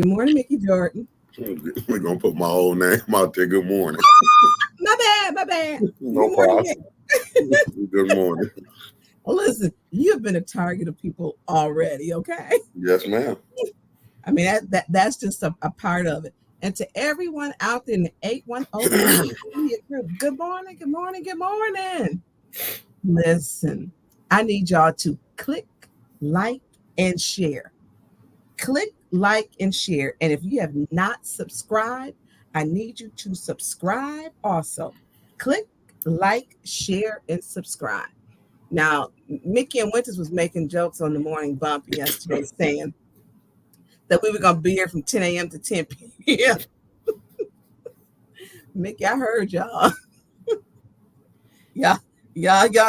Good morning, Mickey Jordan. We're gonna put my whole name out there. Good morning. My bad. No Good morning, problem. Good morning. Well, listen, you've been a target of people already, okay? Yes, ma'am. I mean, that's just a part of it. And to everyone out there in the 810 media group, good morning, good morning, good morning. Listen, I need y'all to click, like, and share. Click, like, and share. And if you have not subscribed, I need you to subscribe also. Click, like, share, and subscribe. Now, Mickey and Winters was making jokes on the morning bump yesterday saying that we were going to be here from 10 a.m. to 10 p.m. Mickey, I heard y'all. Y'all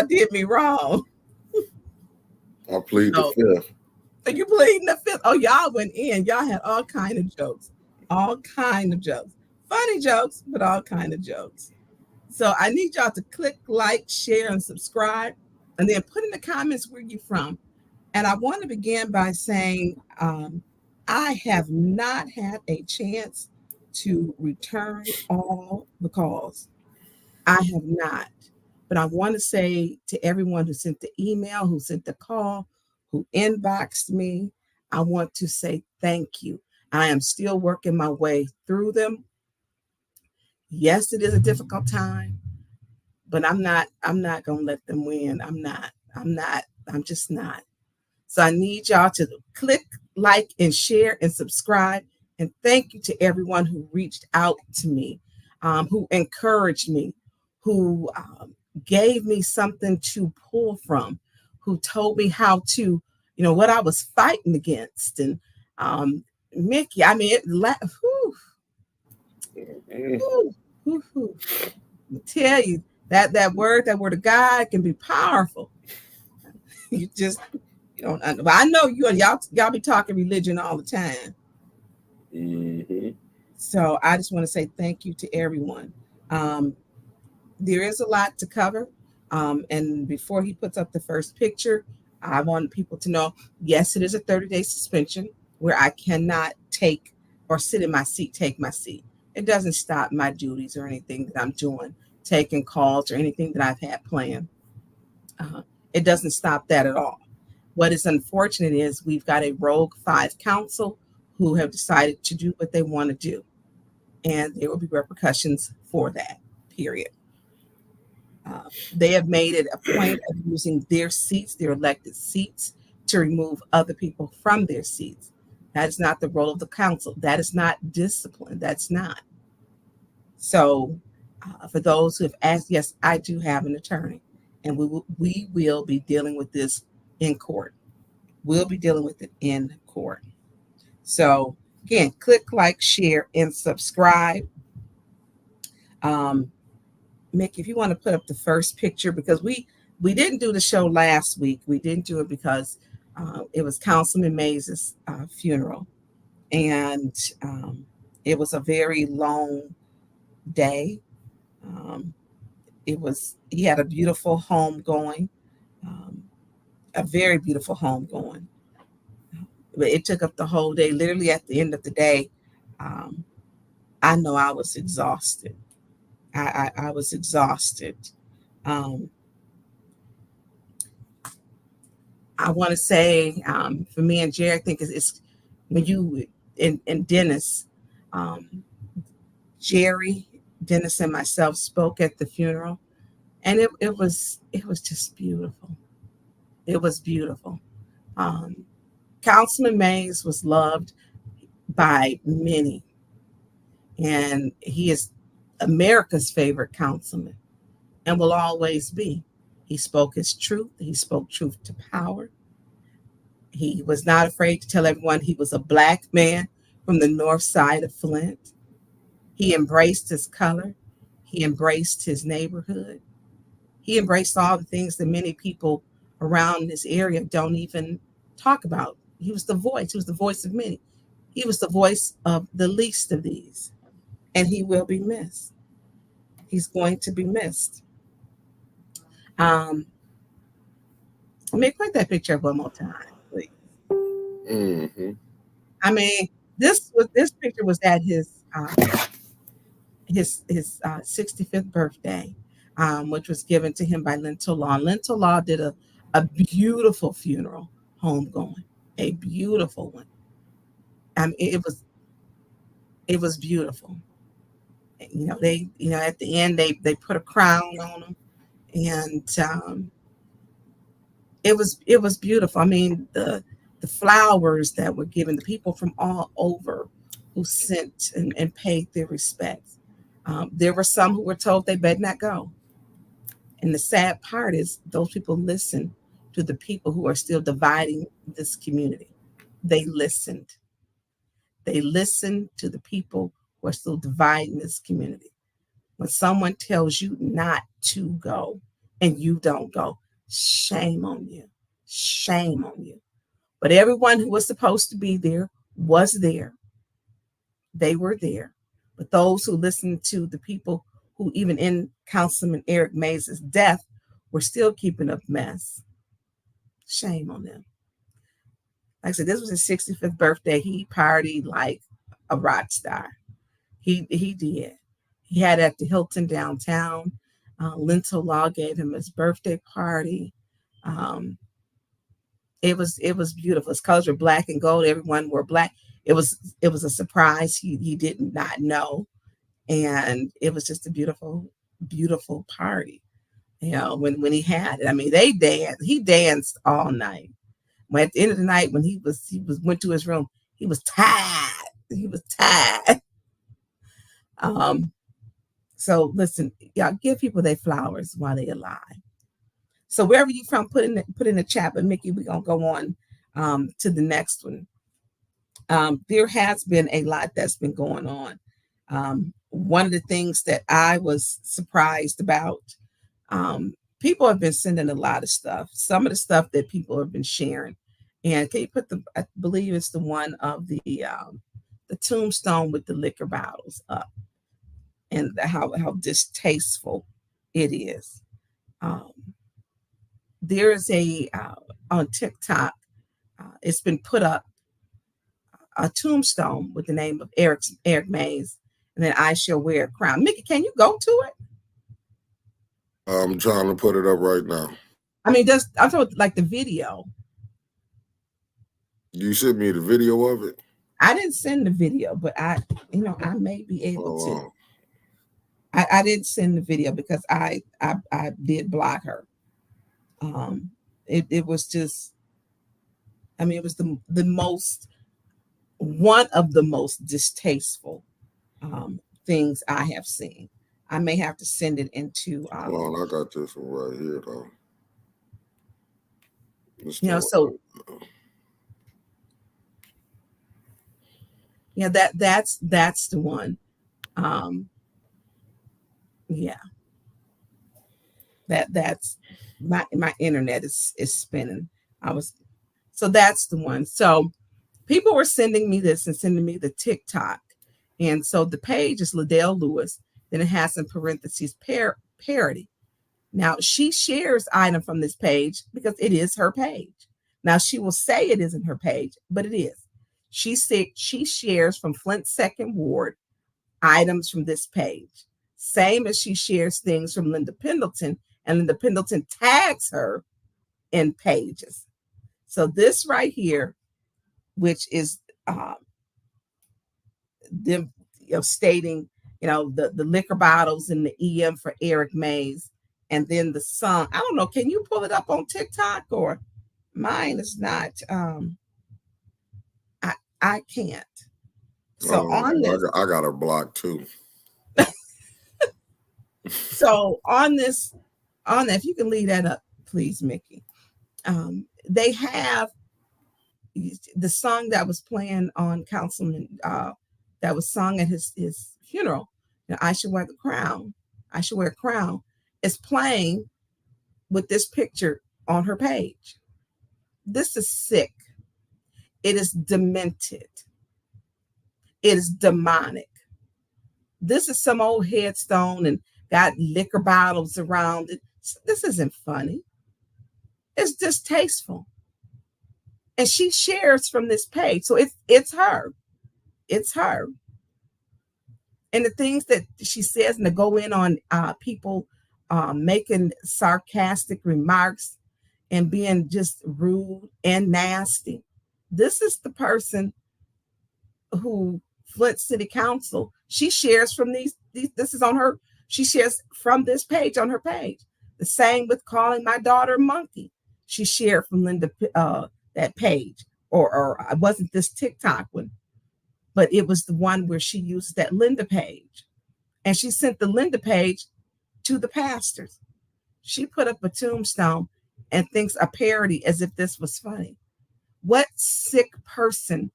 did me wrong. I plead the So, fifth. are you pleading the fifth? Oh, y'all went in. Y'all had all kind of jokes. All kind of jokes. Funny jokes, but all kind of jokes. So I need y'all to click, like, share, and subscribe. And then put in the comments where you're from. And I want to begin by saying I have not had a chance to return all the calls. I have not. But I want to say to everyone who sent the email, who sent the call, who inboxed me, I want to say thank you. I am still working my way through them. Yes, it is a difficult time, but I'm not gonna let them win. I'm just not. So I need y'all to click, like, and share and subscribe. And thank you to everyone who reached out to me, who encouraged me, who gave me something to pull from, who told me how to, what I was fighting against. And Mickey, I mean, I tell you that word of God can be powerful. You just but I know y'all be talking religion all the time. Mm-hmm. So I just want to say thank you to everyone. There is a lot to cover. And before he puts up the first picture, I want people to know, yes, it is a 30-day suspension where I cannot take or sit in my seat, take my seat. It doesn't stop my duties or anything that I'm doing, taking calls or anything that I've had planned. It doesn't stop that at all. What is unfortunate is we've got a rogue 5 council who have decided to do what they want to do. And there will be repercussions for that, period. They have made it a point of using their seats, their elected seats, to remove other people from their seats. That is not the role of the council. That is not discipline. That's not. So for those who have asked, yes, I do have an attorney, and we will be dealing with this in court. We'll be dealing with it in court. So again, click, like, share, and subscribe. Mick, if you want to put up the first picture, because we didn't do the show last week. We didn't do it because it was Councilman Mays' funeral, and it was a very long day. He had a beautiful home going, a very beautiful home going. But it took up the whole day. Literally at the end of the day, I know I was exhausted. I was exhausted. Um, I want to say for me and Jerry, I think it's when you and Dennis, um, Jerry, Dennis, and myself spoke at the funeral, and it was just beautiful. It was beautiful. Um, Councilman Mays was loved by many, and he is America's favorite councilman and will always be. He spoke his truth. He spoke truth to power. He was not afraid to tell everyone he was a Black man from the north side of Flint. He embraced his color. He embraced his neighborhood. He embraced all the things that many people around this area don't even talk about. He was the voice. He was the voice of many. He was the voice of the least of these. And he will be missed. He's going to be missed. Let me put that picture up one more time, please. Mm-hmm. I mean, This picture was at his 65th birthday, which was given to him by Lentil Law. Lentil Law did a beautiful funeral homegoing, a beautiful one. It was beautiful. At the end they put a crown on him, and it was beautiful. I mean, the flowers that were given, the people from all over who sent and paid their respects. There were some who were told they better not go. And the sad part is those people listen to the people who are still dividing this community. They listened. They listened to the people who are still dividing this community. When someone tells you not to go and you don't go, shame on you. Shame on you. But everyone who was supposed to be there was there. They were there. But those who listened to the people who, even in Councilman Eric Mays' death, were still keeping up mess, shame on them. Like I said, this was his 65th birthday. He partied like a rock star. He did. He had it at the Hilton downtown. Lentil Law gave him his birthday party. It was beautiful. His colors were black and gold. Everyone wore black. It was a surprise. He did not know, and it was just a beautiful, beautiful party. When he had it. I mean, they danced. He danced all night. When at the end of the night, when he went to his room, he was tired. He was tired. So listen, y'all, give people their flowers while they're alive. So wherever you from, put in the chat. But Mickey, we're gonna go on to the next one. There has been a lot that's been going on. One of the things that I was surprised about, people have been sending a lot of stuff. Some of the stuff that people have been sharing. And can you put I believe it's the one of the tombstone with the liquor bottles up, and how distasteful it is. There is on TikTok, it's been put up, a tombstone with the name of Eric Mays, and then I shall wear a crown. Mickey, can you go to it? I'm trying to put it up right now. I mean, I'm talking like the video. You sent me the video of it? I didn't send the video, but I may be able to. I didn't send the video because I did block her. It was just, I mean, it was one of the most distasteful things I have seen. I may have to send it into. Hold on, I got this one right here though. So yeah, that's the one. Yeah. That's my internet is spinning. So that's the one. So people were sending me this and sending me the TikTok. And so the page is Liddell Lewis. Then it has in parentheses parody. Now she shares item from this page because it is her page. Now she will say it isn't her page, but it is. She said she shares from Flint's Second Ward items from this page. Same as she shares things from Linda Pendleton, and Linda Pendleton tags her in pages. So this right here, which is them stating, the liquor bottles and the EM for Eric Mays, and then the song. I don't know. Can you pull it up on TikTok, or mine is not? I can't. So on this, I got her blocked too. So on that, if you can leave that up, please, Mickey. They have the song that was playing on Councilman, that was sung at his funeral. I should wear the crown. I should wear a crown. Is playing with this picture on her page. This is sick. It is demented. It is demonic. This is some old headstone and got liquor bottles around it. This isn't funny. It's distasteful. And she shares from this page. So it's her. it's her. And the things that she says and to go in on people making sarcastic remarks and being just rude and nasty. This is the person who Flint City Council, she shares from these this is on her, she shares from this page on her page. The same with calling my daughter monkey. She shared from Linda that page, or I wasn't this TikTok one, but it was the one where she used that Linda page. And she sent the Linda page to the pastors. She put up a tombstone and thinks a parody as if this was funny. What sick person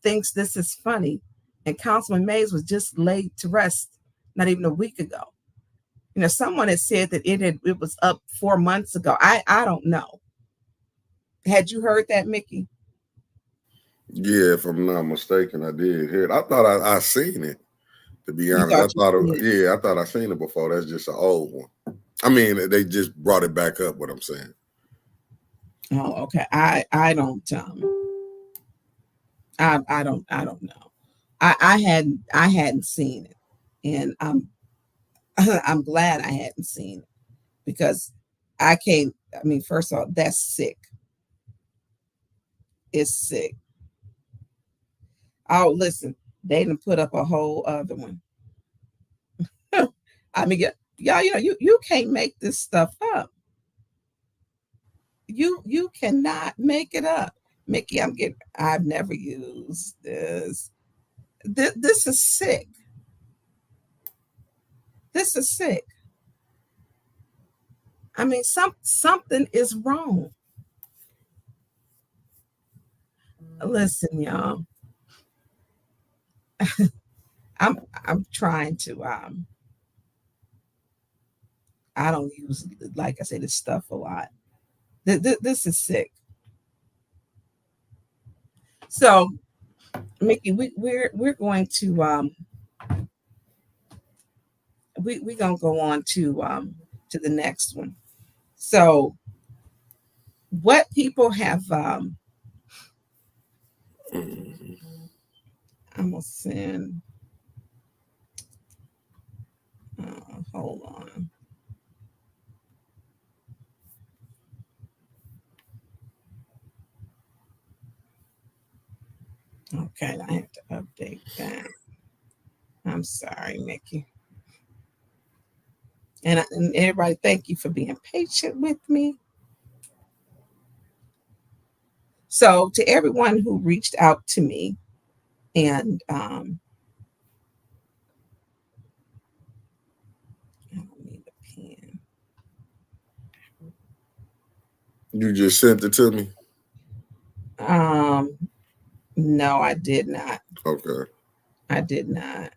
thinks this is funny? And Councilman Mays was just laid to rest not even a week ago. You know, someone had said that it was up 4 months ago. I don't know. Had you heard that, Mickey? Yeah, if I'm not mistaken, I did hear it. I thought I seen it. To be honest, I thought I seen it before. That's just an old one. I mean, they just brought it back up. What I'm saying. Oh, okay. I don't I don't know. I hadn't seen it, and I'm glad I hadn't seen it because I can't. I mean, first of all, that's sick. It's sick. Oh, listen, they done put up a whole other one. I mean, y'all, you know, you can't make this stuff up. You cannot make it up. Mickey, I've never used this. This is sick. This is sick. I mean, something is wrong. Listen, y'all. I'm trying to I don't use, like I say, this stuff a lot. This is sick. So, Mickey, we're going to we're gonna go on to the next one. So, what people have I'm gonna send. Hold on. Okay, I have to update that. I'm sorry, Mickey. And everybody, thank you for being patient with me. So, to everyone who reached out to me, and I don't need a pen. You just sent it to me. No, I did not. Okay. I did not.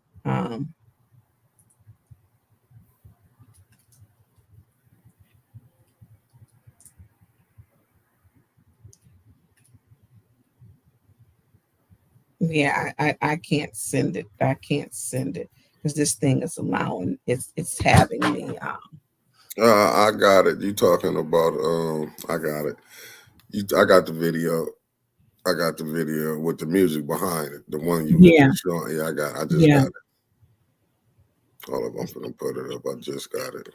Yeah, I can't send it. I can't send it because this thing is allowing it's having me. I got it. You talking about? I got it. I got the video. I got the video with the music behind it. The one you were just showing. Yeah, I just got it. Hold up, I'm gonna put it up. I just got it.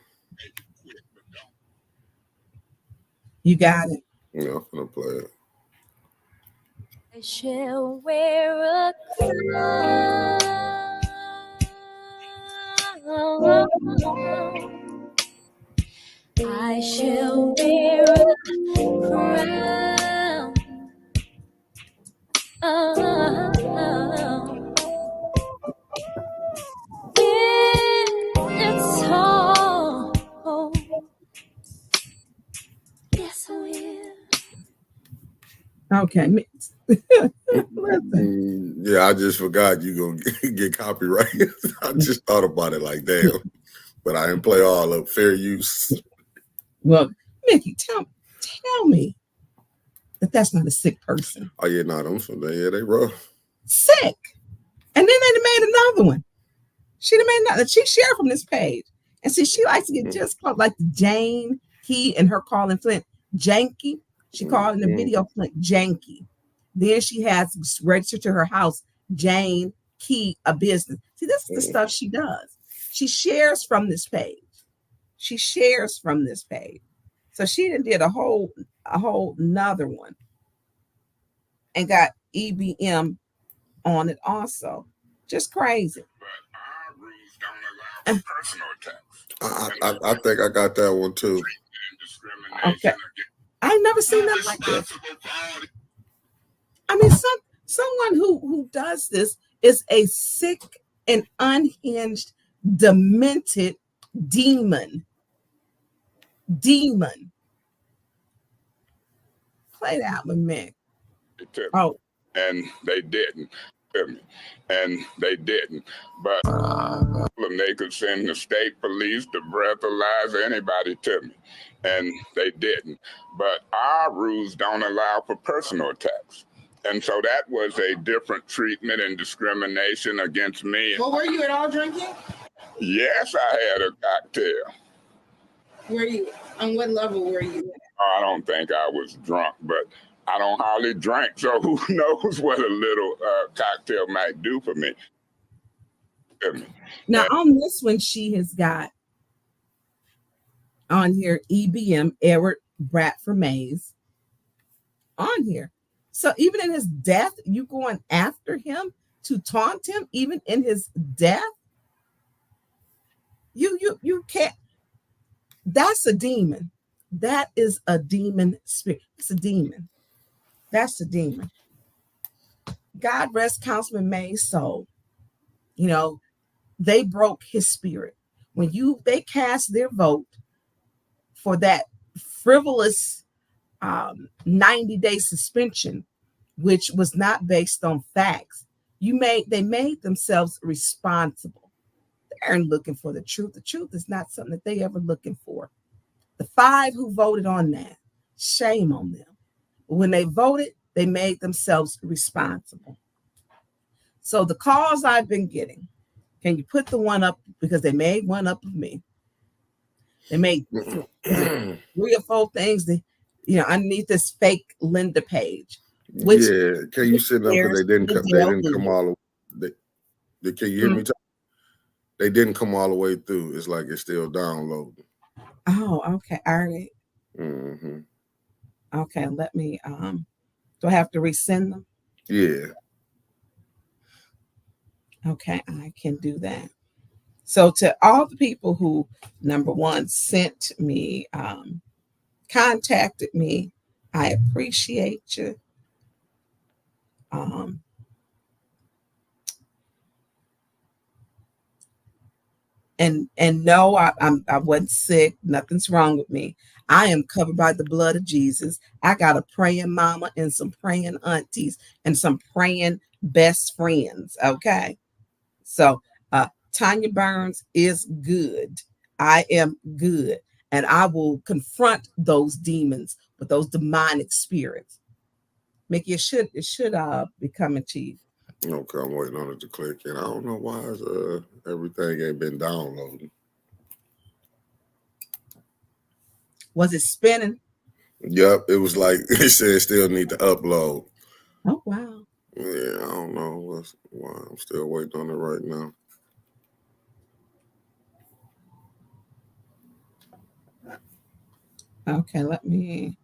You got it. Yeah, I'm gonna play it. I shall wear a crown. I shall wear a crown. It's all. Yes, I will. Okay. Yeah, I just forgot you gonna get copyrighted. I just thought about it like damn, but I didn't play all of fair use. Well, Mickey, tell me that that's not a sick person. Oh yeah, no, they rough. Sick, and then they made another one. She made another. She shared from this page, and see, she likes to get just called like Jane. He and her calling Flint janky. She called in the video Flint janky. Then she has registered to her house Jane Key a business. See, this is the stuff she does. She shares from this page. She shares from this page. So she did a whole another one and got EBM on it also. Just crazy. I think I got that one too. Okay. I ain't never seen nothing like this. I mean, someone who does this is a sick and unhinged, demented demon. Demon. Play that with me. Oh. And they didn't. And they didn't. But they could send the state police, the breathalyzer, anybody to me. And they didn't. But our rules don't allow for personal attacks. And so that was a different treatment and discrimination against me. Well, were you at all drinking? Yes, I had a cocktail. Were you? On what level were you? I don't think I was drunk, but I don't hardly drink, so who knows what a little cocktail might do for me. Now, on this one, she has got on here EBM, Edward Bradford Mays, on here. So even in his death, you going after him to taunt him, even in his death? You can't. That's a demon. That is a demon spirit. It's a demon. That's a demon. God rest Councilman May's soul. You know, they broke his spirit. When they cast their vote for that frivolous 90-day suspension, which was not based on facts, they made themselves responsible. They aren't looking for the truth. The truth is not something that they ever looking for. The 5 who voted on that, shame on them. When they voted, they made themselves responsible. So the calls I've been getting, can you put the one up? Because they made one up of me. They made 3 or 4 things that, underneath this fake Linda page. Which, yeah, can you sit up because they didn't come all the way. Can you hear me? They didn't come all the way through. It's like it's still downloading. Oh, okay. All right. Mm-hmm. Okay, let me do I have to resend them? Yeah. Okay, I can do that. So to all the people who, number one, sent me, contacted me, I appreciate you. And no, I wasn't sick. Nothing's wrong with me. I am covered by the blood of Jesus. I got a praying mama and some praying aunties and some praying best friends. Okay. So Tonya Burns is good. I am good. And I will confront those demons with those demonic spirits. Mickey, it should be coming to you. Okay, I'm waiting on it to click in. I don't know why everything ain't been downloading. Was it spinning? Yep, it was like it said still need to upload. Oh wow. Yeah, I don't know why I'm still waiting on it right now. Okay, let me.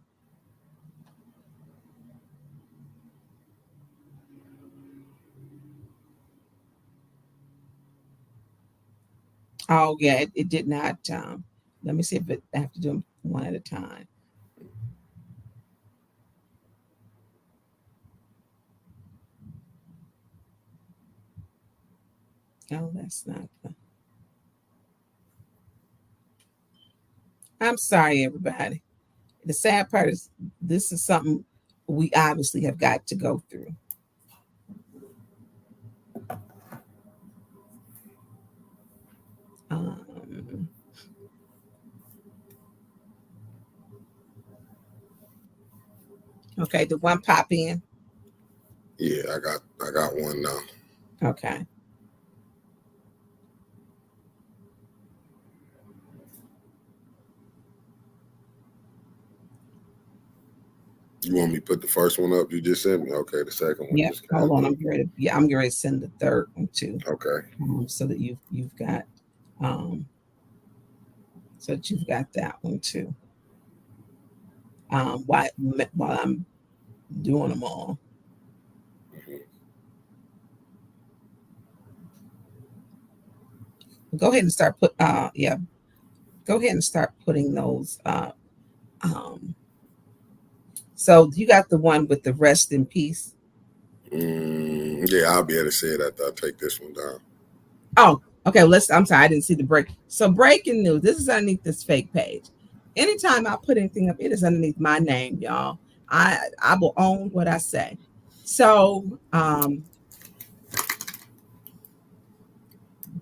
Oh yeah, it did not. Let me see if I have to do them one at a time. Oh, that's not. I'm sorry, everybody. The sad part is this is something we obviously have got to go through. Okay, did one pop in? Yeah, I got one now. Okay. You want me to put the first one up? You just sent me. Okay, the second one Yeah, just hold came on. up. I'm getting ready to send the third one too. Okay. So that you've got that one too. While I'm doing them all. Go ahead and start Go ahead and start putting those so you got the one with the rest in peace. Yeah, I'll be able to say it after I take this one down. Oh, okay. I'm sorry, I didn't see the break. So breaking news. This is underneath this fake page. Anytime I put anything up, it is underneath my name, y'all. I will own what I say. So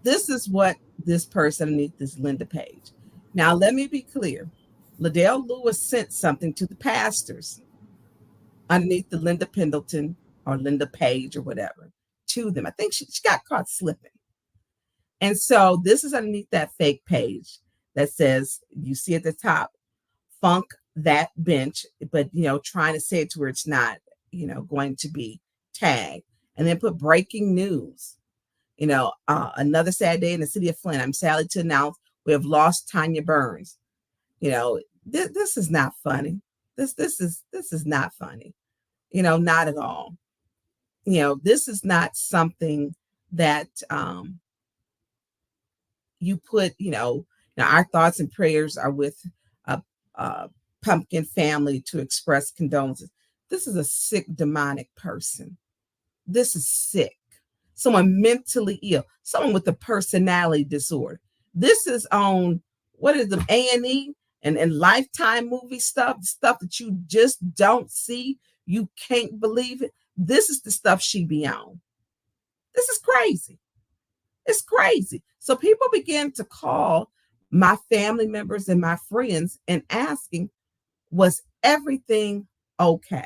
this is what this person underneath this Linda page. Now let me be clear. Liddell Lewis sent something to the pastors underneath the Linda Pendleton or Linda Page or whatever to them. I think she got caught slipping. And so this is underneath that fake page that says, you see at the top, funk that bench, but, trying to say it to where it's not, going to be tagged. And then put breaking news. Another sad day in the city of Flint. I'm sadly to announce we have lost Tonya Burns. This is not funny. This is not funny. Not at all. This is not something that you put, now our thoughts and prayers are with a Pumpkin family to express condolences. This is a sick, demonic person. This is sick. Someone mentally ill, someone with a personality disorder. This is on, what is the A&E and Lifetime movie stuff that you just don't see. You can't believe it. This is the stuff she be on. This is crazy. It's crazy. So people began to call my family members and my friends and asking, was everything okay?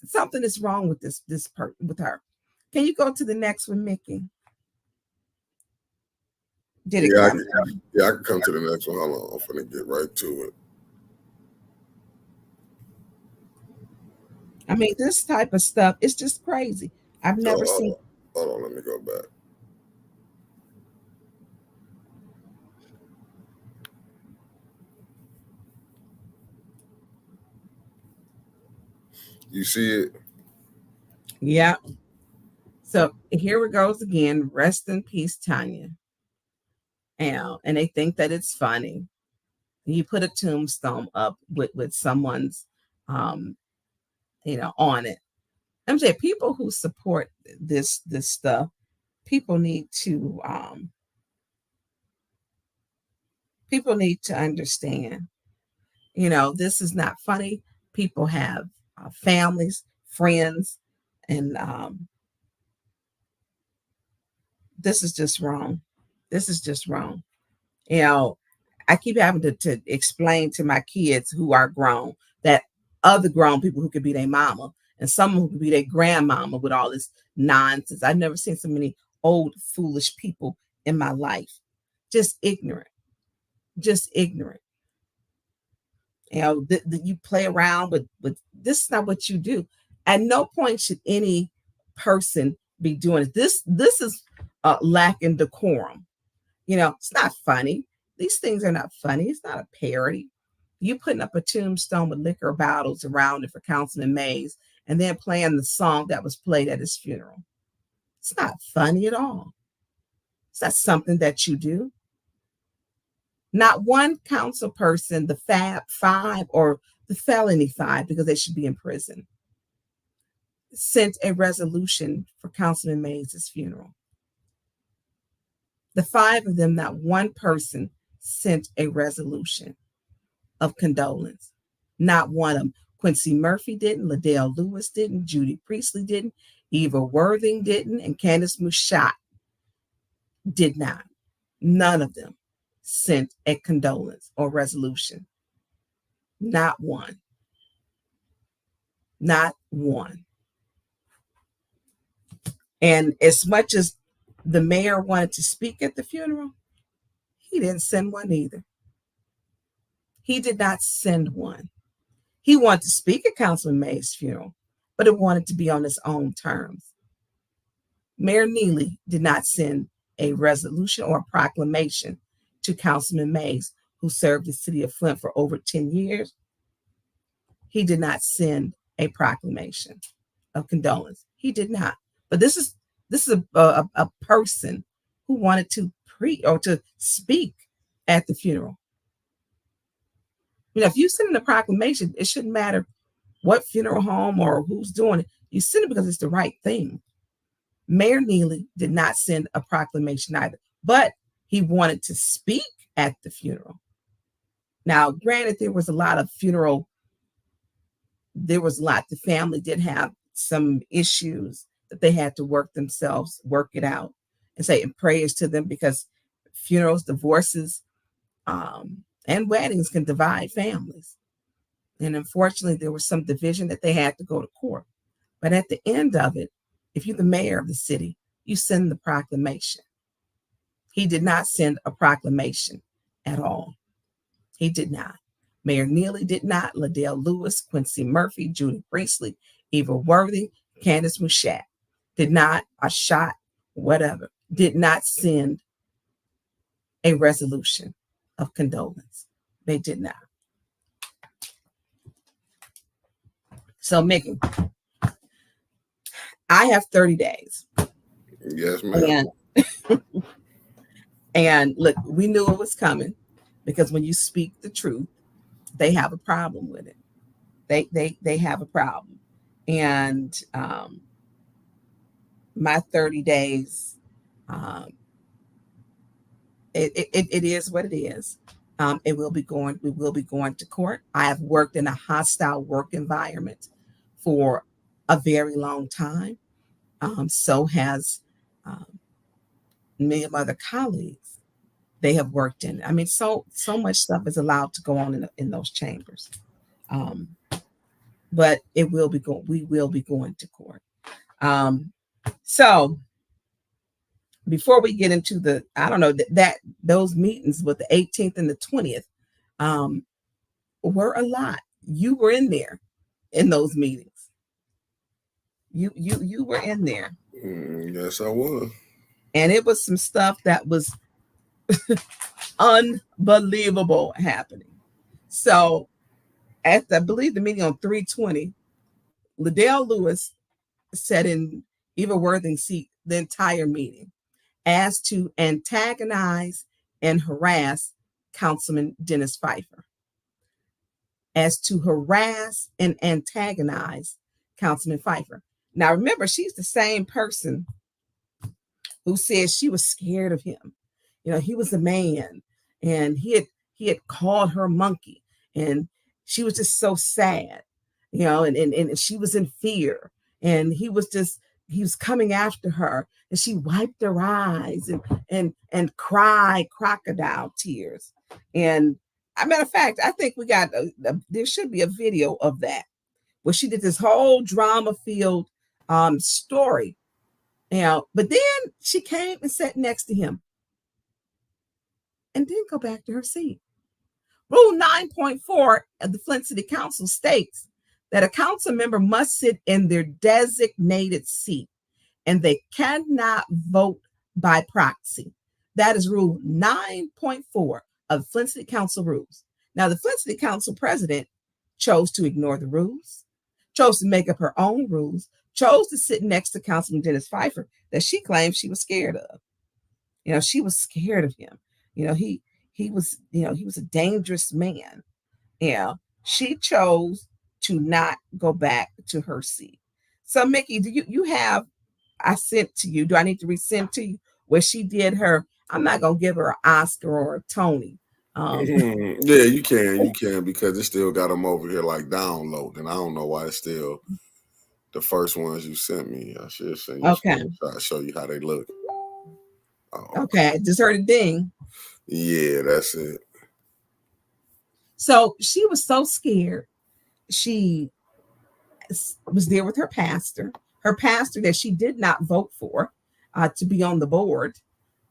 Something is wrong with with her. Can you go to the next one, Mickey? Did it come? I can come to the next one. Hold on. I'm going to get right to it. I mean, this type of stuff, it's just crazy. I've never seen. Hold on, let me go back. You see it? Yeah. So here it goes again. Rest in peace, Tonya. And they think that it's funny. You put a tombstone up with someone's, on it. I'm saying people who support this stuff, people need to understand. This is not funny. People have families, friends, and this is just wrong. This is just wrong. I keep having to explain to my kids who are grown that other grown people who could be their mama and someone who could be their grandmama with all this nonsense. I've never seen so many old, foolish people in my life. Just ignorant. Just ignorant. You play around with this is not what you do. At no point should any person be doing it. This is lacking decorum. It's not funny. These things are not funny. It's not a parody. You putting up a tombstone with liquor bottles around it for Councilman Mays and then playing the song that was played at his funeral. It's not funny at all. It's not something that you do. Not one council person, the Fab Five or the Felony Five, because they should be in prison, sent a resolution for Councilman Mays' funeral. The five of them, not one person sent a resolution of condolence. Not one of them. Quincy Murphy didn't, Liddell Lewis didn't, Judy Priestley didn't, Eva Worthing didn't, and Candace Mushat did not. None of them sent a condolence or resolution. Not one. Not one. And as much as the mayor wanted to speak at the funeral, he didn't send one either. He did not send one. He wanted to speak at Councilman May's funeral, but it wanted to be on his own terms. Mayor Neely did not send a resolution or a proclamation to Councilman Mays, who served the city of Flint for over 10 years. He did not send a proclamation of condolence. He did not. But this is a person who wanted to to speak at the funeral. If you send in a proclamation, it shouldn't matter what funeral home or who's doing it. You send it because it's the right thing. Mayor Neely did not send a proclamation either, but he wanted to speak at the funeral. Now, granted, there was a lot. The family did have some issues that they had to work it out, and say prayers to them, because funerals, divorces, and weddings can divide families. And unfortunately, there was some division that they had to go to court. But at the end of it, if you're the mayor of the city, you send the proclamation. He did not send a proclamation at all. He did not. Mayor Neely did not. Liddell Lewis, Quincy Murphy, Judy Priestley, Eva Worthy, Candace Mushat did not, did not send a resolution of condolence. They did not. So, Mickey, I have 30 days. Yes, ma'am. And look, we knew it was coming, because when you speak the truth, they have a problem with it. They have a problem. And my 30 days, it is what it is. We will be going to court. I have worked in a hostile work environment for a very long time. So has many of my other colleagues. They have worked in. I mean, so much stuff is allowed to go on in those chambers. But we will be going to court. So before we get into those meetings with the 18th and the 20th were a lot. You were in there in those meetings. You were in there. Yes, I was. And it was some stuff that was unbelievable happening. So I believe the meeting on 3/20, Liddell Lewis sat in Eva Worthing's seat the entire meeting, as to antagonize and harass Councilman Dennis Pfeiffer. As to harass and antagonize Councilman Pfeiffer. Now, remember, she's the same person who said she was scared of him. He was a man, and he had called her monkey, and she was just so sad, and she was in fear, and he was coming after her, and she wiped her eyes and cried crocodile tears. And as a matter of fact, I think we got there should be a video of that, where she did this whole drama-filled story. But then she came and sat next to him and didn't go back to her seat. Rule 9.4 of the Flint City Council states that a council member must sit in their designated seat, and they cannot vote by proxy. That is Rule 9.4 of Flint City Council rules. Now, the Flint City Council president chose to ignore the rules, chose to make up her own rules, chose to sit next to Councilman Dennis Pfeiffer that she claimed she was scared of. She was scared of him. He was a dangerous man. She chose to not go back to her seat. So, Mickey, do you have? I sent to you. Do I need to resend to you where she did her? I'm not gonna give her an Oscar or a Tony. Yeah, you can, because it still got them over here like download, and I don't know why it's still the first ones you sent me. I should send you. Okay, I'll show you how they look. Okay, I just heard a ding. Yeah, that's it. So she was so scared. She was there with her pastor that she did not vote for to be on the board,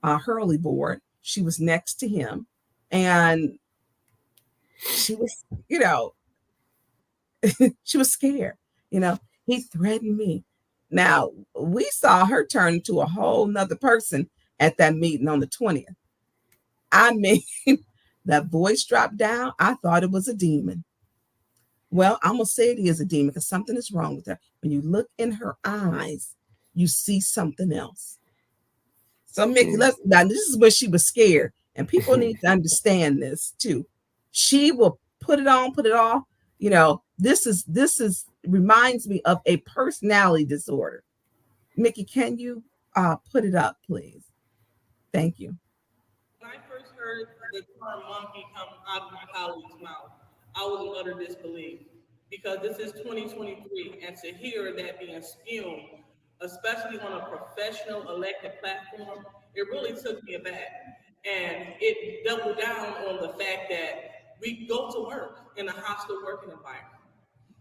Hurley board. She was next to him, and she was, She was scared. He threatened me. Now, we saw her turn into a whole nother person at that meeting on the 20th. I mean, that voice dropped down. I thought it was a demon. Well, I'm going to say it is a demon because something is wrong with her. When you look in her eyes, you see something else. So, Mickey, now this is where she was scared. And people need to understand this too. She will put it on, put it off. This reminds me of a personality disorder. Mickey, can you put it up, please? Thank you. When I first heard the term monkey come out of my colleague's mouth, I was in utter disbelief because this is 2023, and to hear that being spewed, especially on a professional elected platform, it really took me aback. And it doubled down on the fact that we go to work in a hostile working environment.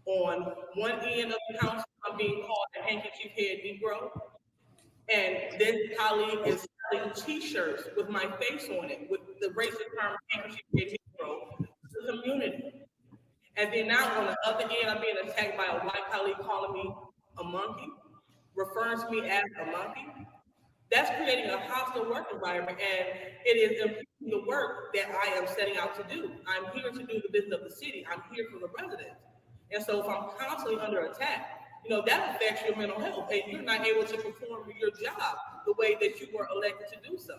On one end of the council, I'm being called a handkerchief head Negro, and this colleague is selling T-shirts with my face on it, with the racist term handkerchief head Negro to the community. And then now on the other end, I'm being attacked by a white colleague calling me a monkey, referring to me as a monkey. That's creating a hostile work environment, and it is impeding the work that I am setting out to do. I'm here to do the business of the city. I'm here for the residents. And so if I'm constantly under attack, that affects your mental health, and you're not able to perform your job the way that you were elected to do so.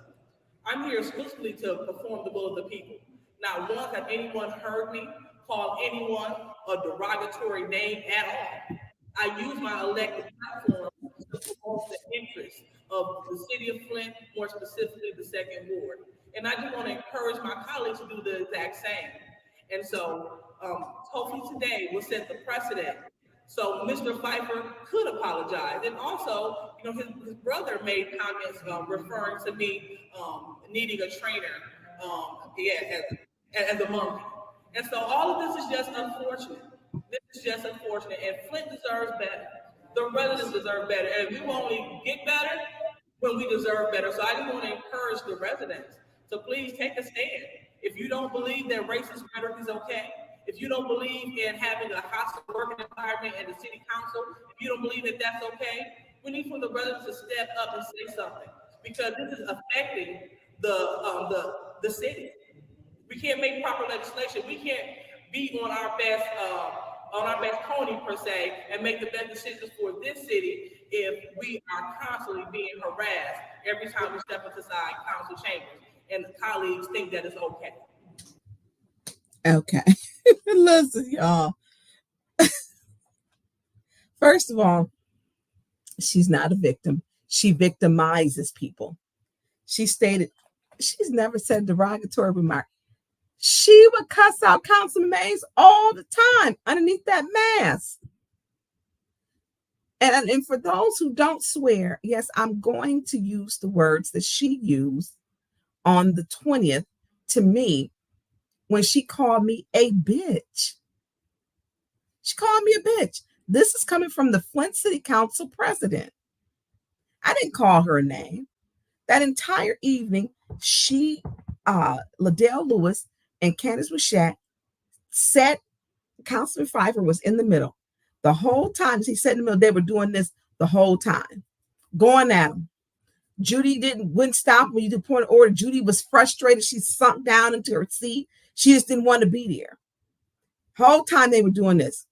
I'm here exclusively to perform the will of the people. Not once has anyone heard me call anyone a derogatory name at all. I use my elected platform to promote the interests of the city of Flint, more specifically the second ward. And I just want to encourage my colleagues to do the exact same. And so hopefully today will set the precedent. So Mr. Pfeiffer could apologize. And also, his brother made comments referring to me needing a trainer as a monkey. And so all of this is just unfortunate. This is just unfortunate. And Flint deserves better. The residents deserve better. And we will only get better when we deserve better. So I just want to encourage the residents to please take a stand. If you don't believe that racist rhetoric is okay, if you don't believe in having a hostile working environment in the city council, if you don't believe that that's okay, we need for the residents to step up and say something, because this is affecting the city. We can't make proper legislation. We can't be on our best pony per se and make the best decisions for this city if we are constantly being harassed every time we step inside council chambers and the colleagues think that it's okay. Okay. Listen, y'all. First of all, she's not a victim. She victimizes people. She stated she's never said a derogatory remark. She would cuss out Councilman Mays all the time underneath that mask. And for those who don't swear, yes, I'm going to use the words that she used on the 20th to me when she called me a bitch. She called me a bitch. This is coming from the Flint City Council president. I didn't call her a name. That entire evening, Liddell Lewis and Candace Wichat sat, Councilman Pfeiffer was in the middle. The whole time, as he sat in the middle, they were doing this the whole time, going at him. Judy wouldn't stop when you did point of order. Judy was frustrated. She sunk down into her seat. She just didn't want to be there. Whole time they were doing this.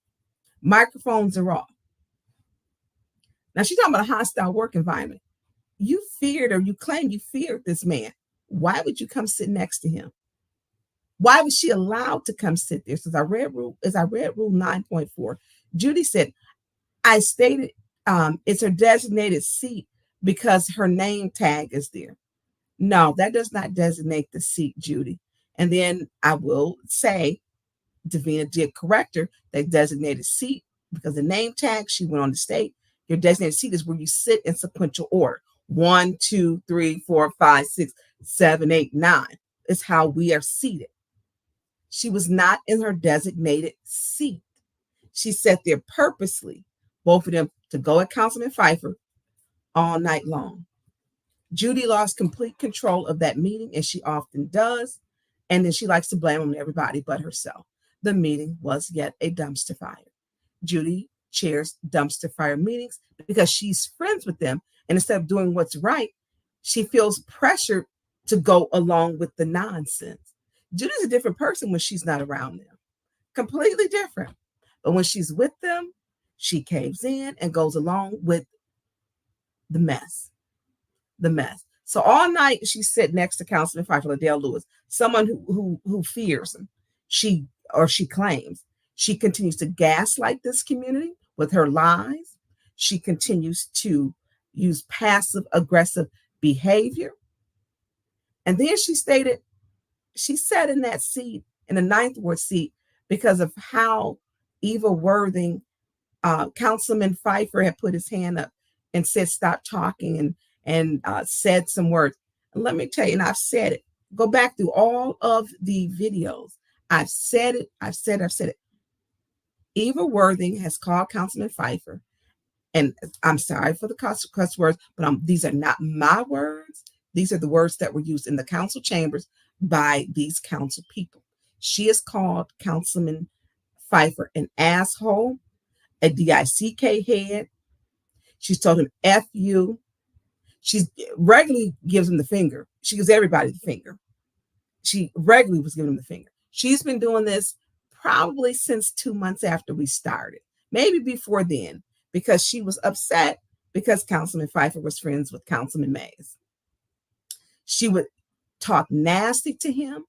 Microphones are off. Now she's talking about a hostile work environment. You feared, or you claim you feared this man. Why would you come sit next to him? Why was she allowed to come sit there? So as I read Rule 9.4, Judy said, I stated it's her designated seat because her name tag is there. No, that does not designate the seat, Judy. And then I will say, Davina did correct her, that designated seat, because the name tag, she went on to state, your designated seat is where you sit in sequential order. 1, 2, 3, 4, 5, 6, 7, 8, 9 is how we are seated. She was not in her designated seat. She sat there purposely, both of them, to go at Councilman Pfeiffer all night long. Judy lost complete control of that meeting, and she often does. And then she likes to blame on everybody but herself. The meeting was yet a dumpster fire. Judy chairs dumpster fire meetings because she's friends with them. And instead of doing what's right, she feels pressured to go along with the nonsense. Judy's a different person when she's not around them. Completely different. But when she's with them, she caves in and goes along with the mess. The mess. So all night she sat next to Councilman Pfeiffer, Liddell Lewis, someone who fears him. She claims she continues to gaslight this community with her lies. She continues to use passive aggressive behavior. And then she stated she sat in that seat, in the Ninth Ward seat, because of how Eva Worthing, Councilman Pfeiffer had put his hand up and said, stop talking, and said some words. And let me tell you, and I've said it, go back through all of the videos. I've said it. Eva Worthing has called Councilman Pfeiffer, and I'm sorry for the cuss words, but these are not my words. These are the words that were used in the council chambers by these council people. She has called Councilman Pfeiffer an asshole, a DICK head. She's told him F you. She regularly gives him the finger. She gives everybody the finger. She regularly was giving him the finger. She's been doing this probably since 2 months after we started, maybe before then, because she was upset because Councilman Pfeiffer was friends with Councilman Mays. She would talk nasty to him,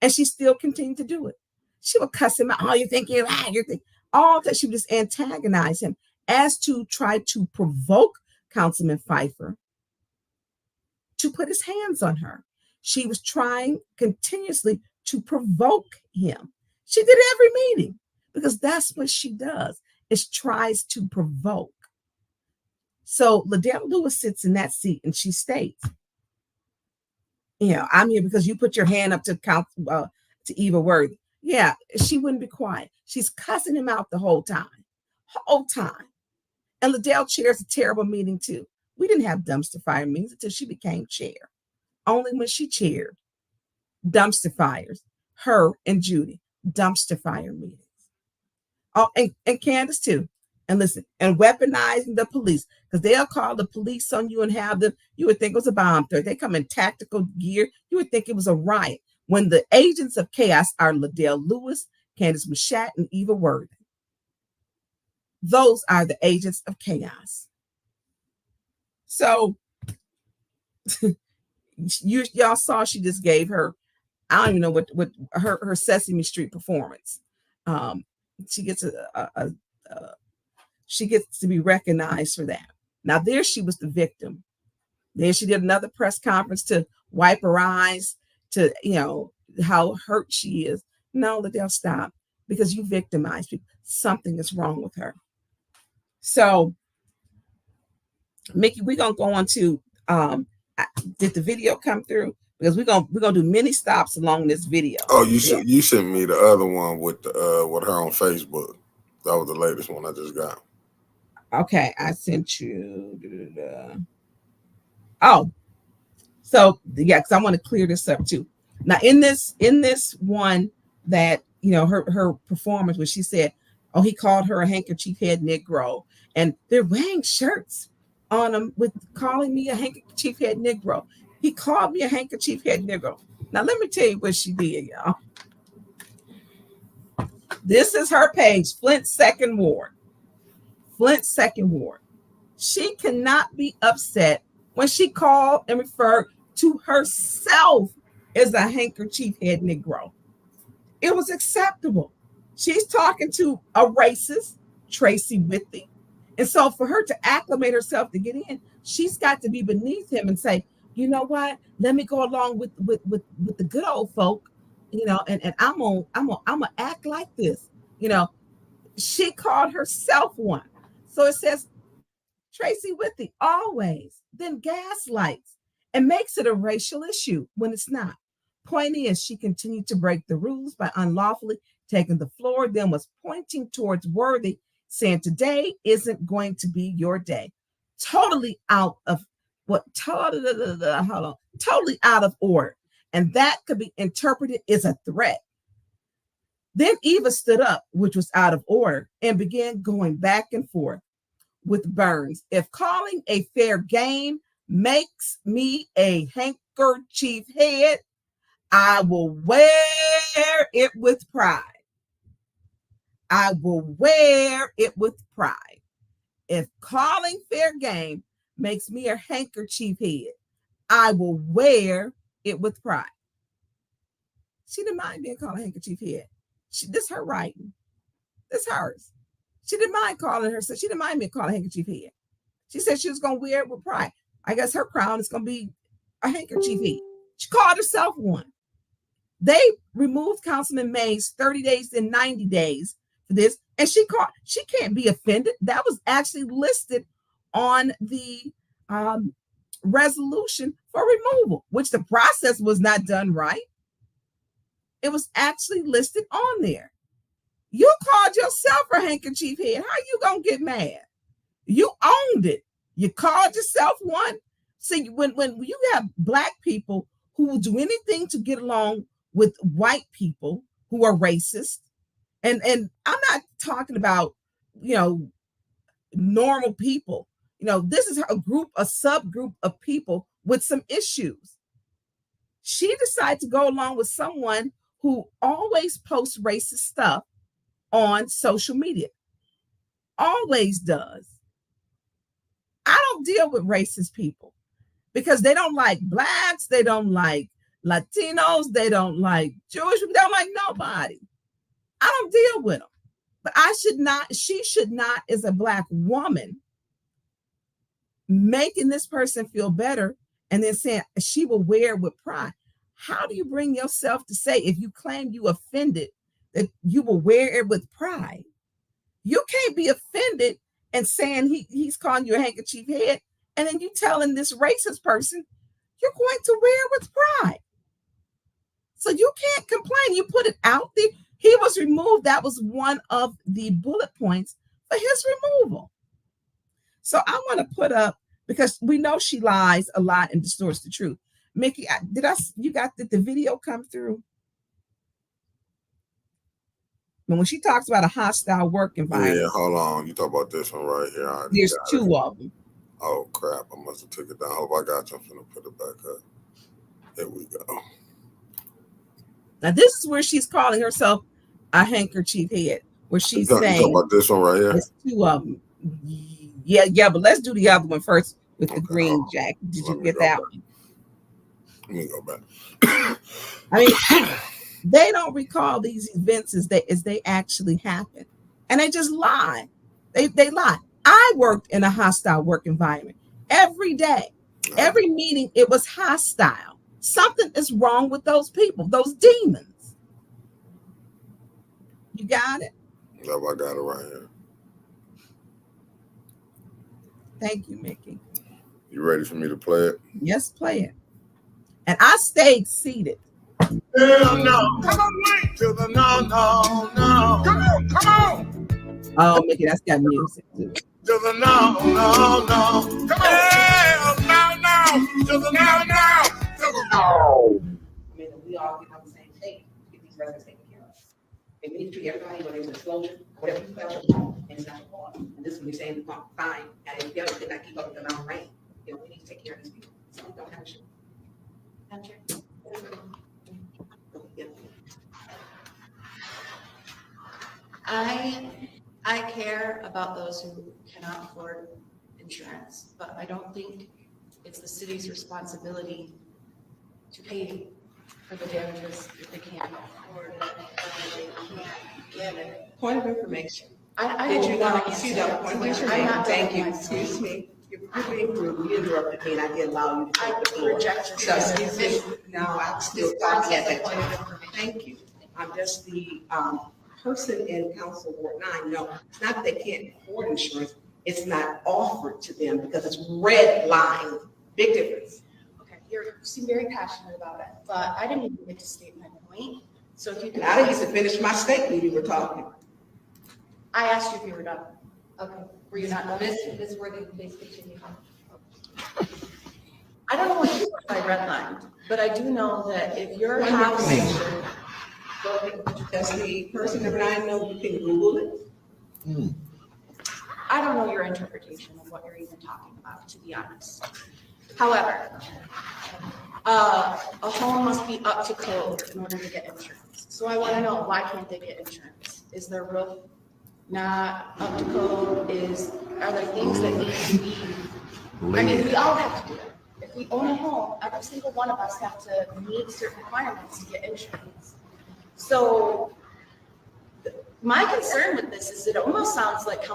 and she still continued to do it. She would cuss him out. Oh, you think you're right? All that. She would just antagonize him as to try to provoke Councilman Pfeiffer to put his hands on her. She was trying continuously to provoke him. She did every meeting because that's what she does, is tries to provoke. So Liddell Lewis sits in that seat and she states, I'm here because you put your hand up to Eva Worthing. Yeah, she wouldn't be quiet. She's cussing him out the whole time. And Liddell chairs a terrible meeting too. We didn't have dumpster fire meetings until she became chair. Only when she chaired dumpster fires, her and Judy, dumpster fire meetings. Oh, and Candace too. And listen, and weaponizing the police, because they'll call the police on you and have them, you would think it was a bomb threat. They come in tactical gear. You would think it was a riot. When the agents of chaos are Liddell Lewis, Candace Mashat, and Eva Worthing. Those are the agents of chaos. So y'all saw she just gave her, I don't even know what her Sesame Street performance. She gets she gets to be recognized for that. Now there she was the victim. Then she did another press conference to wipe her eyes to, how hurt she is. No, Liddell, stop, because you victimize people. Something is wrong with her. So, Mickey, we're gonna go on to did the video come through? Because we're gonna do many stops along this video. Oh, you sent me the other one with her on Facebook. That was the latest one I just got. Okay, I sent you. Oh, so yeah, because I want to clear this up too. Now, in this one that her performance, where she said, "Oh, he called her a handkerchief head Negro," and they're wearing shirts on them with calling me a handkerchief head Negro. He called me a handkerchief head Negro. Now, let me tell you what she did, y'all. This is her page, Flint Second Ward. Flint Second Ward. She cannot be upset when she called and referred to herself as a handkerchief head Negro. It was acceptable. She's talking to a racist, Tracy Whitney. And so for her to acclimate herself to get in, she's got to be beneath him and say, you know what? Let me go along with the good old folk, and I'm gonna act like this. She called herself one. So it says Tracy Whitney always then gaslights and makes it a racial issue when it's not. Point is, she continued to break the rules by unlawfully taking the floor, then was pointing towards Worthy, saying today isn't going to be your day. Totally out of totally out of order. And that could be interpreted as a threat. Then Eva stood up, which was out of order, and began going back and forth with Burns. If calling a fair game makes me a handkerchief head, I will wear it with pride. I will wear it with pride. If calling fair game makes me a handkerchief head, I will wear it with pride. She didn't mind being called a handkerchief head. This her writing. This hers. She didn't mind calling herself. She didn't mind being called a handkerchief head. She said she was going to wear it with pride. I guess her crown is going to be a handkerchief head. She called herself one. They removed Councilman Mays 30 days and 90 days for this. And she can't be offended. That was actually listed on the resolution for removal, which the process was not done right. It was actually listed on there. You called yourself a handkerchief head. How you gonna get mad? You owned it. You called yourself one. See, when you have Black people who will do anything to get along with white people who are racist, and I'm not talking about, normal people. This is a subgroup of people with some issues. She decided to go along with someone who always posts racist stuff on social media. Always does. I don't deal with racist people because they don't like Blacks, they don't like Latinos, they don't like Jewish people, they don't like nobody. I don't deal with them. But she should not, as a Black woman, making this person feel better and then saying she will wear it with pride. How do you bring yourself to say, if you claim you offended, that you will wear it with pride? You can't be offended and saying he's calling you a handkerchief head, and then you telling this racist person you're going to wear it with pride. So you can't complain. You put it out there. He was removed. That was one of the bullet points for his removal. So I want to put up, because we know she lies a lot and distorts the truth. Mickey, did the video come through? When she talks about a hostile work environment. Yeah, hold on. You talk about this one right here. There's two of them. Oh crap! I must have took it down. Hope I got you. I'm gonna put it back up. There we go. Now this is where she's calling herself a handkerchief head. Where she's saying, you talk about this one right here. There's two of them. Yeah, but let's do the other one first with the green jacket. Did you get that one? Let me go back. I mean, they don't recall these events as they actually happen, and they just lie. They lie. I worked in a hostile work environment every day. Every meeting, it was hostile. Something is wrong with those people, those demons. You got it? Yep, I got it right here. Thank you, Mickey. You ready for me to play it? Yes, play it. And I stayed seated. Hell no. Come on, wait till the no. Come on. Oh, Mickey, that's got music too. To the no. Come on. Hell no. To the no. I mean, we all get on the same page to get these residents taken care of. And we need to treat everybody, whether it's disclosure, whatever you felt your home, and it's not your fault. And this is when you're saying, fine, and if the others did not keep up with the amount of rain, we need to take care of these people. So we don't have a show. I care about those who cannot afford insurance, but I don't think it's the city's responsibility to pay for the damages if they can't afford it. Point of information. I Did don't you want not to see answer. that point of I'm information? not Thank you. doing my Excuse stuff. me. You're being rude. You interrupted me and I did allow you to take the floor. Reject So, your excuse me. Now I'm still talking at that time. Thank you. I'm just the person in Council Ward 9. No, it's not that they can't afford insurance. It's not offered to them because it's red line. Big difference. Okay, you seem very passionate about it, but I didn't even get to state my point. So if you could. And I didn't get to finish my statement when you were talking. I asked you if you were done. Okay, were you not done? Ms. Worthing, please continue. I don't know what you mean by redlined, but I do know that if your One house, information. Does the person number 9 know you can Google it? I don't know your interpretation of what you're even talking about, to be honest. However, a home must be up to code in order to get insurance. So I want to know, why can't they get insurance? Is their roof not up to code? Are there things that need to be? I mean, we all have to do it. If we own a home, every single one of us have to meet certain requirements to get insurance. So my concern with this is it almost sounds like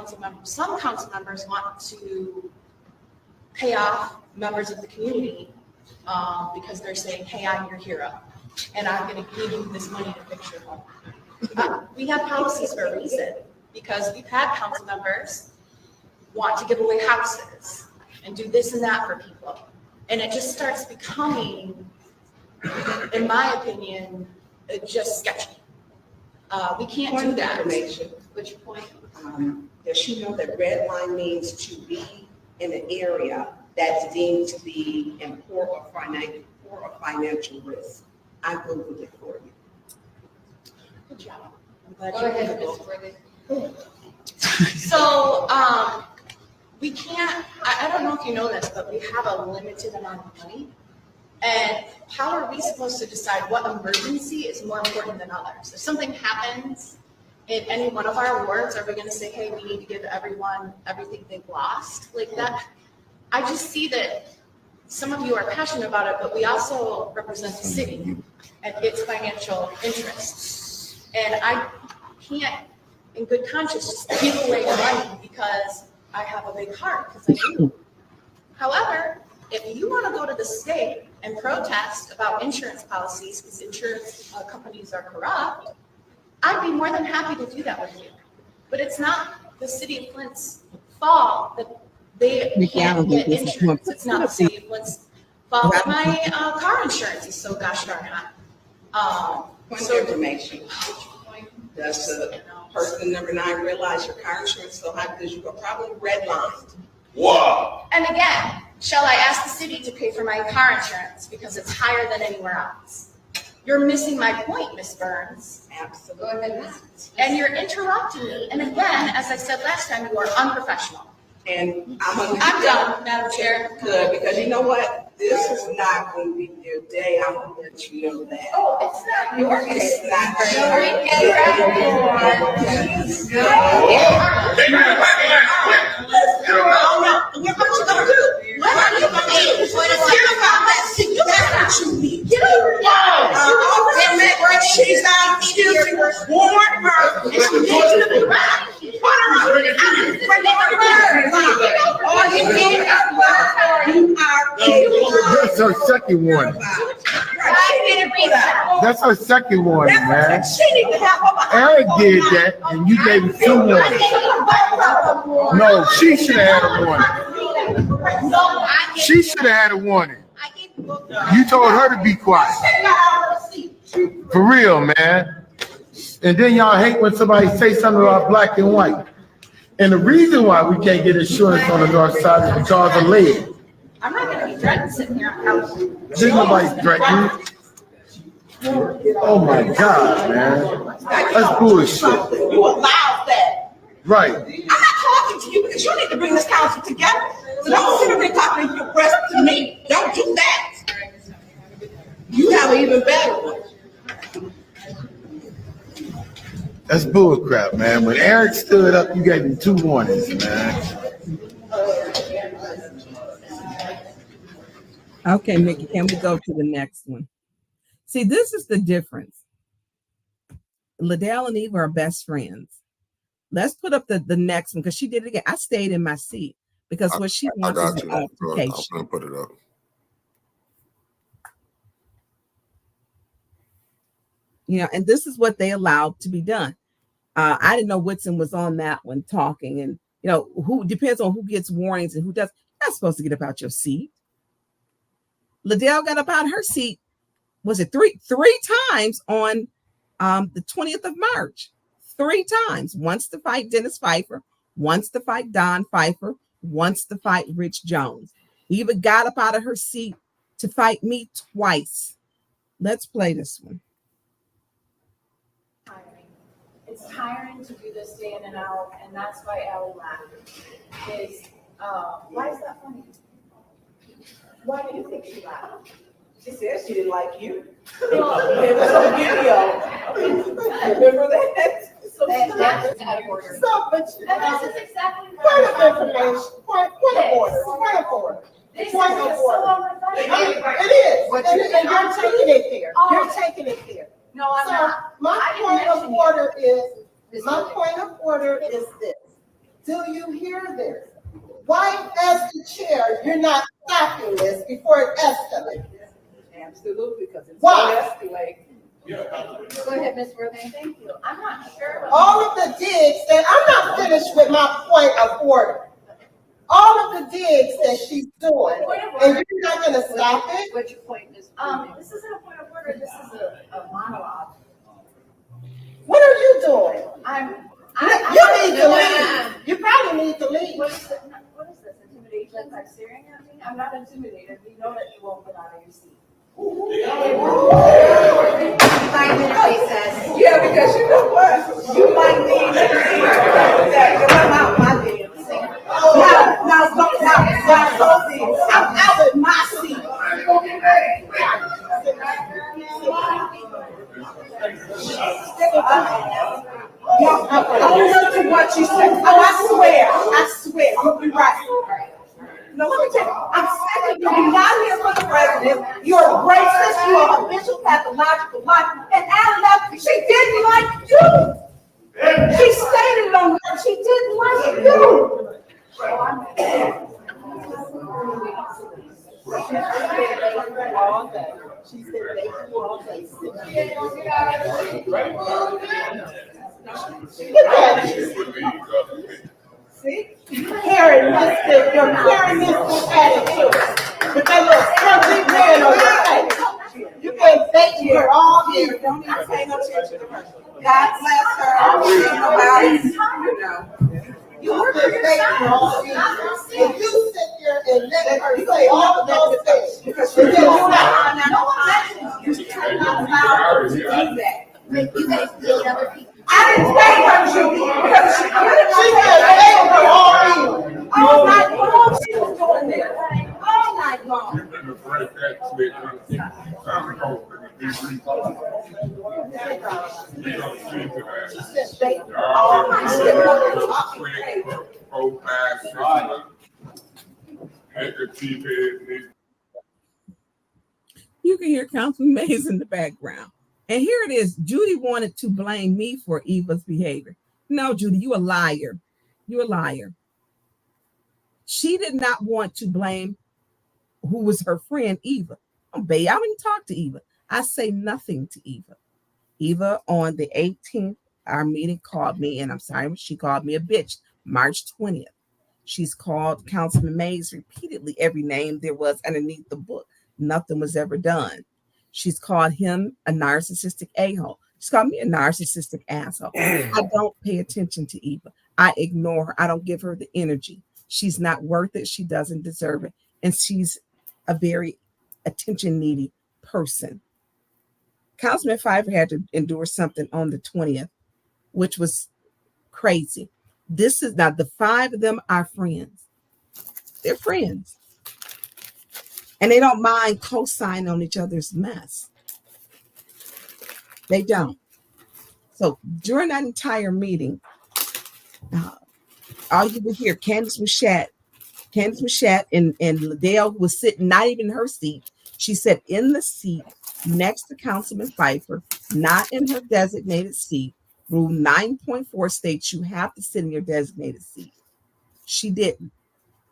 some council members want to pay off members of the community because they're saying, hey, I'm your hero, and I'm going to give you this money to fix your home. We have policies for a reason, because we've had council members want to give away houses and do this and that for people. And it just starts becoming, in my opinion, just sketchy. We can't do that. Which point? Does she know that red line means to be in an area that's deemed to be in poor or financial risk? I Googled it for you. Good job. I'm glad Go you ahead, Googled. Ms. Worthy. So, we can't, I don't know if you know this, but we have a limited amount of money. And how are we supposed to decide what emergency is more important than others? If something happens in any one of our wards, are we going to say, hey, we need to give everyone everything they've lost? Like that, I just see that some of you are passionate about it, but we also represent the city and its financial interests. And I can't, in good conscience, just give away money because I have a big heart, because I do. However, if you want to go to the state and protest about insurance policies because insurance companies are corrupt, I'd be more than happy to do that with you. But it's not the city of Flint's fault that they can't get insurance. It's not the city of Flint's fault that my car insurance is so gosh darn high. Point of information. Does the person number 9 realize your car insurance is so high because you were probably redlined? Wow. And again, shall I ask the city to pay for my car insurance because it's higher than anywhere else? You're missing my point, Ms. Burns. Absolutely. And you're interrupting me. And again, as I said last time, you are unprofessional. And I'm done, Madam Chair. Good, because you know what? This is not going to be your day. I'm going to let you know that. Oh, it's not your It's case. not. What you gonna do? What are you gonna do? Get about that seat. That's what you need. Get over there. She's out here. Warn her. And she needs to be right. Put her up. All you need is That's her second warning. That's her second warning, man. Eric did that, and you gave him 2 warnings. No, she should have had a warning. She should have had a warning. You told her to be quiet. For real, man. And then y'all hate when somebody say something about black and white. And the reason why we can't get insurance on the north side is because of lead. I'm not going to be threatened sitting here on couch. There's nobody threatening you. Oh my God, man. That's bullshit. You allowed that. Right. I'm not talking to you because you need to bring this council together. So don't sit up here talking to your breast to me. Don't do that. You have an even better one. That's bullcrap, man. When Eric stood up, you gave him 2 warnings, man. Okay, Mickey, can we go to the next one? See, this is the difference. Liddell and Eve are best friends. Let's put up the next one because she did it again. I stayed in my seat because what she wants I is got an you. I'm altercation. gonna put it up. You know, and this is what they allowed to be done. I didn't know Whitson was on that one talking, and you know, who depends on who gets warnings and who does. You're not supposed to get up out your seat. Liddell got up out of her seat. Was it three times on the 20th of March? 3 times. Once to fight Dennis Pfeiffer, once to fight Don Pfeiffer, once to fight Rich Jones. Eva got up out of her seat to fight me twice. Let's play this one. is hiring to do this day in and out, and that's why Ally laughed. Why is that funny? Why do you think she laughed? She said she didn't like you. Well, There was a video. Remember that? that's out of order. So, but And this is exactly point of what information, point of order, point of order. This is Point so of order. unprofessional. It is, and you're taking it there. You're taking it there. No, I'm So not. my I didn't point of mention you. order is, Ms. my Williams. point of order is this. Do you hear this? Why, as the chair, you're not stopping this before it escalates? Absolutely, because it's Why? gonna escalate. Go ahead, Ms. Worthing. Thank you. I'm not sure. All of the digs, and I'm not finished with my point of order. All of the digs that she's doing, and you're not gonna stop it? What's your point, Ms. This isn't a point of order. This is a monologue. What are you doing? You need to leave. You probably need to leave. What is this? Intimidation by staring at me? I'm not intimidated. You know that you won't get out of your seat. Yeah, because you know what? You might need to that come out my damn seat. Now, I'm out of my seat. Owner to what you said. Oh, I swear, I'm gonna be right. No, let me tell you, I'm sick of you. You're not here for the president. You're a racist. You're a habitual pathological liar. And Alan, she didn't like you. She stated on her, she didn't like you. All day. She said they do all day. See? You're carrying this attitude. With that little scrunchy grin on your face. You've been faking her all year. Don't even pay no attention to her. God bless her. She ain't nobody, you know. You've been faking her all year. And you sit here and let her say all of those things. Because She you're said, not, you cannot allow her to do that. You guys did other people. I didn't say her, Judy, because she been faking her all year. all night long. She was doing this all night long. You can hear Councilman Mays in the background. And here it is. Judy wanted to blame me for Eva's behavior. No, Judy, you a liar. You're a liar. She did not want to blame who was her friend, Eva. Oh, babe, I wouldn't talk to Eva. I say nothing to Eva. Eva on the 18th, our meeting called me, and I'm sorry, she called me a bitch, March 20th. She's called Councilman Mays repeatedly every name there was underneath the book. Nothing was ever done. She's called him a narcissistic a-hole. She's called me a narcissistic asshole. I don't pay attention to Eva. I ignore her. I don't give her the energy. She's not worth it. She doesn't deserve it. And she's a very attention needy person. Councilman Pfeiffer had to endure something on the 20th, which was crazy. This is now the five of them are friends. They're friends. And they don't mind co-signing on each other's mess. They don't. So during that entire meeting, all you would hear, Candace Mashat and Liddell was sitting not even in her seat. She sat in the seat next to Councilman Pfeiffer, not in her designated seat. Rule 9.4 states you have to sit in your designated seat. She didn't.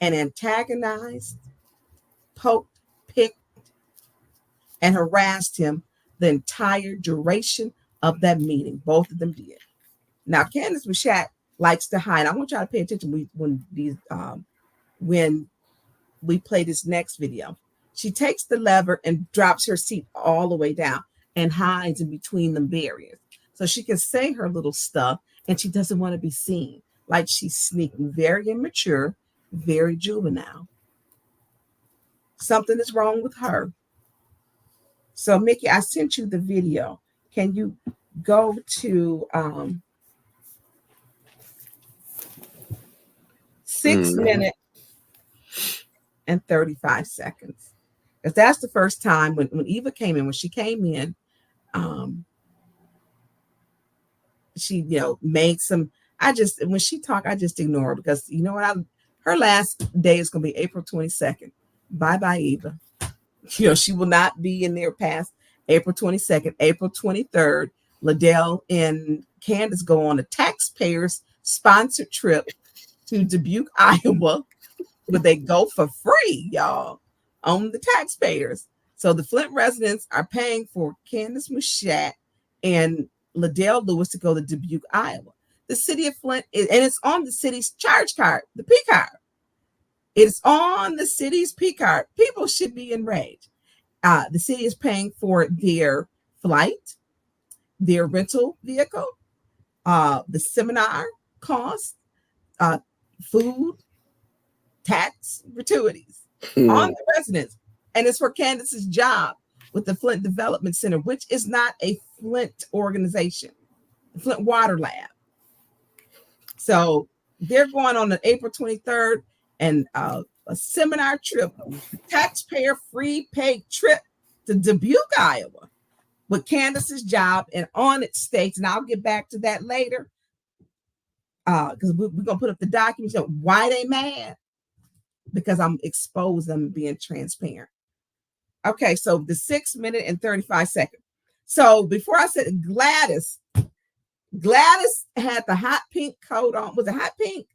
And antagonized, poked, picked, and harassed him the entire duration of that meeting. Both of them did. Now, Candace Mashat likes to hide. I want y'all to pay attention when we play this next video. She takes the lever and drops her seat all the way down and hides in between the barriers. So she can say her little stuff and she doesn't want to be seen. Like she's sneaking, very immature, very juvenile. Something is wrong with her. So Mickey, I sent you the video. Can you go to 6 minutes and 35 seconds. Because that's the first time when Eva came in, when she came in, she, made some, when she talked, I just ignored her because you know what? Her last day is going to be April 22nd. Bye-bye, Eva. She will not be in there past April 22nd. April 23rd, Liddell and Candace go on a taxpayers sponsored trip to Dubuque, Iowa, where they go for free, y'all, on the taxpayers. So the Flint residents are paying for Candace Mushat and Liddell Lewis to go to Dubuque, Iowa. The city of Flint, and it's on the city's charge card, the P card. It's on the city's P card. People should be enraged. The city is paying for their flight, their rental vehicle, the seminar costs, food, tax gratuities on the residents. And it's for Candace's job with the Flint Development Center, which is not a Flint organization, the Flint Water Lab. So they're going on the April 23rd and a seminar trip, taxpayer free paid trip to Dubuque, Iowa, with Candace's job, and on it states, and I'll get back to that later, because we're going to put up the documents of why they mad, because I'm exposing them being transparent. Okay, so the 6 minute and 35 seconds. So before I said Gladys had the hot pink coat on. Was it hot pink?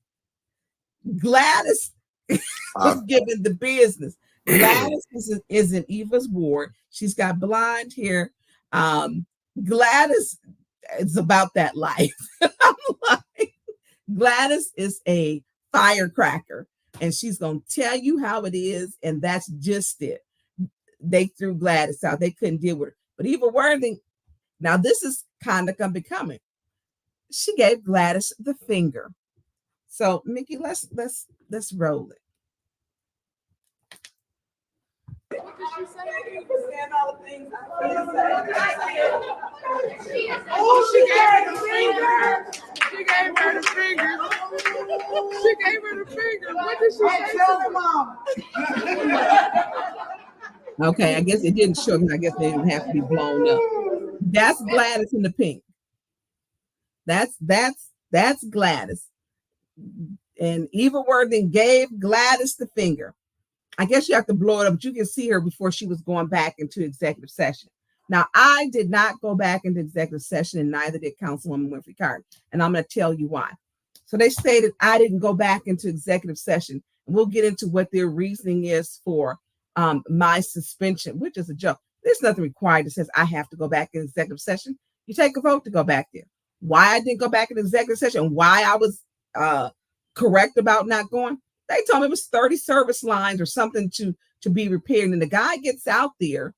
Gladys was giving the business. Gladys is in Eva's ward. She's got blonde hair. Gladys is about that life. I'm like, Gladys is a firecracker, and she's going to tell you how it is, and that's just it. They threw Gladys out. They couldn't deal with her. But Eva Worthing, now this is kind of becoming. She gave Gladys the finger. So Mickey, let's roll it. What did she say? Saying all the things Oh, she gave her the finger. She gave her the finger. She gave her the finger. What did she say? Tell her mama. Okay, I guess it didn't show because I guess they didn't have to be blown up. That's Gladys in the pink. That's Gladys. And Eva Worthing gave Gladys the finger. I guess you have to blow it up, but you can see her before she was going back into executive session. Now, I did not go back into executive session, and neither did Councilwoman Winfrey Carter. And I'm going to tell you why. So they stated I didn't go back into executive session. And we'll get into what their reasoning is for my suspension, which is a joke. There's nothing required that says I have to go back in executive session. You take a vote to go back there. Why I didn't go back in executive session, why I was correct about not going, they told me it was 30 service lines or something to be repaired. And the guy gets out there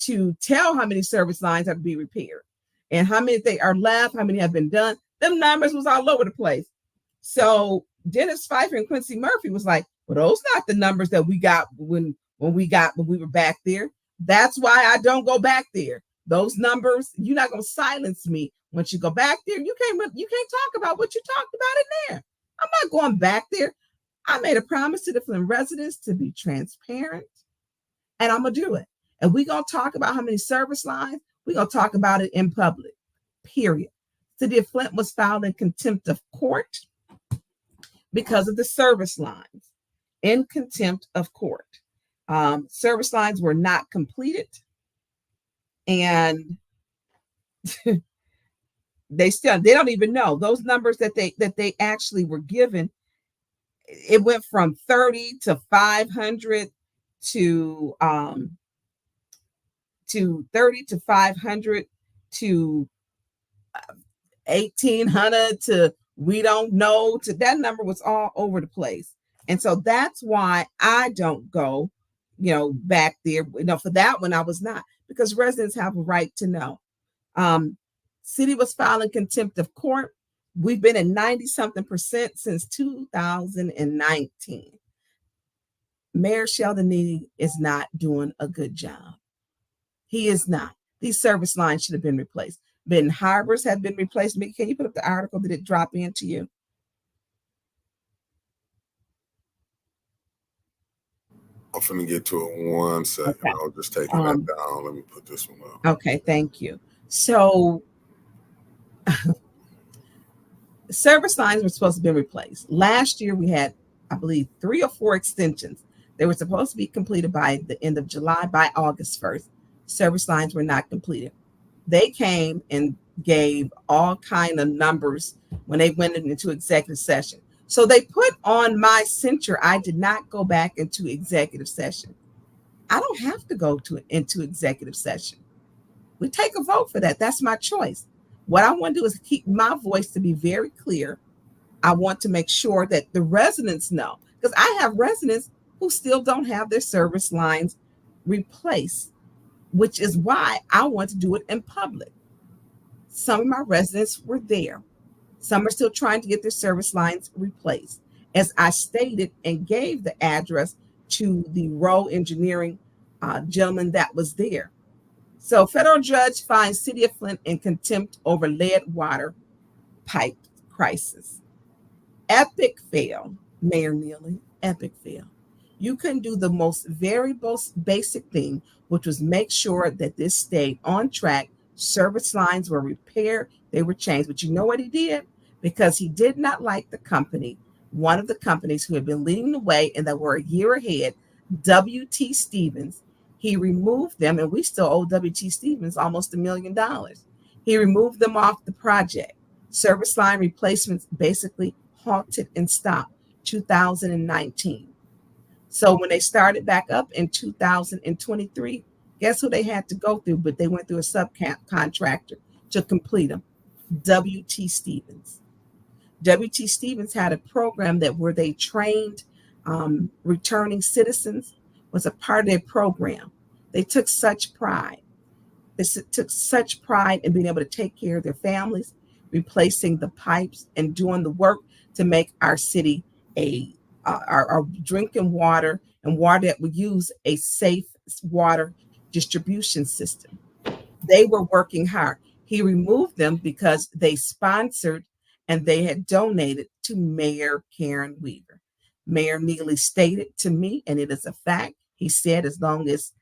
to tell how many service lines have to be repaired and how many they are left, how many have been done. Them numbers was all over the place. So Dennis Pfeiffer and Quincy Murphy was like, well, those not the numbers that we got when we were back there. That's why I don't go back there. Those numbers, you're not going to silence me. Once you go back there, you can't talk about what you talked about in there. I'm not going back there. I made a promise to the Flint residents to be transparent, and I'm going to do it. And we're going to talk about how many service lines. We're going to talk about it in public, period. City of Flint was filed in contempt of court because of the service lines, in contempt of court. Service lines were not completed, and they don't even know those numbers that they actually were given. It went from 30 to 500 to 30 to 500 to 1800 to we don't know to that number was all over the place. And so that's why I don't go, back there. For that one, I was not, because residents have a right to know. City was filing contempt of court. We've been at 90-something% since 2019. Mayor Sheldon Needy is not doing a good job. He is not. These service lines should have been replaced. Benton Harbors have been replaced. Mickey, can you put up the article? Did it drop into you? I'm finna get to it 1 second. Okay. I was just taking that down. Let me put this one up. Okay, thank you. So service lines were supposed to be replaced. Last year we had, I believe, 3 or 4 extensions. They were supposed to be completed by the end of July, by August 1st. Service lines were not completed. They came and gave all kind of numbers when they went into executive session. So they put on my censure. I did not go back into executive session. I don't have to go into executive session. We take a vote for that. That's my choice. What I want to do is keep my voice to be very clear. I want to make sure that the residents know, because I have residents who still don't have their service lines replaced, which is why I want to do it in public. Some of my residents were there. Some are still trying to get their service lines replaced. As I stated and gave the address to the road engineering gentleman that was there. So federal judge finds City of Flint in contempt over lead water pipe crisis. Epic fail, Mayor Neely, epic fail. You couldn't do the most basic thing, which was make sure that this stayed on track. Service lines were repaired, they were changed. But you know what he did? Because he did not like the company, one of the companies who had been leading the way and that were a year ahead, W.T. Stevens. He removed them, and we still owe W.T. Stevens almost $1 million. He removed them off the project. Service line replacements basically halted and stopped 2019. So when they started back up in 2023, guess who they had to go through? But they went through a subcontractor to complete them. W.T. Stevens. W.T. Stevens had a program where they trained returning citizens, was a part of their program. They took such pride. They took such pride in being able to take care of their families, replacing the pipes and doing the work to make our city our drinking water and water that we use a safe water distribution system. They were working hard. He removed them because they sponsored and they had donated to Mayor Karen Weaver. Mayor Neely stated to me, and it is a fact, he said as long as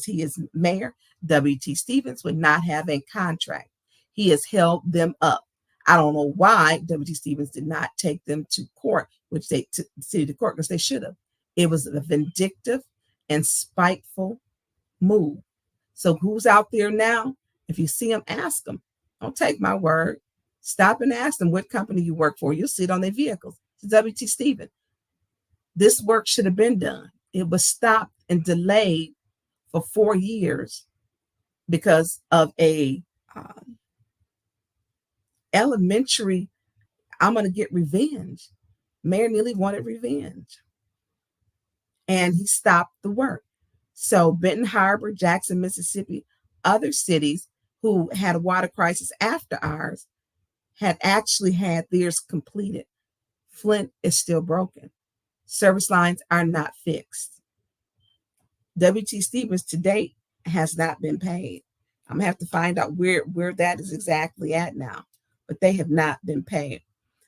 he is mayor, W.T. Stevens would not have a contract. He has held them up. I don't know why W.T. Stevens did not take them to court, which they took the city to court, because they should have. It was a vindictive and spiteful move. So who's out there now? If you see them, ask them. Don't take my word. Stop and ask them what company you work for. You'll see it on their vehicles. It's W.T. Stevens. This work should have been done. It was stopped and delayed for 4 years because of a elementary, I'm going to get revenge. Mayor Neely wanted revenge. And he stopped the work. So Benton Harbor, Jackson, Mississippi, other cities who had a water crisis after ours had actually had theirs completed. Flint is still broken. Service lines are not fixed. W.T. Stevens to date has not been paid. I'm gonna have to find out where that is exactly at now, but they have not been paid.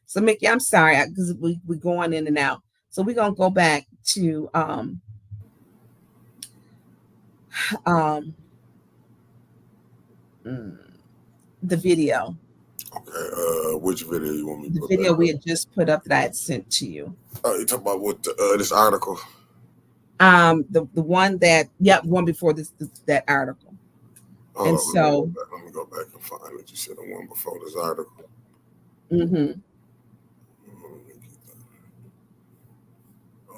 So Mickey, I'm sorry, because we're going in and out. So we're gonna go back to the video. Okay, which video you want me to The put video back we up? had just put up that I had sent to you. Oh, you talking about what this article? The one that, one before that article. Hold And on, so let me go back and find it. You said the one before this article. mm-hmm.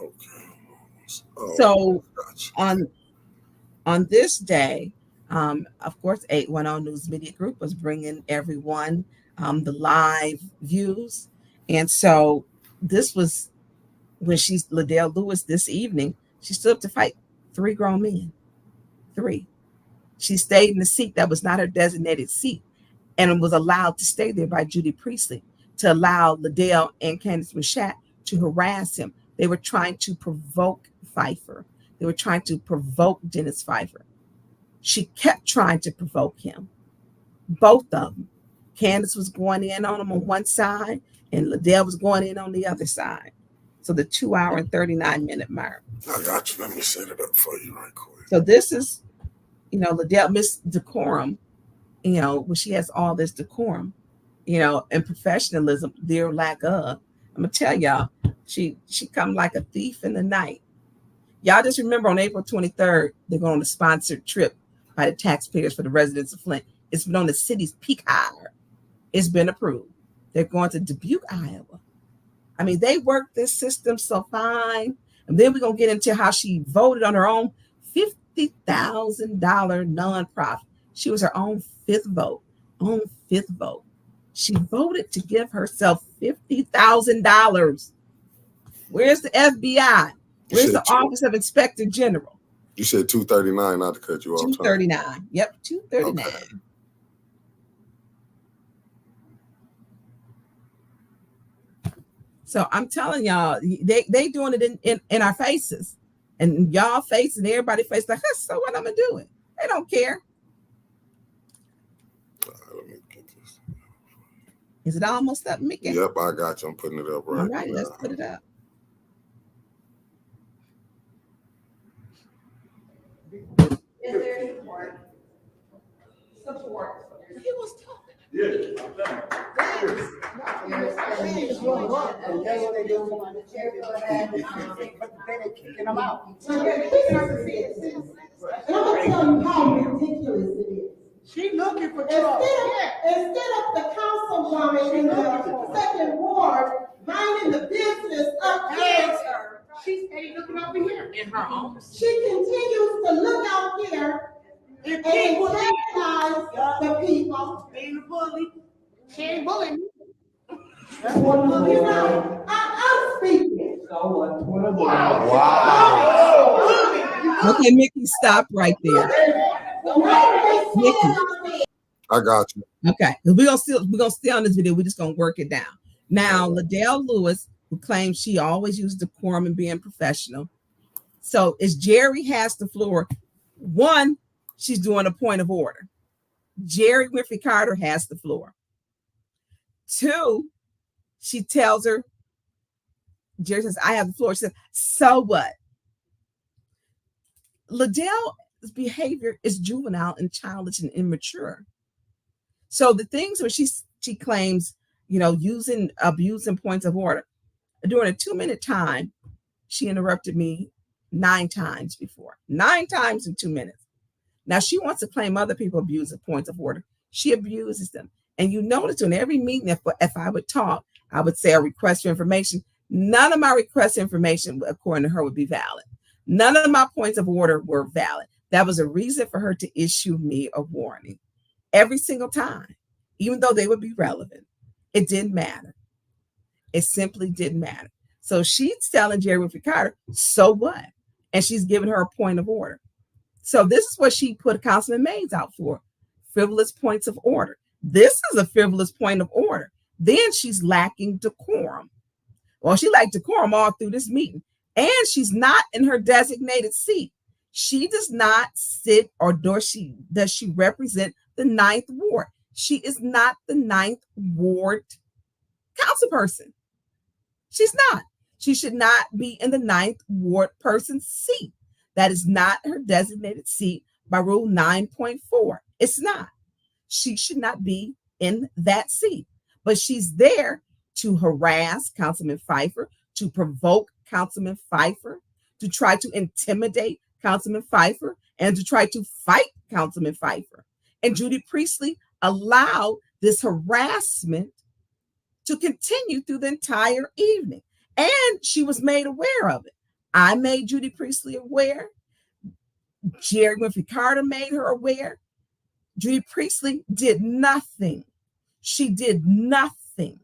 Okay. Oh, So gotcha. on this day, of course, 810 News Media Group was bringing everyone the live views. And so this was when Liddell Lewis this evening, she stood up to fight 3 grown men. 3. She stayed in the seat that was not her designated seat and was allowed to stay there by Judy Priestley to allow Liddell and Candace Machat to harass him. They were trying to provoke Pfeiffer. They were trying to provoke Dennis Pfeiffer. She kept trying to provoke him. Both of them. Candace was going in on him on one side and Liddell was going in on the other side. So the 2 hour and 39-minute mark. I got you. Let me set it up for you right quick. So this is, Liddell, Miss Decorum, when she has all this decorum, and professionalism, their lack of. I'm gonna tell y'all, she come like a thief in the night. Y'all just remember on April 23rd, they're going on a sponsored trip by the taxpayers for the residents of Flint. It's been on the city's peak hour. It's been approved. They're going to Dubuque, Iowa. I mean, they worked this system so fine. And then we're going to get into how she voted on her own $50,000 nonprofit. She was her own fifth vote. She voted to give herself $50,000. Where's the FBI? Where's the Office of Inspector General? You said 239, not to cut you off. 239. Yep, 239. Okay. So I'm telling y'all, they doing it in our faces, and y'all face and everybody face like, so what I'm gonna do it? They don't care. Let me get this. Is it almost up, Mickey? Yep, I got you. I'm putting it up right. All right, let's put it up. Is there support? Support. He was talking. Kicking them out. And I'm gonna tell you how ridiculous it is. She looking for trouble. Instead of the councilwoman in the second ward minding the business up here, She's looking over here in her office. she continues to look out here and antagonize the people. Being a bully. She ain't bullying me. That's You know, I'm speaking. Wow. Okay, Mickey, stop right there. Mickey. I got you. Okay, we're gonna stay on this video. We're just gonna work it down. Now, Liddell Lewis, who claims she always used decorum and being professional. So as Jerry has the floor, one, she's doing a point of order. Jerry Winfrey Carter has the floor. Two, she tells her, Jerry says, I have the floor. She says, so what? Liddell's behavior is juvenile and childish and immature. So the things where she claims, abusing points of order. During a 2-minute time, she interrupted me 9 times before. 9 times in 2 minutes. Now she wants to claim other people abuse the points of order. She abuses them. And you notice in every meeting, if I would talk, I would say a request for information. None of my requests for information, according to her, would be valid. None of my points of order were valid. That was a reason for her to issue me a warning. Every single time, even though they would be relevant, it didn't matter. It simply didn't matter. So she's telling Jerry Winfrey Carter, so what? And she's giving her a point of order. So this is what she put Councilman Mays out for, frivolous points of order. This is a frivolous point of order. Then she's lacking decorum. Well, she lacked decorum all through this meeting. And she's not in her designated seat. She does not sit does she represent the 9th Ward. She is not the 9th Ward councilperson. She's not. She should not be in the 9th Ward person's seat. That is not her designated seat by Rule 9.4. It's not. She should not be in that seat. But she's there to harass Councilman Pfeiffer, to provoke Councilman Pfeiffer, to try to intimidate Councilman Pfeiffer, and to try to fight Councilman Pfeiffer. And Judy Priestley allowed this harassment to continue through the entire evening. And she was made aware of it. I made Judy Priestley aware. Jerry Winfrey Carter made her aware. Judy Priestley did nothing. She did nothing.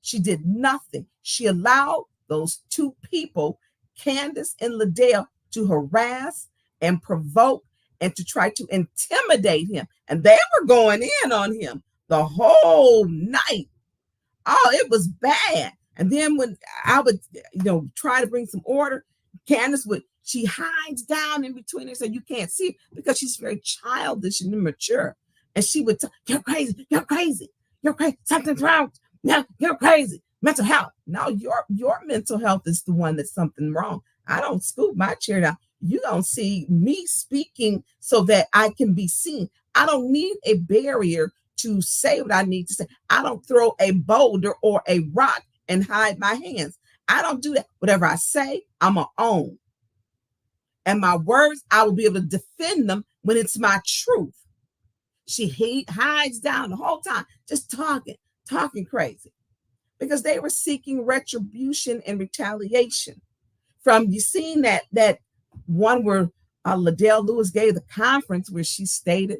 She did nothing. She allowed those 2 people, Candace and Liddell, to harass and provoke and to try to intimidate him. And they were going in on him the whole night. Oh, it was bad. And then when I would, try to bring some order, Candace she hides down in between her so you can't see her because she's very childish and immature. And she would tell, you're crazy, you're crazy, you're crazy, something's wrong. No, you're crazy. Mental health. No, your mental health is the one that's something wrong. I don't scoop my chair down. You don't see me speaking so that I can be seen. I don't need a barrier to say what I need to say. I don't throw a boulder or a rock and hide my hands. I don't do that. Whatever I say, I'm going to own. And my words, I will be able to defend them when it's my truth. She hides down the whole time, just talking crazy. Because they were seeking retribution and retaliation. From, you seen that one where Liddell Lewis gave the conference where she stated,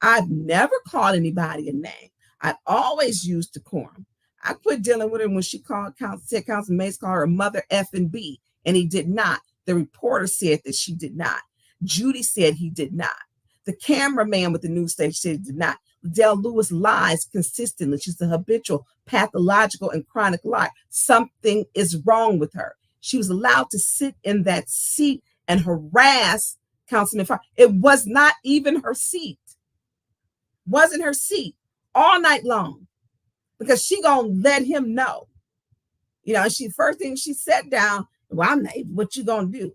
I've never called anybody a name. I've always used decorum. I quit dealing with her when she said Councilman Mays called her mother F and B, and he did not. The reporter said that she did not. Judy said he did not. The cameraman with the news station said he did not. Liddell Lewis lies consistently. She's a habitual, pathological, and chronic liar. Something is wrong with her. She was allowed to sit in that seat and harass Councilman Pfeiffer. It was not even her seat. Wasn't her seat all night long, because she gonna let him know. She first thing she sat down. Well, I'm not. What you gonna do?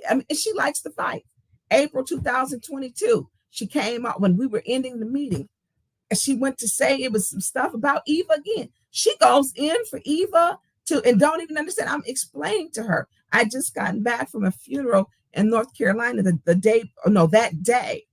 And she likes to fight. April 2022, she came out when we were ending the meeting, and she went to say it was some stuff about Eva again. She goes in for Eva and don't even understand. I'm explaining to her. I just gotten back from a funeral in North Carolina that day.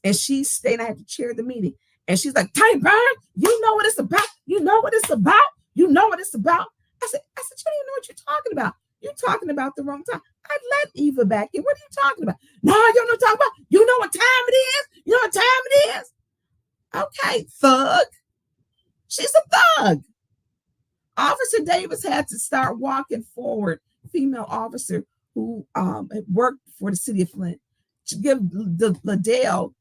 And she stayed, I had to chair the meeting. And she's like, Tonya Burns, you know what it's about? You know what it's about? You know what it's about? I said, you don't even know what you're talking about. You're talking about the wrong time. I let Eva back in. What are you talking about? No, you don't know what I'm talking about. You know what time it is? You know what time it is? Okay, thug. She's a thug. Officer Davis had to start walking forward, female officer who had worked for the city of Flint, to give Liddell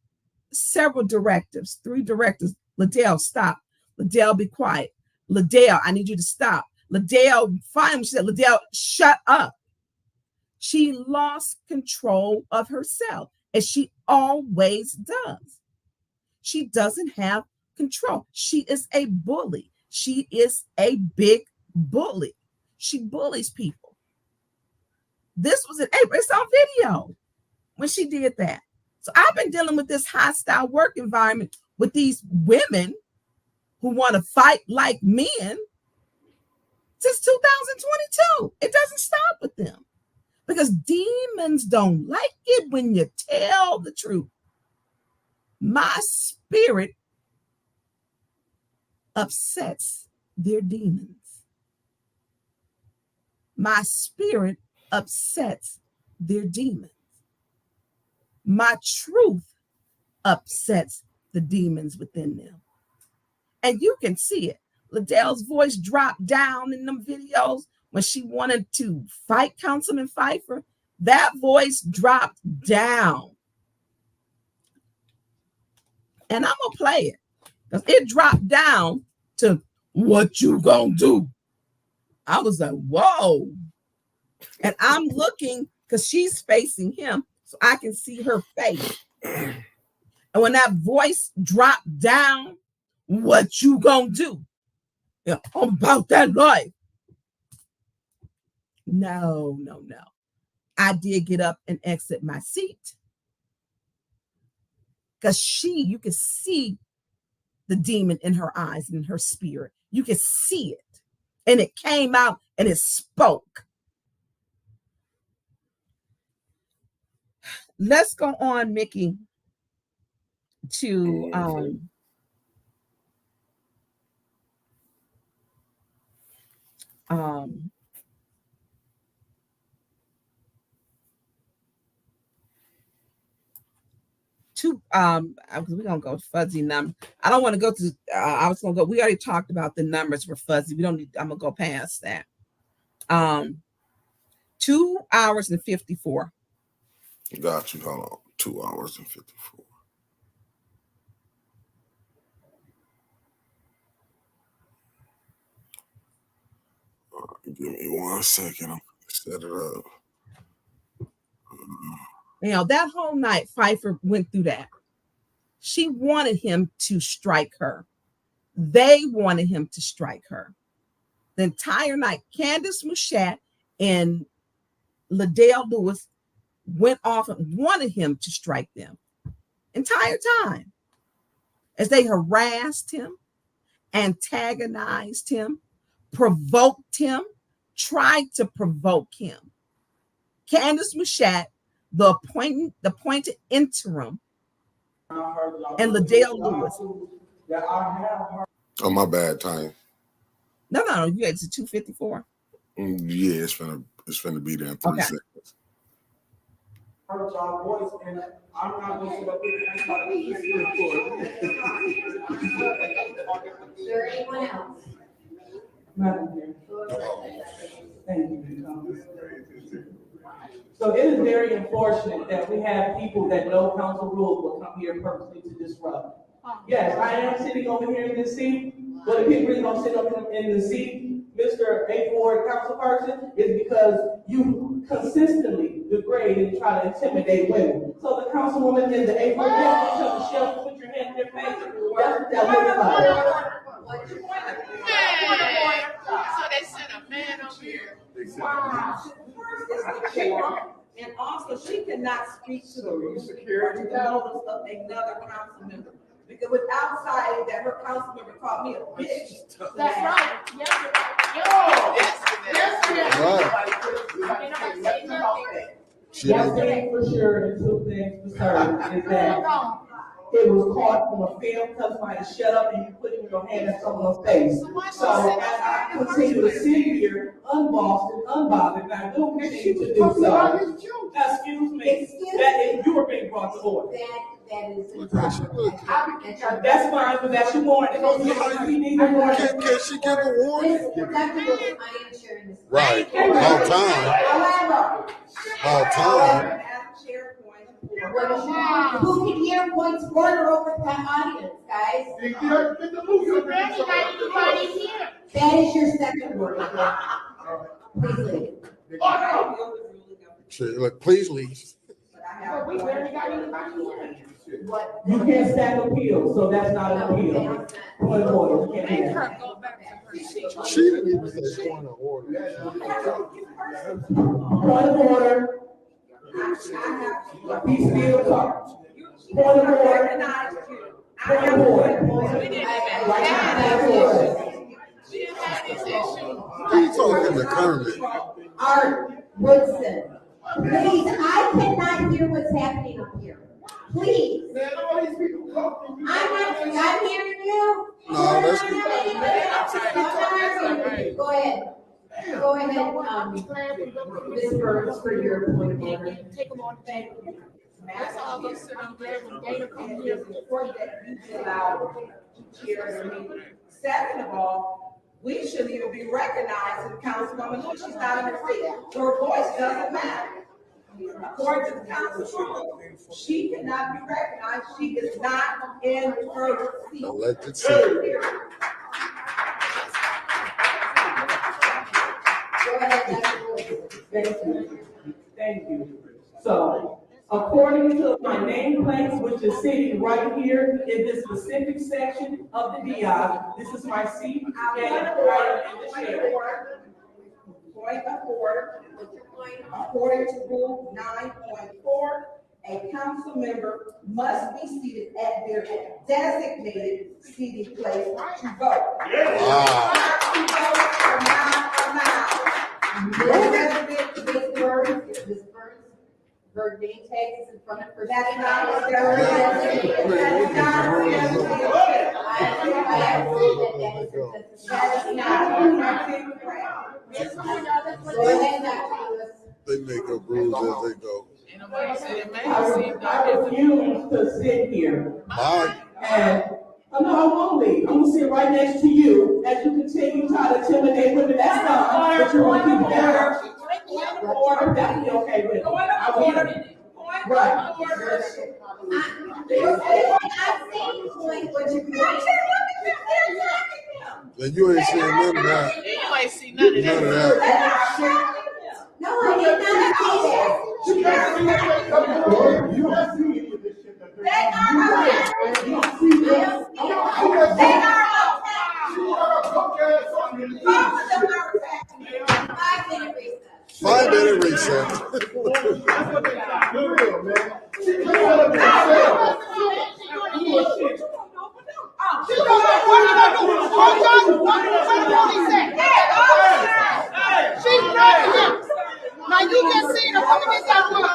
several directives, 3 directives. Liddell, stop. Liddell, be quiet. Liddell, I need you to stop. Liddell, finally, she said, Liddell, shut up. She lost control of herself, as she always does. She doesn't have control. She is a bully. She is a big bully. She bullies people. This was in April. It's on video when she did that. So I've been dealing with this hostile work environment with these women who want to fight like men since 2022. It doesn't stop with them because demons don't like it when you tell the truth. My spirit upsets their demons. My spirit upsets their demons. My truth upsets the demons within them. And you can see it. Liddell's voice dropped down in them videos when she wanted to fight Councilman Pfeiffer. That voice dropped down. And I'm going to play it. Because it dropped down to, what you gonna do? I was like, whoa. And I'm looking, because she's facing him, so I can see her face. And when that voice dropped down, what you gonna do? Yeah, I'm about that life. No. I did get up and exit my seat. Because you could see the demon in her eyes and in her spirit. You could see it. And it came out and it spoke. Let's go on, Mickey, to we're gonna go fuzzy number. I don't want to go to we already talked about the numbers were fuzzy. We don't need, I'm gonna go past that. 2 hours and 54. Got you. Hold on. 2 hours and 54. Give me 1 second. I'm set it up. That whole night, Pfeiffer went through that. She wanted him to strike her. They wanted him to strike her. the entire night. Candace Mushat and Liddell Lewis went off and wanted him to strike them. Entire time. As they harassed him, antagonized him, provoked him, tried to provoke him. Candace Mushat, the appointed interim, and Liddell Lewis. Oh, my bad, time. No, you had to 2:54. Yeah, it's finna be there in 3 seconds. Heard y'all voice, and I'm not gonna sit up here and anybody Is there anyone else? Madam Chair. Thank you. So it is very unfortunate that we have people that know council rules will come here purposely to disrupt. Yes, I am sitting over here in this seat, but the people really don't sit up in the seat, Mr. A Ward councilperson, is because you consistently degrade and try to intimidate women. So the councilwoman in the A Ward, you have to tell Michelle to put your hand in your face. That's what that looks like. So they sent a man over here. Wow. And also, she cannot speak to the motives of another council member. Because without citing that her council member called me a bitch. That's right. One thing for sure and two things for certain is that it was caught on a film because somebody shut up and you put your hand in someone's face. So as I continue to sit here, unbossed and unbothered, and I will continue to do so. Excuse me, you were being brought to order. That is. That's fine, but that's your warning. Can she give a warning? Right. About time. About time. Who can hear points border over the audience, guys? That is your second word. Please leave. Look, please leave. You can't stack appeals, so that's not an appeal. Point of order, you can't do that. She didn't even say point of order. Point of order. He still talks. Point of order. Point of order. He's talking to Kermit. Art Woodson, please, I cannot hear what's happening up here. Please. I'm hearing you. No, that's Go ahead. Go ahead, Ms. Burns, for your point of order. Take them on back. That's all those sit on there when Dana comes here. Second of all, we shouldn't even be recognizing Councilwoman Lewis. She's not in her seat. So her voice doesn't matter. According to the council, she cannot be recognized. She is not in her seat. elected seat. Thank you. So, according to my nameplate, which is sitting right here in this specific section of the DI, this is my seat. Point of order. According to Rule 9.4, a council member must be seated at their designated seating place to vote. Ms. Burns, her name tag is in front of her. That's not what they're doing. That's not what they're doing. That's not They make up rules as they go. I refuse to sit here. Bye. And no, I won't leave. I'm gonna sit right next to you as you continue to try to intimidate women. That's fine, but you want to keep that. Order, that'd be okay with it. I will. Right. I'm saying point what you want. And you ain't seen none of that. You ain't seen none of None of that. No, I did not say that. You have seen this shit. They are. You are a punk ass on your knees. Now you just seen her coming in that room.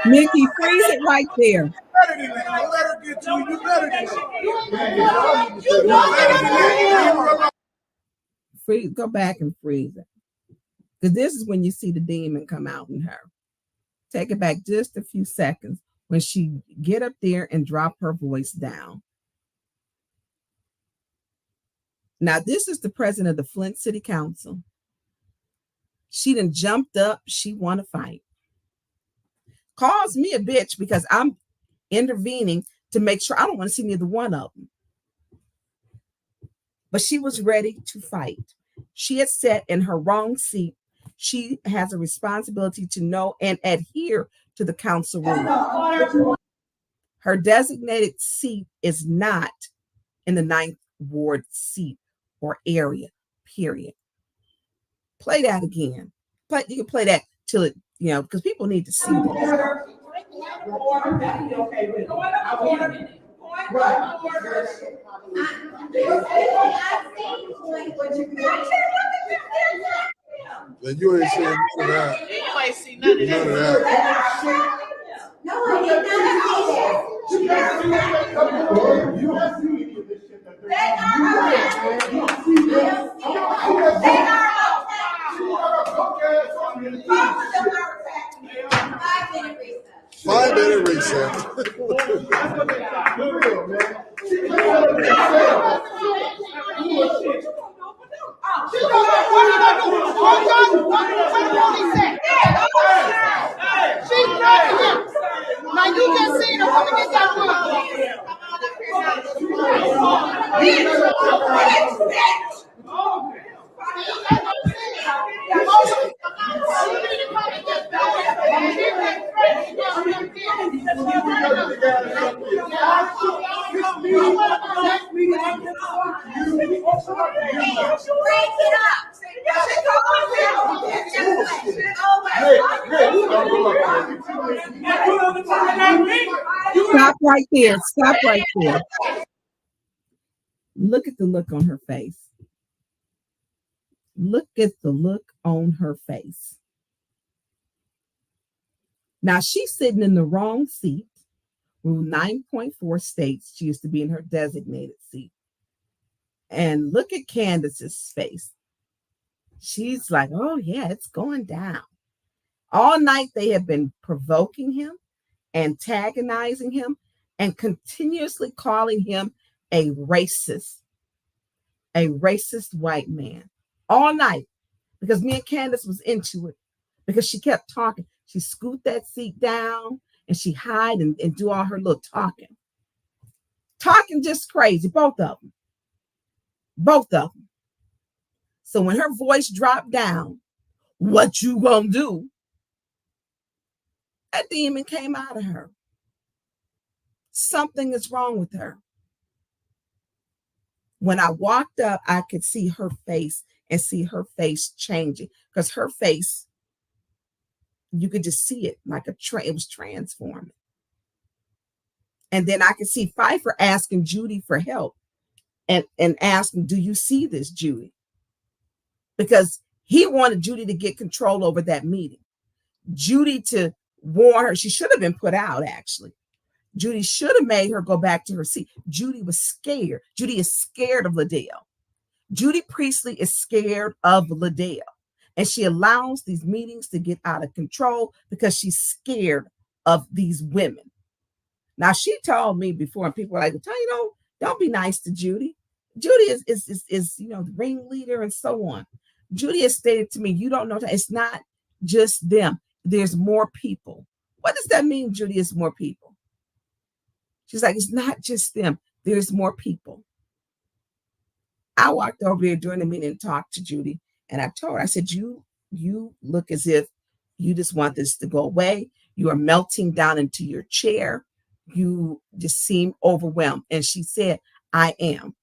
Mickey, freeze it right there. Freeze, go back and freeze it. Because this is when you see the demon come out in her. Take it back just a few seconds when she get up there and drop her voice down. Now, this is the president of the Flint City Council. She done jumped up. She want to fight. Calls me a bitch because I'm intervening to make sure I don't want to see neither one of them. But she was ready to fight. She had sat in her wrong seat. She has a responsibility to know and adhere to the council rule. Her designated seat is not in the 9th Ward seat or area, period. Play that again. You can play that till it, because people need to see this. And you ain't seen none of that. You ain't seen none of that. No, I did not see that. 5-minute recess. Now you just seen her coming in that room. Stop right there. Stop right there. Look at the look on her face. Look at the look on her face. Now she's sitting in the wrong seat. Rule 9.4 states she used to be in her designated seat. And look at Candace's face. She's like, oh yeah, it's going down. All night they have been provoking him, antagonizing him, and continuously calling him a racist white man. All night. Because me and Candace was into it. Because she kept talking. She scoot that seat down and she hide and do all her little talking. Talking just crazy, both of them. Both of them. So when her voice dropped down, what you gonna do? That demon came out of her. Something is wrong with her. When I walked up, I could see her face and see her face changing because her face, you could just see it like it was transforming. And then I could see Pfeiffer asking Judy for help and asking, do you see this, Judy? Because he wanted Judy to get control over that meeting. Judy to warn her, she should have been put out, actually. Judy should have made her go back to her seat. Judy was scared. Judy is scared of Liddell. Judy Priestley is scared of Liddell. And she allows these meetings to get out of control because she's scared of these women. Now, she told me before, and people were like, don't be nice to Judy. Judy is the ringleader and so on. Judy has stated to me, you don't know, it's not just them. there's more people. What does that mean, Judy? It's more people. She's like, it's not just them. There's more people. I walked over there during the meeting and talked to Judy, and I told her, I said, you look as if you just want this to go away. You are melting down into your chair. You just seem overwhelmed. And she said, I am.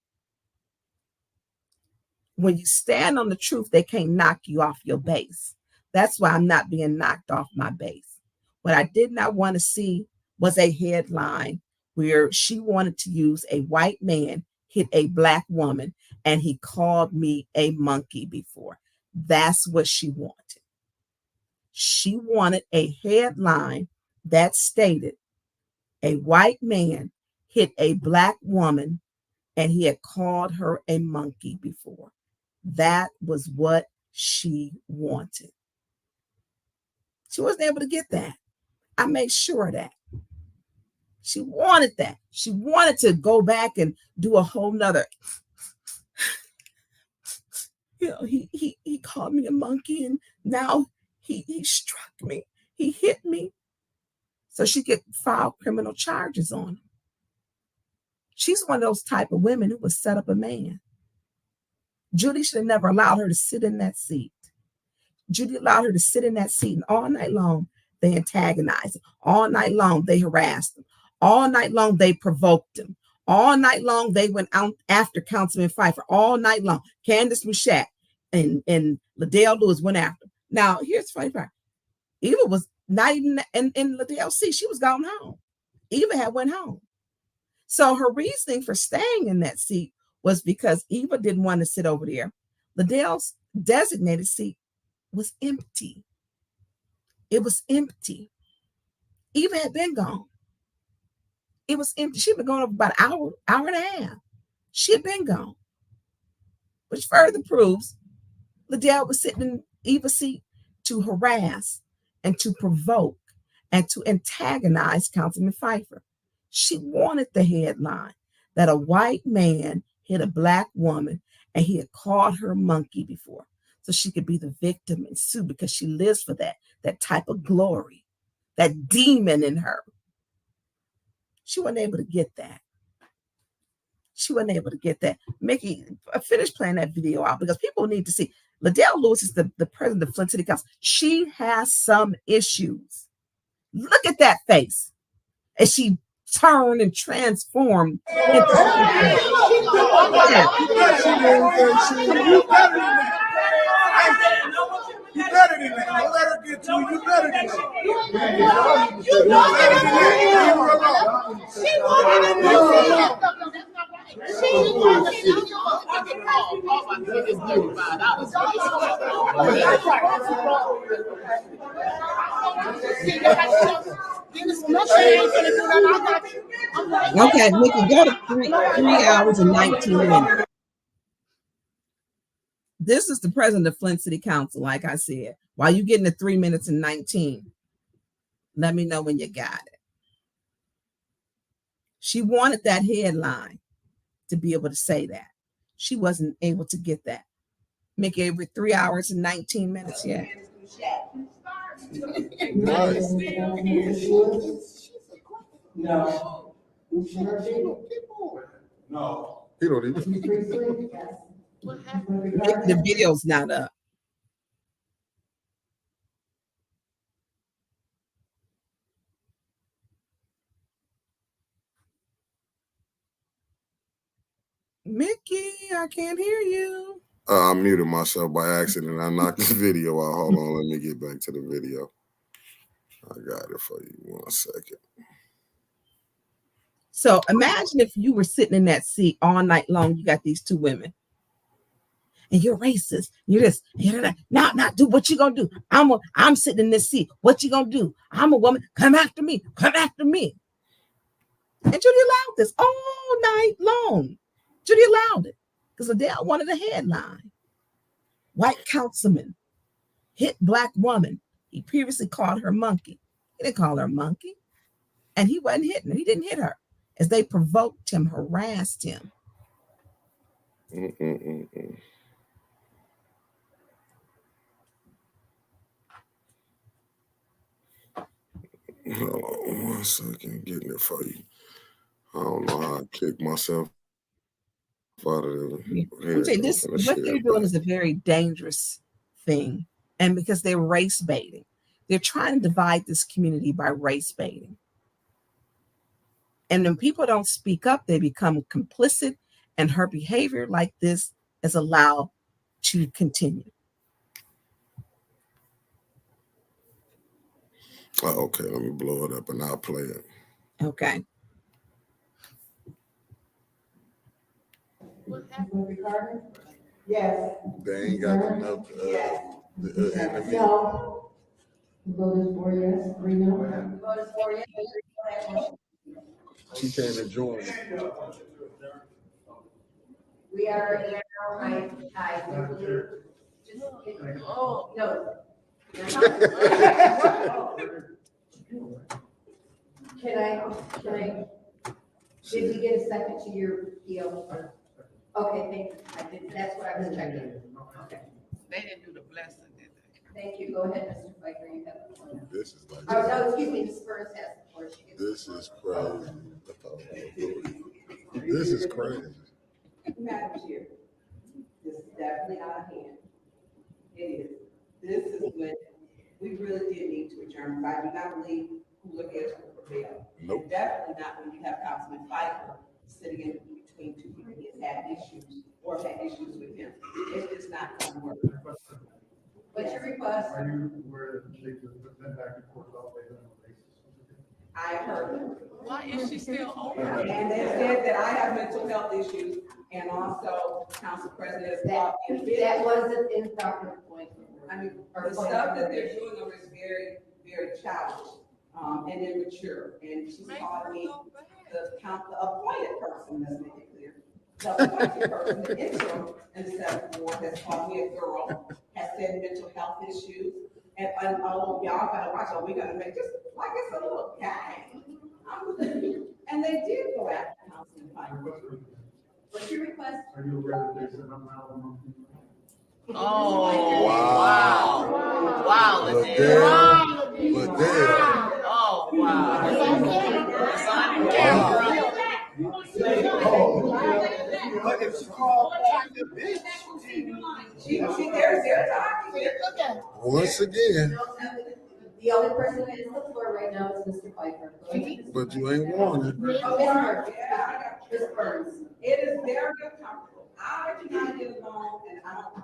When you stand on the truth, they can't knock you off your base. That's why I'm not being knocked off my base. What I did not want to see was a headline where she wanted to use a white man hit a black woman, and he called me a monkey before. That's what she wanted. She wanted a headline that stated a white man hit a black woman, and he had called her a monkey before. That was what she wanted. She wasn't able to get that. I made sure of that. She wanted that. She wanted to go back and do a whole nother, he called me a monkey, and now he struck me. He hit me. So she could file criminal charges on him. She's one of those type of women who would set up a man. Judy should have never allowed her to sit in that seat. Judy allowed her to sit in that seat, and all night long, they antagonized him. All night long, they harassed him. All night long, they provoked him. All night long, they went out after Councilman Pfeiffer. All night long, Candace Mushat and Liddell Lewis went after him. Now, here's the funny part. Eva was not even in Liddell's seat. She was gone home. Eva had went home. So her reasoning for staying in that seat was because Eva didn't want to sit over there. Liddell's designated seat was empty. It was empty. Eva had been gone. It was empty. She'd been gone about an hour and a half. She had been gone. Which further proves Liddell was sitting in Eva's seat to harass and to provoke and to antagonize Councilman Pfeiffer. She wanted the headline that a white man hit a black woman and he had called her monkey before. So she could be the victim and sue because she lives for that type of glory, that demon in her. She wasn't able to get that. She wasn't able to get that. Mickey, finish playing that video out because people need to see. Liddell Lewis is the president of Flint City Council. She has some issues. Look at that face. And she turned and transformed into something. You better than that. Don't let her get to you. You better than that. Okay, Nikki, go to 3 hours and 19 minutes. This is the president of Flint City Council, like I said. While you're getting to 3 minutes and 19, let me know when you got it. She wanted that headline to be able to say that. She wasn't able to get that. Mickey, every 3 hours and 19 minutes, yeah. No. No. He don't even. The video's not up. Mickey, I can't hear you. I muted myself by accident. I knocked the video out. Hold on, let me get back to the video. I got it for you. 1 second. So imagine if you were sitting in that seat all night long. You got these two women, and you're racist. You're this. Now, do what you gonna do? I'm sitting in this seat. What you gonna do? I'm a woman. Come after me. Come after me. And Judy allowed this all night long. Judy allowed it because Liddell wanted a headline. White councilman hit black woman. He previously called her monkey. He didn't call her monkey. And he wasn't hitting her. He didn't hit her. As they provoked him, harassed him. Mm-mm-mm-mm. Hold on 1 second, getting it for you. I don't know how I kick myself out of there. I'm saying this, what they're doing is a very dangerous thing. And because they're race baiting, they're trying to divide this community by race baiting. And when people don't speak up, they become complicit, and her behavior like this is allowed to continue. Oh, okay, let me blow it up and I'll play it. Okay. Yes. They ain't got enough. No. The vote is 4 yes, 3 no. The vote is 4 yes. She can't join. We are now, I just, oh, no. Can I, did we get a second to your deal? Okay, thank you. I did, that's what I was checking. Okay. They didn't do the blessing, did they? Thank you. Go ahead, Mr. Pfeiffer, you have the floor. This is like. Oh, no, excuse me, Ms. Burns has the floor. This is crazy. This is crazy. Madam Chair, this is definitely out of hand. It is. This is when we really did need to adjourn. I do not believe cooler heads will prevail. Nope. And definitely not when you have Councilman Pfeiffer sitting in between two people he has had issues or had issues with him. It's just not going to work. What's your request? Are you aware that they just put them back and forth all day on a basis? I heard them. Why is she still on? And they said that I have mental health issues, and also Council President has brought in. That wasn't in proper point. I mean, the stuff that they're doing over is very, very childish, and immature. And she's calling me the appointed person, let's make it clear. The appointed person, the interim in the 7th Ward has called me a girl, has said mental health issues. And oh, y'all gotta watch, we're gonna make just like it's a little gang. And they did go after Councilman Pfeiffer. What's your request? Are you aware that they said I'm not on? Oh, Wow. wow. But then. Oh, wow. But if she called the bitch. Once again. The only person that is on the floor right now is Mr. Pfeiffer. But you ain't warning. Oh, Ms. Burns, it is very uncomfortable. I do not get along, and I don't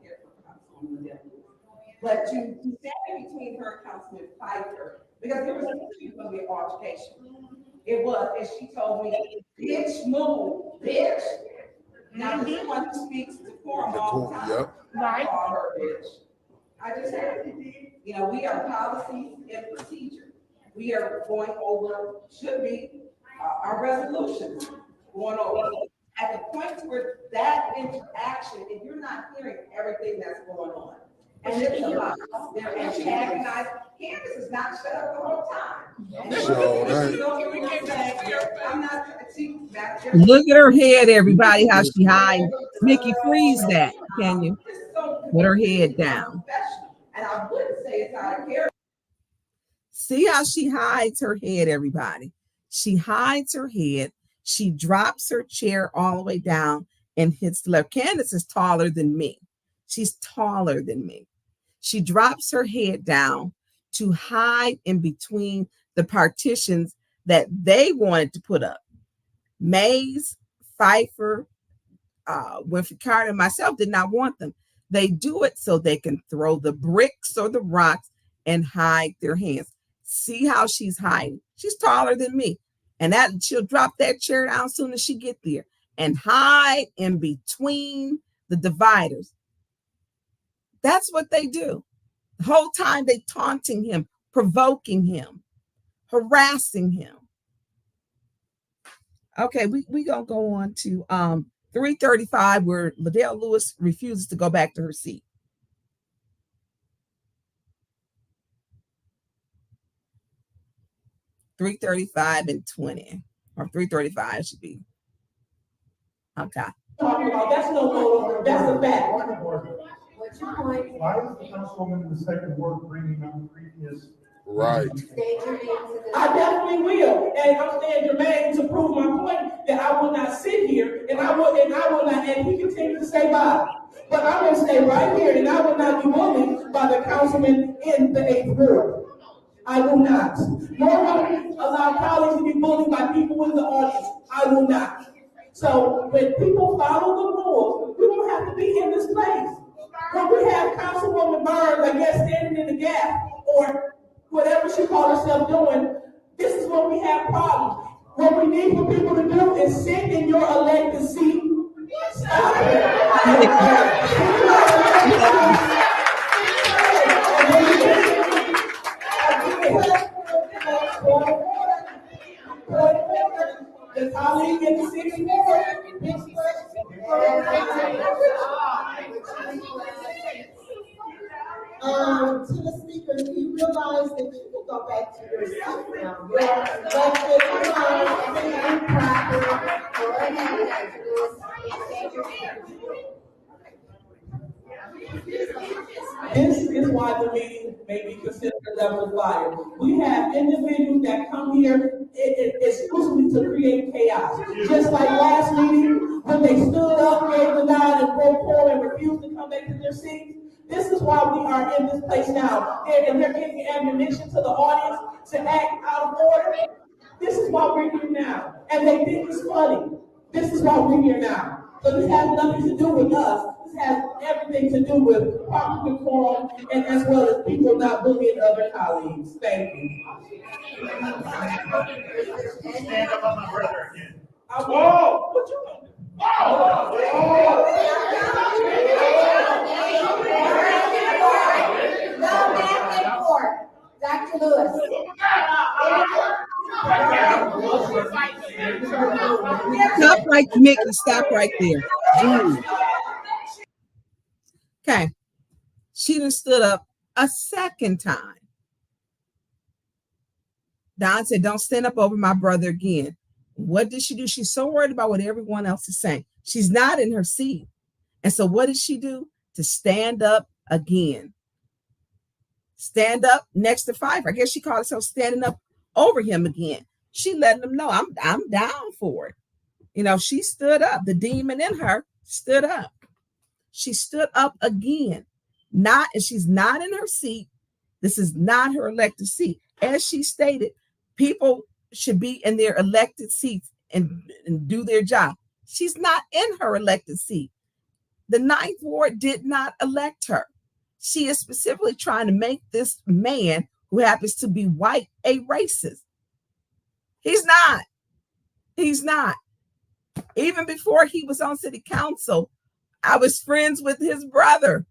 care for Councilwoman Devlin. But to stand between her and Councilman Pfeiffer, because there was going to be an altercation. It was, and she told me, bitch, move, bitch. Now, this one who speaks to forum all the time. Yep. I call her bitch. I just had to. You know, we are policies and procedure. We are going over, should be, our resolutions, going over. At the point where that interaction, if you're not hearing everything that's going on, and it's a lot, they're antagonized. Candace is not shut up the whole time. I'm not, see, look at her head, everybody, how she hides. Mickey, freeze that, can you? With her head down. And I wouldn't say it's out of character. See how she hides her head, everybody. She hides her head. She drops her chair all the way down and hits the left. Candace is taller than me. She's taller than me. She drops her head down to hide in between the partitions that they wanted to put up. Mays, Pfeiffer, Winfrey Carter, and myself did not want them. They do it so they can throw the bricks or the rocks and hide their hands. See how she's hiding. She's taller than me. And that she'll drop that chair down as soon as she get there and hide in between the dividers. That's what they do. The whole time they taunting him, provoking him, harassing him. Okay, we gonna go on to 335, where Liddell Lewis refuses to go back to her seat. $335 and 20, or 335 should be. Okay. Talking about, that's no vote, that's a fact. What's your point? Why is the councilwoman in the 2nd ward bringing up previous Right. State your name to the. I definitely will, and I'm staying germane to prove my point that I will not sit here, and I will not, and he continues to say bye. But I'm going to stay right here, and I will not be bullied by the councilman in the 8th Ward. I will not. Nor will we allow colleagues to be bullied by people in the audience. I will not. So when people follow the rules, we don't have to be in this place. When we have Councilwoman Burns, I guess, standing in the gap, or whatever she calls herself doing, this is when we have problems. What we need for people to do is sit in your elected seat. Stop the colleague in the city board. To the speaker, do you realize that you can go back to your seat now? Your elected This is why the meeting may be considered a level fire. We have individuals that come here exclusively to create chaos. Just like last meeting, when they stood up, gave the nod and broke forward and refused to come back to their seats. This is why we are in this place now. And they're giving ammunition to the audience to act out of order. This is why we're here now. And they think it's funny. This is why we're here now. So this has nothing to do with us. This has everything to do with proper decorum and as well as people not bullying other colleagues. Thank you. Stand up on my brother again. Whoa! What you gonna do? Go back and forth. Dr. Lewis. Stop right, Mickey. Stop right there. Okay. She done stood up a second time. Don said, don't stand up over my brother again. What did she do? She's so worried about what everyone else is saying. She's not in her seat. And so what did she do? To stand up again. Stand up next to Pfeiffer. I guess she called herself standing up over him again. She letting them know I'm down for it. You know, she stood up. The demon in her stood up. She stood up again. She's not in her seat. This is not her elected seat. As she stated, people should be in their elected seats and do their job. She's not in her elected seat. The 9th Ward did not elect her. She is specifically trying to make this man, who happens to be white, a racist. He's not. He's not. Even before he was on city council, I was friends with his brother.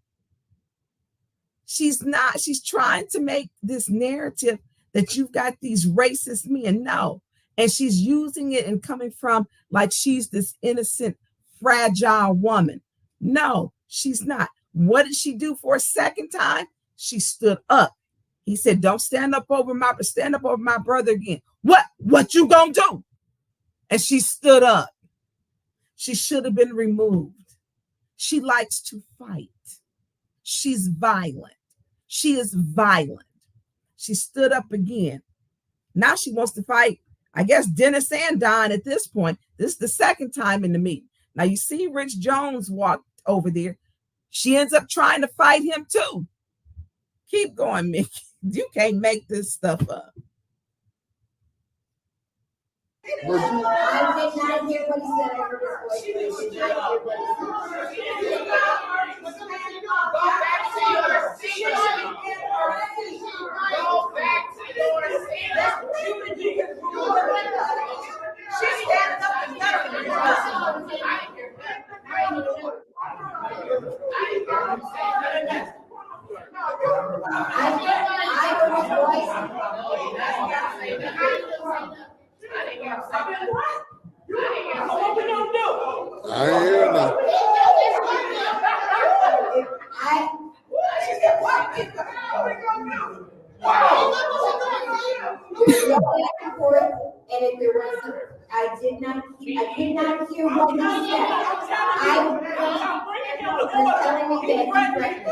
She's not. She's trying to make this narrative that you've got these racist men. No. And she's using it and coming from like she's this innocent, fragile woman. No, she's not. What did she do for a second time? She stood up. He said, don't stand up over my brother again. What you gonna do? And she stood up. She should have been removed. She likes to fight. She's violent. She is violent. She stood up again. Now she wants to fight, I guess, Dennis and Don at this point. This is the second time in the meeting. Now you see Rich Jones walked over there. She ends up trying to fight him too. Keep going, Mickey. You can't make this stuff up. I did not hear what he said. I heard his voice, but I did not hear what he said. Go back to your seat. Go back to your seat. She's standing up and better. I hear now. And if there was, I I did not hear what he said. I was telling me that he threatened to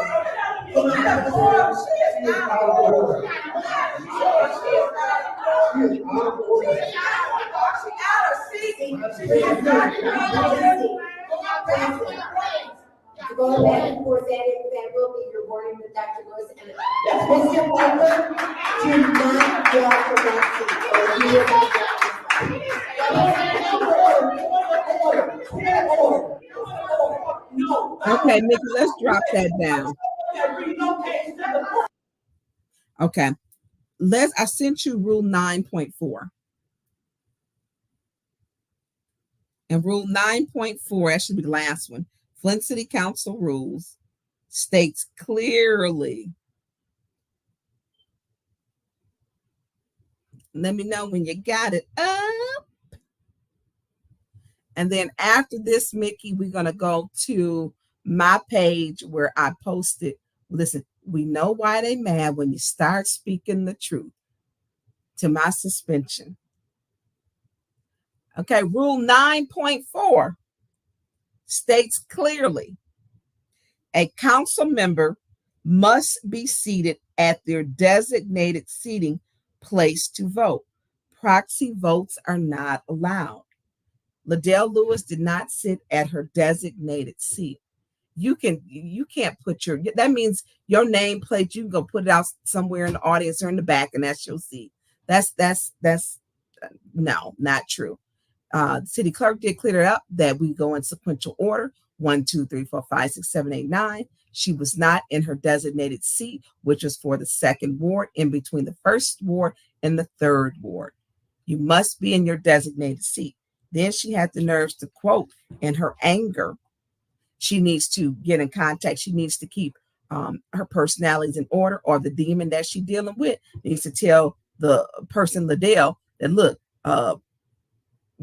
go back and forth, that will be your warning with Dr. Lewis. And Mr. Piper, do not yell from that seat, or you will be Okay, Nikki, let's drop that down. Okay, I sent you rule 9.4. And rule 9.4, that should be the last one. Flint City Council rules states clearly. Let me know when you got it up. And then after this, Mickey, we're going to go to my page where I posted. Listen, we know why they mad when you start speaking the truth. To my suspension. Okay, rule 9.4 states clearly a council member must be seated at their designated seating place to vote. Proxy votes are not allowed. Liddell Lewis did not sit at her designated seat. You can't put that means your nameplate, you can go put it out somewhere in the audience or in the back, and that's your seat. That's no, not true. The city clerk did clear it up that we go in sequential order 1, 2, 3, 4, 5, 6, 7, 8, 9. She was not in her designated seat, which was for the second ward, in between the first ward and the third ward. You must be in your designated seat. Then she had the nerves to quote, in her anger, she needs to get in contact. She needs to keep her personalities in order, or the demon that she's dealing with needs to tell the person, Liddell, that look,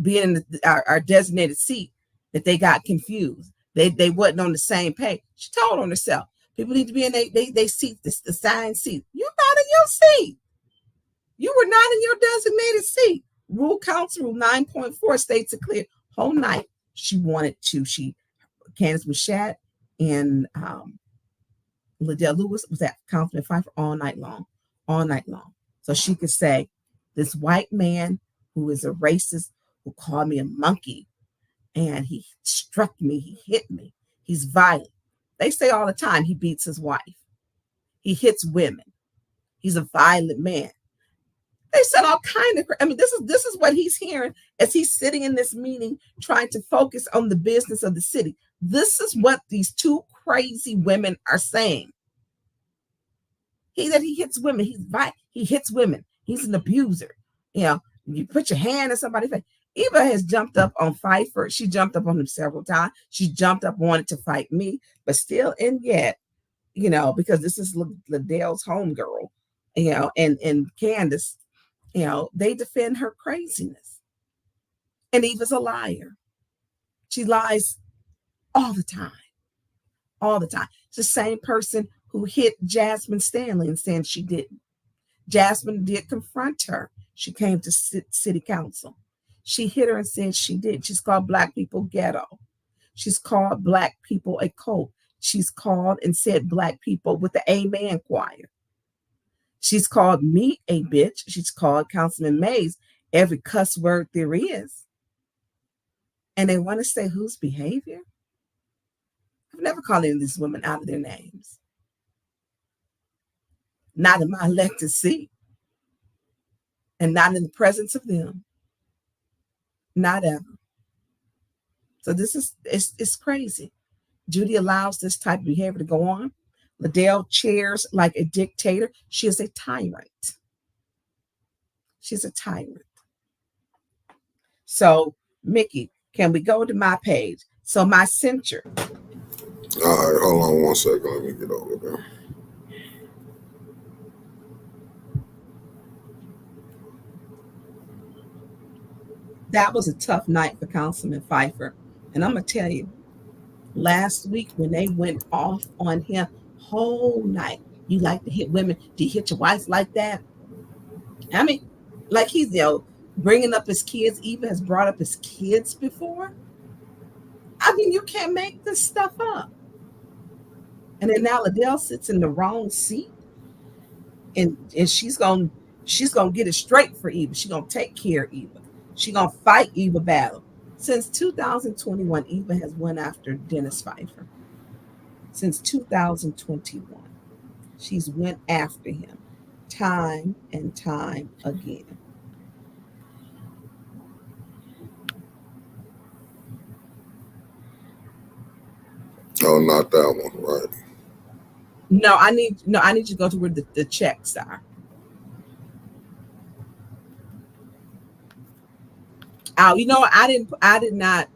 being in our designated seat, that they got confused. They wasn't on the same page. She told on herself. People need to be in they seat, the assigned seat. You're not in your seat. You were not in your designated seat. Council Rule 9.4 states it clear. Whole night she wanted to. Candace Mashat and Liddell Lewis was at Councilman Pfeiffer all night long. So she could say, this white man who is a racist, who called me a monkey, and he struck me, he hit me, he's violent. They say all the time he beats his wife. He hits women. He's a violent man. They said all kind of, this is what he's hearing as he's sitting in this meeting trying to focus on the business of the city. This is what these two crazy women are saying. He hits women. He hits women. He's an abuser. You put your hand in somebody's face. Eva has jumped up on Pfeiffer. She jumped up on him several times. She jumped up, wanted to fight me, but still and yet, because this is Liddell's homegirl, and Candace, they defend her craziness. And Eva's a liar. She lies all the time. All the time. It's the same person who hit Jasmine Stanley and said she didn't. Jasmine did confront her. She came to city council. She hit her and said she did. She's called Black people ghetto. She's called Black people a cult. She's called and said Black people with the Amen choir. She's called me a bitch. She's called Councilman Mays every cuss word there is. And they want to say whose behavior? I've never called any of these women out of their names. Not in my elected seat. And not in the presence of them. Not ever. So this is, it's crazy. Judy allows this type of behavior to go on. Liddell chairs like a dictator. She is a tyrant. She's a tyrant. So, Mickey, can we go to my page? So my censure. All right, hold on 1 second. Let me get over there. That was a tough night for Councilman Pfeiffer. And I'm going to tell you, last week when they went off on him whole night, you like to hit women. Do you hit your wife like that? Like he's, bringing up his kids. Eva has brought up his kids before. I mean, you can't make this stuff up. And then now Liddell sits in the wrong seat, and she's gonna get it straight for Eva. She's gonna take care of Eva. She's gonna fight Eva battle. Since 2021, Eva has went after Dennis Pfeiffer. Since 2021, she's went after him time and time again. Oh, not that one, right? No, I need you to go to where the checks are. Oh, you know what? I did not.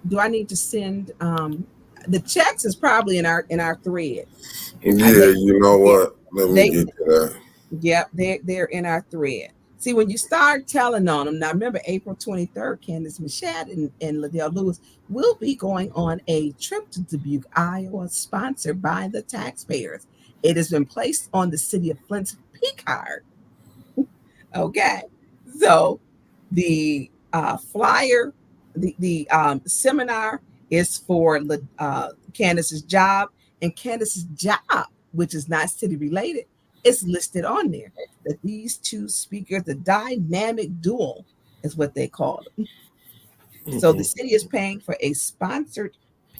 Do I need to send the checks? Is probably in our thread. Yeah, you know what? Let me get to that. Yep, they're in our thread. See, when you start telling on them, now remember April 23rd, Candace Michette and Liddell Lewis will be going on a trip to Dubuque, Iowa, sponsored by the taxpayers. It has been placed on the City of Flint's P card. Okay, so the flyer, the seminar is for Candace's job, and Candace's job, which is not city related, is listed on there. That these two speakers, the dynamic duo, is what they call them. So the city is paying for a sponsored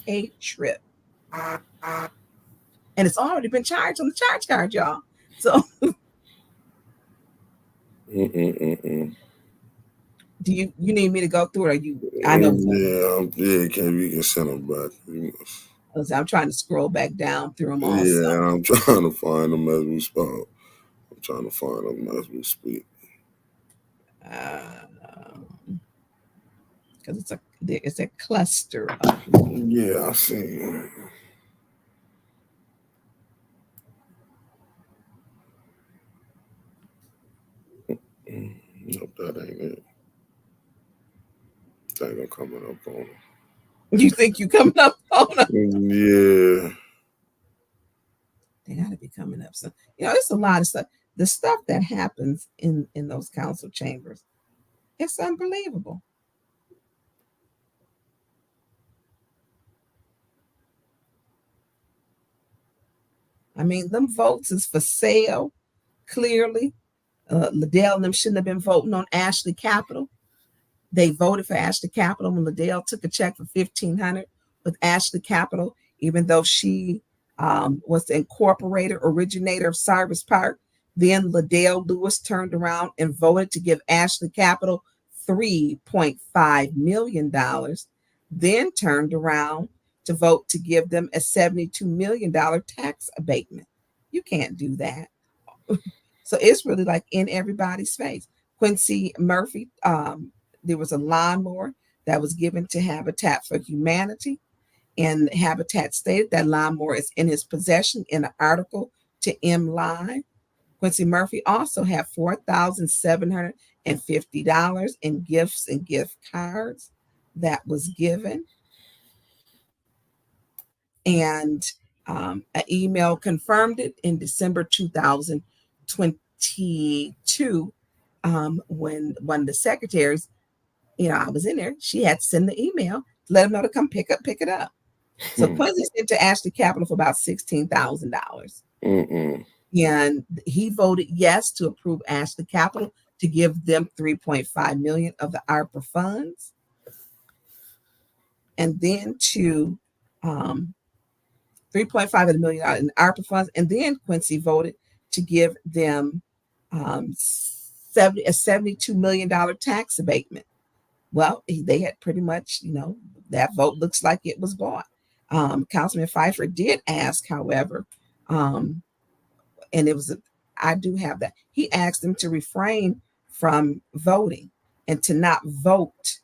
paid trip, and it's already been charged on the charge card, y'all. So. Do you need me to go through it? Or you? I know. Yeah. We can send them back. I'm trying to scroll back down through them all. Yeah, I'm trying to find them as we speak. Because it's a cluster of them. Yeah, I see. Nope, that ain't it. That ain't gonna coming up on them. You think you coming up on them? Yeah. They gotta be coming up. So it's a lot of stuff. The stuff that happens in those council chambers, it's unbelievable. I mean, them votes is for sale, clearly. Liddell and them shouldn't have been voting on Ashley Capital. They voted for Ashley Capital when Liddell took a check for $1,500 with Ashley Capital, even though she was the incorporator, originator of Cyrus Park. Then Liddell Lewis turned around and voted to give Ashley Capital $3.5 million. Then turned around to vote to give them a $72 million tax abatement. You can't do that. So it's really like in everybody's face. Quincy Murphy, there was a lawnmower that was given to Habitat for Humanity, and Habitat stated that lawnmower is in his possession in an article to M Live. Quincy Murphy also had $4,750 in gifts and gift cards that was given. And an email confirmed it in December 2022 when one of the secretaries, I was in there, she had to send the email to let them know to come pick it up. So Quincy sent to Ashley Capital for about $16,000. And he voted yes to approve Ashley Capital to give them $3.5 million of the ARPA funds. And then to $3.5 million in ARPA funds. And then Quincy voted to give them a $72 million tax abatement. Well, they had pretty much, that vote looks like it was bought. Councilman Pfeiffer did ask, however, and it was, I do have that. He asked them to refrain from voting and to not vote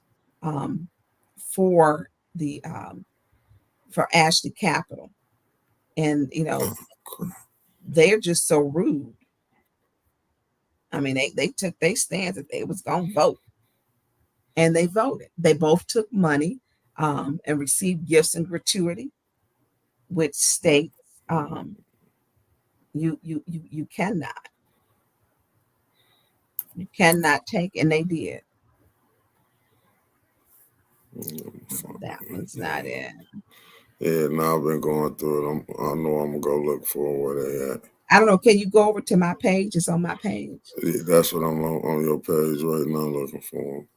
for Ashley Capital. And, they're just so rude. I mean, they took their stance that they was going to vote. And they voted. They both took money and received gifts and gratuity, which states you cannot take, and they did. That one's not it. Yeah, now I've been going through it. I know I'm gonna go look for where they at. I don't know. Can you go over to my page? It's on my page. Yeah, that's what I'm on your page right now looking for them.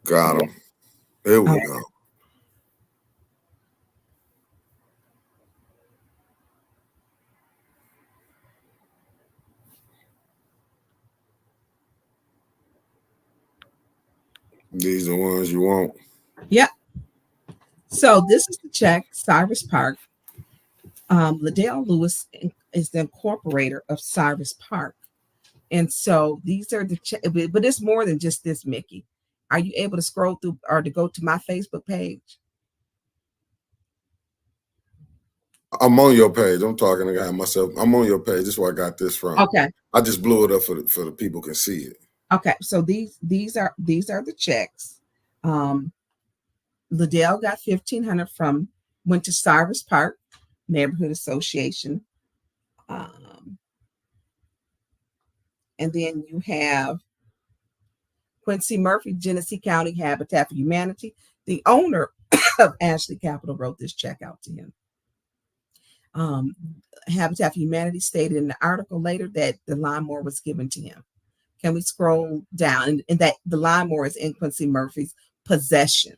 Got them. There we go. These are the ones you want. Yep. So this is the check, Cyrus Park. Liddell Lewis is the incorporator of Cyrus Park. And so these are the check, but it's more than just this, Mickey. Are you able to scroll through or to go to my Facebook page? I'm on your page. I'm talking to God myself. I'm on your page. This is where I got this from. Okay. I just blew it up for the people can see it. Okay. So these are the checks. Liddell got $1,500 went to Cyrus Park Neighborhood Association. And then you have Quincy Murphy, Genesee County Habitat for Humanity. The owner of Ashley Capital wrote this check out to him. Habitat for Humanity stated in the article later that the lawnmower was given to him. Can we scroll down? And that the lawnmower is in Quincy Murphy's possession.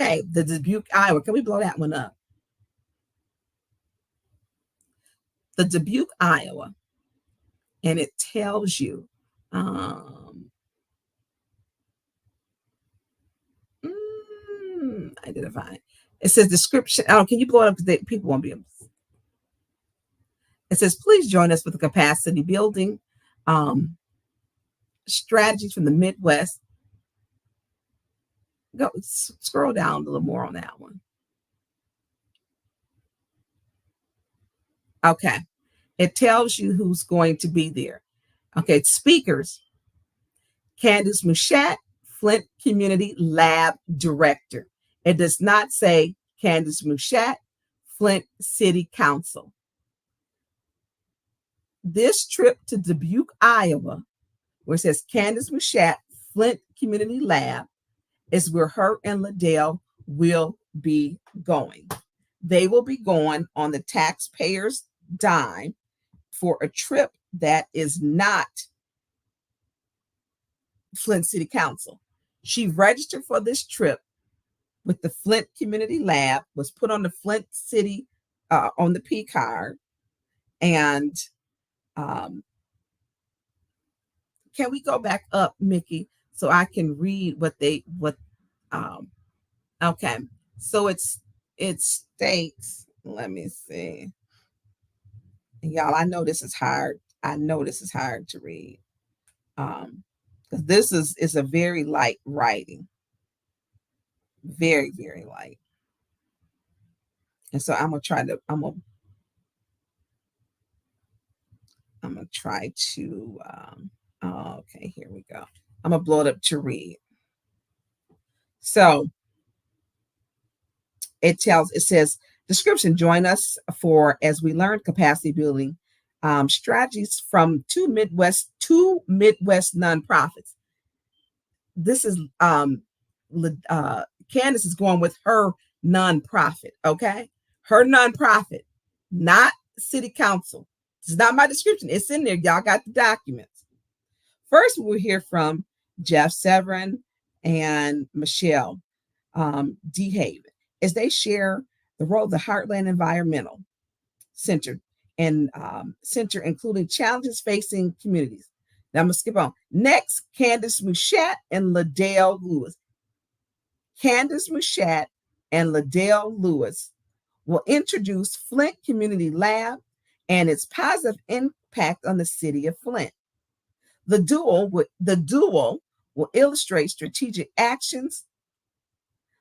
Okay, the Dubuque, Iowa. Can we blow that one up? The Dubuque, Iowa. And it tells you identify. It says description. Oh, can you blow it up because people won't be able to see. It says, please join us with the capacity building strategies from the Midwest. Go scroll down a little more on that one. Okay. It tells you who's going to be there. Okay, speakers. Candace Mouchette, Flint Community Lab Director. It does not say Candace Mouchette, Flint City Council. This trip to Dubuque, Iowa, where it says Candace Mouchette, Flint Community Lab, is where her and Liddell will be going. They will be going on the taxpayer's dime for a trip that is not Flint City Council. She registered for this trip with the Flint Community Lab, was put on the Flint City, on the P card. And can we go back up, Mickey, so I can read okay. So it states, let me see. Y'all, I know this is hard. I know this is hard to read. Because this is a very light writing. Very, very light. And so I'm gonna try to okay, here we go. I'm gonna blow it up to read. So it says description, join us for as we learn capacity building strategies from two Midwest nonprofits. This is Candace is going with her nonprofit, okay? Her nonprofit, not city council. This is not my description. It's in there. Y'all got the documents. First, we'll hear from Jeff Severin and Michelle DeHaven as they share the role of the Heartland Environmental Center and center, including challenges facing communities. Now I'm gonna skip on. Next, Candace Mouchette and Liddell Lewis. Candace Mouchette and Liddell Lewis will introduce Flint Community Lab and its positive impact on the city of Flint. The duo will illustrate strategic actions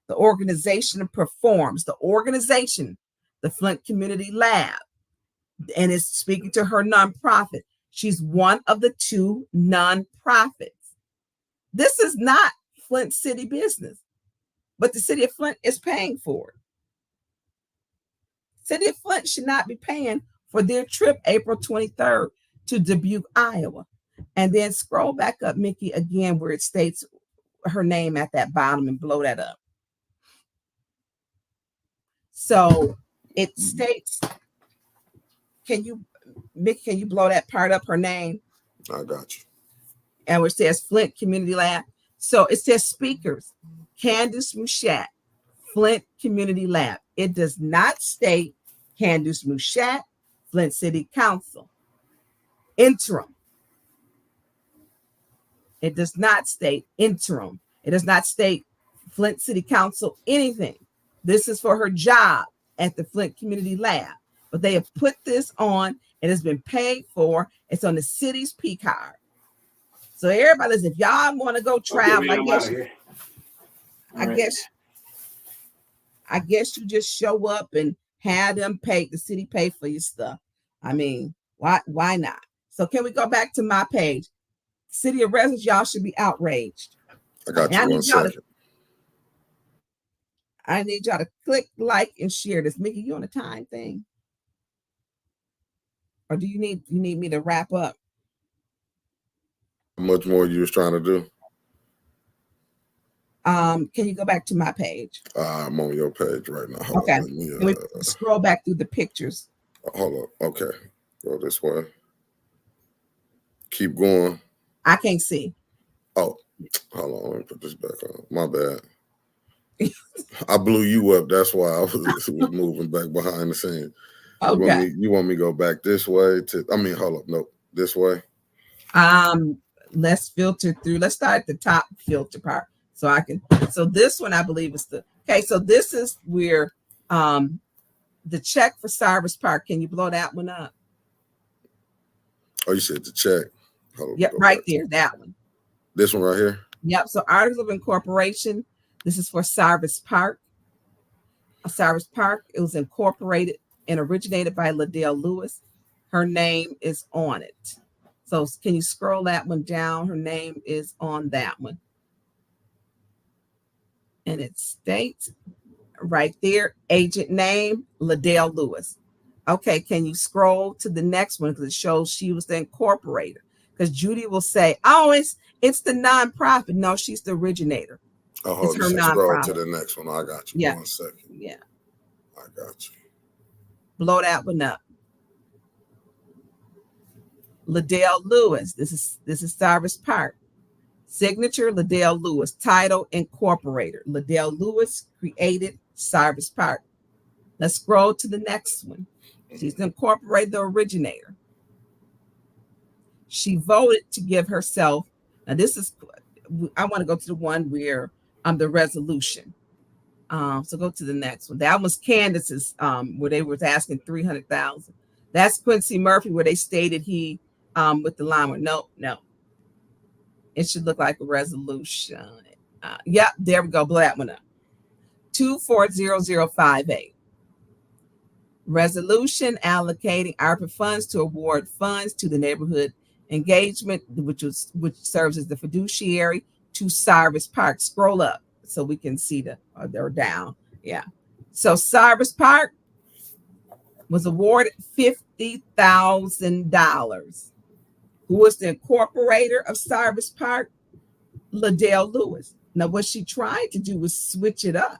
the organization performs. The organization, the Flint Community Lab, and is speaking to her nonprofit. She's one of the two nonprofits. This is not Flint City business, but the city of Flint is paying for it. City of Flint should not be paying for their trip April 23rd to Dubuque, Iowa. And then scroll back up, Mickey, again, where it states her name at that bottom and blow that up. So it states, Mickey, can you blow that part up, her name? I got you. And where it says Flint Community Lab. So it says speakers, Candace Mushat, Flint Community Lab. It does not state Candace Mushat, Flint City Council. Interim. It does not state interim. It does not state Flint City Council, anything. This is for her job at the Flint Community Lab. But they have put this on. It has been paid for. It's on the city's P card. So everybody, listen, if y'all want to go travel, I guess you just show up and have them pay, the city pay for your stuff. I mean, why not? So can we go back to my page? City of residents, y'all should be outraged. I got you. One second. I need y'all to click like and share this. Mickey, you on a time thing? Or do you need me to wrap up? How much more you was trying to do? Can you go back to my page? I'm on your page right now. Hold okay. On, Let me scroll back through the pictures. Hold on. Okay. Go this way. Keep going. I can't see. Oh, hold on. Let me put this back on. My bad. I blew you up. That's why I was moving back behind the scenes. Okay. You want me to go back this way to? I mean, hold up. Nope. This way. Let's filter through. Let's start at the top filter part. So I can. So this one, I believe, is the. Okay. So this is where the check for Cyrus Park. Can you blow that one up? Oh, you said the check. Yep, right there. That one. This one right here. Yep. So articles of incorporation. This is for Cyrus Park. Cyrus Park. It was incorporated and originated by Liddell Lewis. Her name is on it. So can you scroll that one down? Her name is on that one. And it states right there, agent name, Liddell Lewis. Okay, can you scroll to the next one because it shows she was the incorporator. Because Judy will say, oh, it's the nonprofit. No, she's the originator. Oh, it's her scroll nonprofit. To the next one. I got you. Yeah. 1 second. Yeah. I got you. Blow that one up. Liddell Lewis. This is Cyrus Park. Signature, Liddell Lewis. Title, Incorporator. Liddell Lewis created Cyrus Park. Let's scroll to the next one. She's the incorporator, the originator. She voted to give herself. Now this is, I want to go to the one where the resolution. So go to the next one. That was Candace's, where they was asking 300,000. That's Quincy Murphy, where they stated he with the line with no. It should look like a resolution. Yep, there we go. Blow that one up. 240058. Resolution allocating ARPA funds to award funds to the neighborhood engagement, which serves as the fiduciary to Cyrus Park. Scroll up so we can see they're down. Yeah. So Cyrus Park was awarded $50,000. Who was the incorporator of Cyrus Park? Liddell Lewis. Now, what she tried to do was switch it up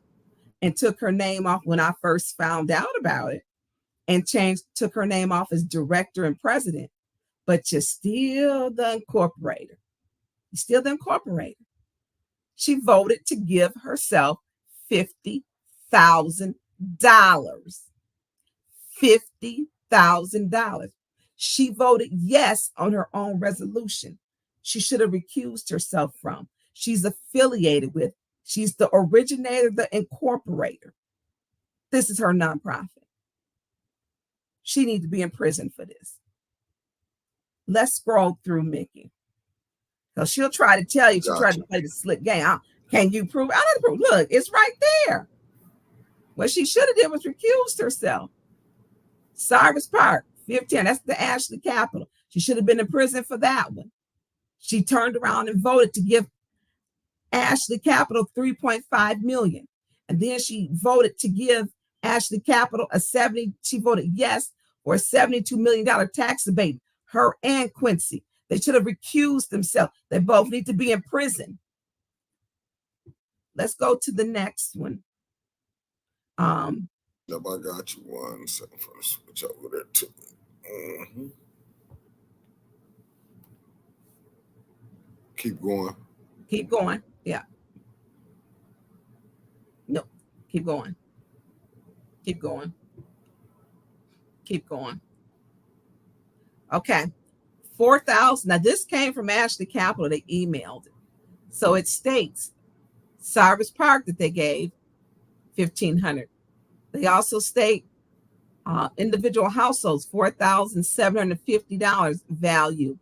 and took her name off when I first found out about it and took her name off as director and president. But you're still the incorporator. You're still the incorporator. She voted to give herself $50,000. $50,000. She voted yes on her own resolution. She should have recused herself from. She's affiliated with. She's the originator, the incorporator. This is her nonprofit. She needs to be in prison for this. Let's scroll through Mickey. So she'll try to tell you, she'll try to play the slick game. Can you prove? I don't prove. Look, it's right there. What she should have did was recused herself. Cyrus Park, 15. That's the Ashley Capital. She should have been in prison for that one. She turned around and voted to give Ashley Capital $3.5 million. And then she voted to give Ashley Capital she voted yes for a $72 million tax abatement. Her and Quincy. They should have recused themselves. They both need to be in prison. Let's go to the next one. Yep, I got you 1 second for the switch over there too. Keep going. Keep going. Yeah. No, keep going. Keep going. Keep going. Okay. 4,000. Now, this came from Ashley Capital. They emailed it. So it states Cyrus Park that they gave $1,500. They also state individual households, $4,750 value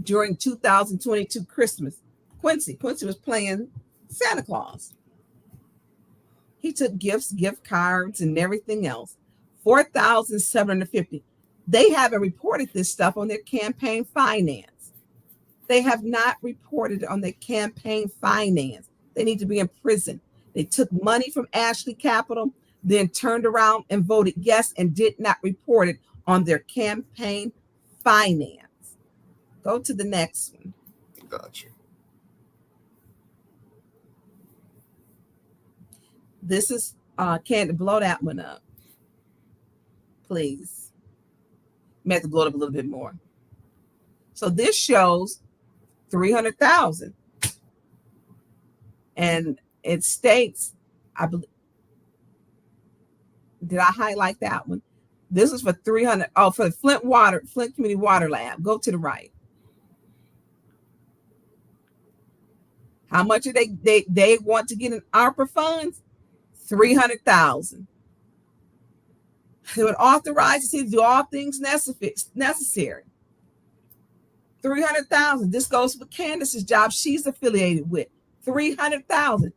during 2022 Christmas. Quincy was playing Santa Claus. He took gifts, gift cards, and everything else. $4,750. They haven't reported this stuff on their campaign finance. They have not reported it on their campaign finance. They need to be in prison. They took money from Ashley Capital, then turned around and voted yes and did not report it on their campaign finance. Go to the next one. Gotcha. This is Candy, blow that one up, please. May have to blow it up a little bit more. So this shows 300,000, and it states, I believe, did I highlight that one? This is for 300. Oh, for the Flint Community Water Lab. Go to the right. How much are they want to get in ARPA funds? 300,000. They would authorize to do all things necessary. 300,000. This goes with Candace's job. She's affiliated with 300,000.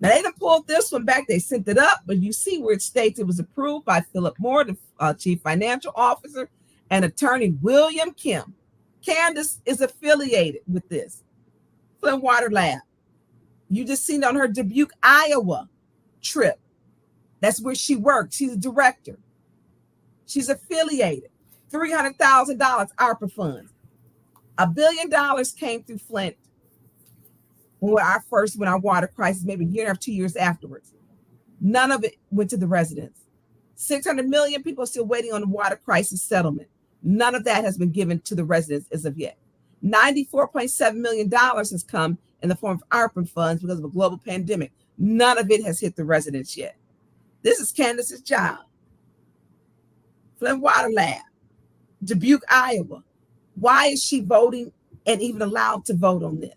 Now they done pulled this one back. They sent it up, but you see where it states it was approved by Philip Moore, the chief financial officer, and attorney William Kim. Candace is affiliated with this Flint Water Lab. You just seen it on her Dubuque, Iowa trip. That's where she works. She's a director. She's affiliated. $300,000 ARPA funds. $1 billion came through Flint when our water crisis, maybe a year or 2 years afterwards. None of it went to the residents. 600 million people are still waiting on the water crisis settlement. None of that has been given to the residents as of yet. $94.7 million has come in the form of ARPA funds because of a global pandemic. None of it has hit the residents yet. This is Candace's job. Flint Water Lab, Dubuque, Iowa. Why is she voting and even allowed to vote on this?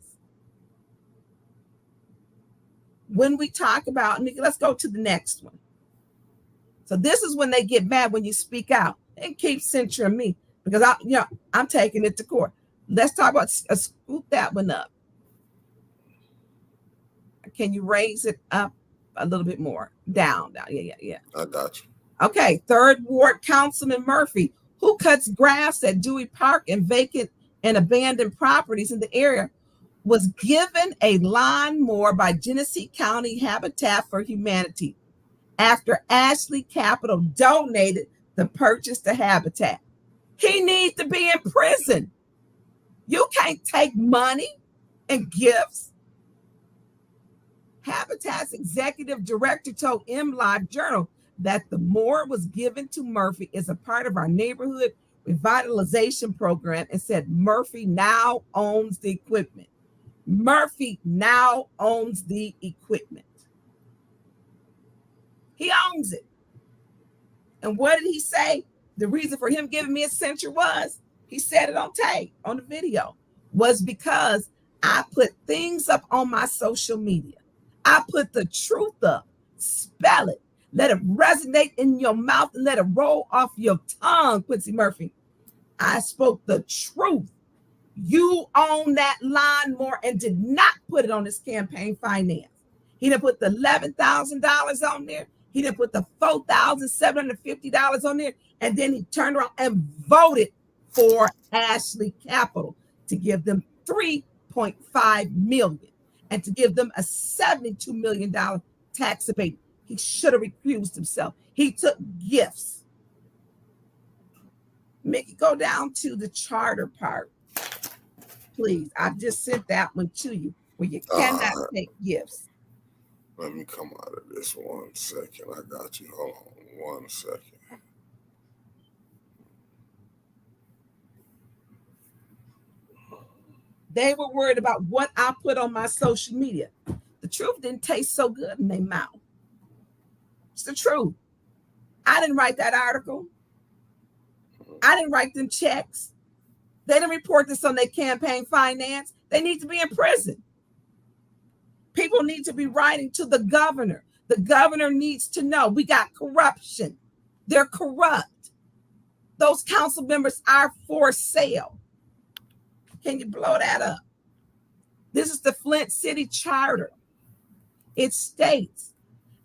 When we talk about, let's go to the next one. So this is when they get mad when you speak out and keep censoring me because I'm taking it to court. Let's talk about, scoop that one up. Can you raise it up a little bit more? Down. Yeah. I got you. Okay, 3rd Ward Councilman Murphy, who cuts grass at Dewey Park and vacant and abandoned properties in the area, was given a lawnmower by Genesee County Habitat for Humanity after Ashley Capital donated the purchase to Habitat. He needs to be in prison. You can't take money and gifts. Habitat's executive director told MLive Journal that the mower was given to Murphy as a part of our neighborhood revitalization program and said Murphy now owns the equipment. Murphy now owns the equipment. He owns it. And what did he say? The reason for him giving me a censure was, he said it on tape, on the video, was because I put things up on my social media. I put the truth up, spell it, let it resonate in your mouth and let it roll off your tongue, Quincy Murphy. I spoke the truth. You own that lawnmower and did not put it on his campaign finance. He didn't put the $11,000 on there. He didn't put the $4,750 on there. And then he turned around and voted for Ashley Capital to give them $3.5 million and to give them a $72 million tax abatement. He should have recused himself. He took gifts. Mickey, go down to the charter part, please. I just sent that one to you where you cannot take gifts. Let me come out of this 1 second. I got you. Hold on 1 second. They were worried about what I put on my social media. The truth didn't taste so good in their mouth. It's the truth. I didn't write that article. I didn't write them checks. They didn't report this on their campaign finance. They need to be in prison. People need to be writing to the governor. The governor needs to know we got corruption. They're corrupt. Those council members are for sale. Can you blow that up? This is the Flint City Charter. It states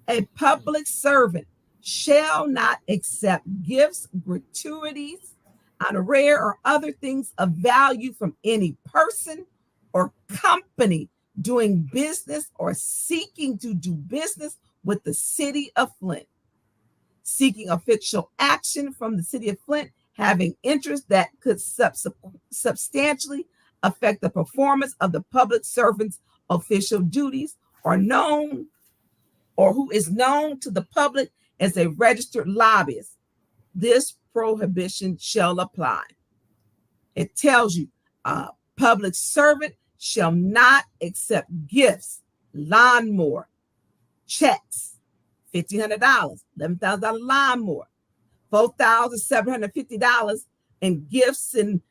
a public servant shall not accept gifts, gratuities, honorary, or other things of value from any person or company doing business or seeking to do business with the city of Flint, seeking official action from the city of Flint, having interest that could substantially affect the performance of the public servant's official duties, or who is known to the public as a registered lobbyist. This prohibition shall apply. It tells you a public servant shall not accept gifts, lawnmower, checks, $1,500, $11,000 lawnmower, $4,750 in gifts and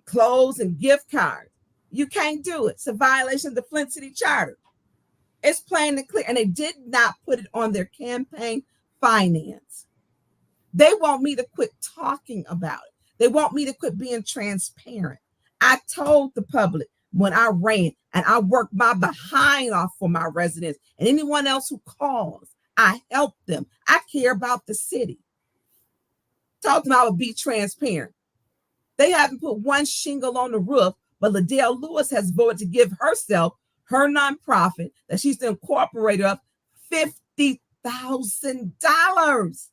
clothes and gift cards. You can't do it. It's a violation of the Flint City Charter. It's plain and clear. And they did not put it on their campaign finance. They want me to quit talking about it. They want me to quit being transparent. I told the public when I ran, and I worked my behind off for my residents and anyone else who calls, I help them. I care about the city. Told them I would be transparent. They haven't put one shingle on the roof, but Liddell Lewis has voted to give herself, her nonprofit that she's the incorporator of, $50,000.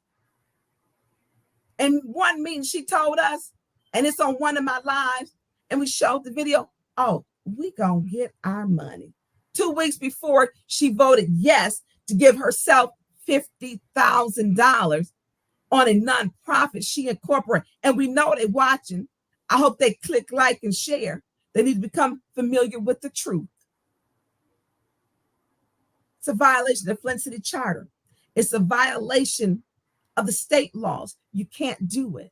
And one meeting she told us, and it's on one of my lives, and we showed the video, oh, we gonna get our money. 2 weeks before she voted yes to give herself $50,000 on a nonprofit she incorporated. And we know they're watching. I hope they click like and share. They need to become familiar with the truth. It's a violation of the Flint City Charter. It's a violation of the state laws. You can't do it.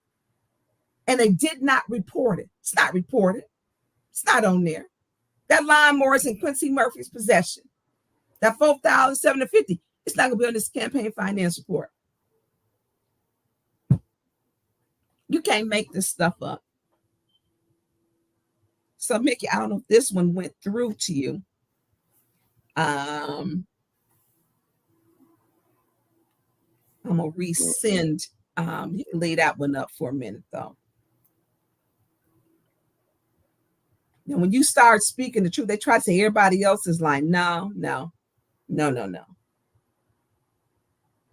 And they did not report it. It's not reported. It's not on there. That lawnmower is in Quincy Murphy's possession. That $4,750, it's not going to be on this campaign finance report. You can't make this stuff up. So, Mickey, I don't know if this one went through to you. I'm going to resend. You can lay that one up for a minute, though. Now, when you start speaking the truth, they try to say everybody else is lying. No.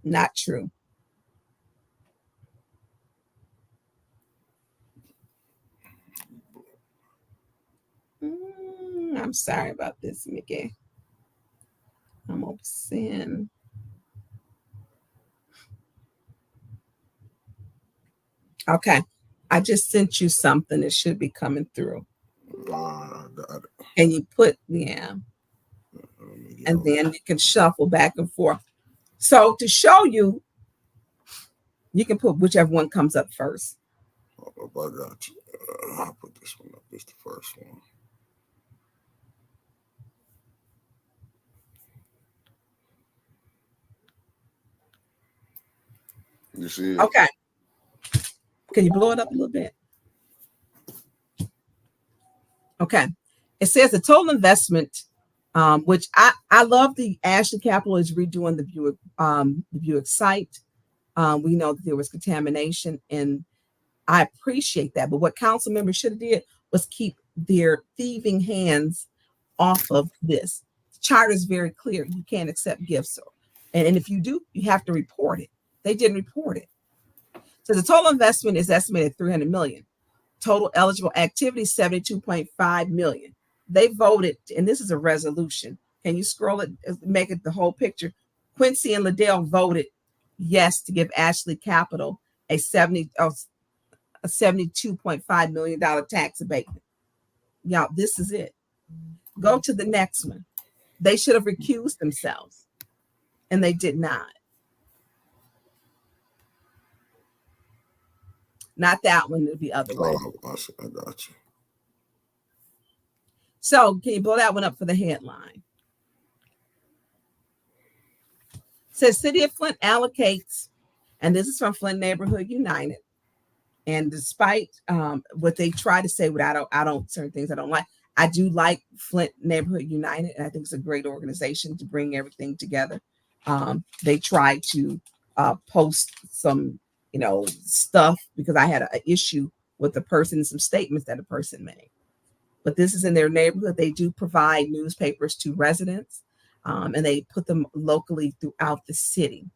Not true. I'm sorry about this, Mickey. I'm going to send. Okay. I just sent you something. It should be coming through. I got it. And you put, yeah. And then you can shuffle back and forth. So to show you, you can put whichever one comes up first. I got you. I'll put this one up. This is the first one. You see it? Okay. Can you blow it up a little bit? Okay. It says the total investment, which I love the Ashley Capital is redoing the Buick site. We know that there was contamination, and I appreciate that. But what council members should have did was keep their thieving hands off of this. The charter is very clear. You can't accept gifts And if you do, you have to report it. They didn't report it. So the total investment is estimated $300 million. Total eligible activity, $72.5 million. They voted, and this is a resolution. Can you scroll it, make it the whole picture? Quincy and Liddell voted yes to give Ashley Capital a $72.5 million tax abatement. Y'all, this is it. Go to the next one. They should have recused themselves, and they did not. Not that one, the other way. Oh, I got you. So can you blow that one up for the headline? Says City of Flint allocates, and this is from Flint Neighborhood United. And despite what they try to say, I don't certain things I don't like. I do like Flint Neighborhood United, and I think it's a great organization to bring everything together. They try to post some, stuff because I had an issue with the person, some statements that a person made. But this is in their neighborhood. They do provide newspapers to residents, and they put them locally throughout the city.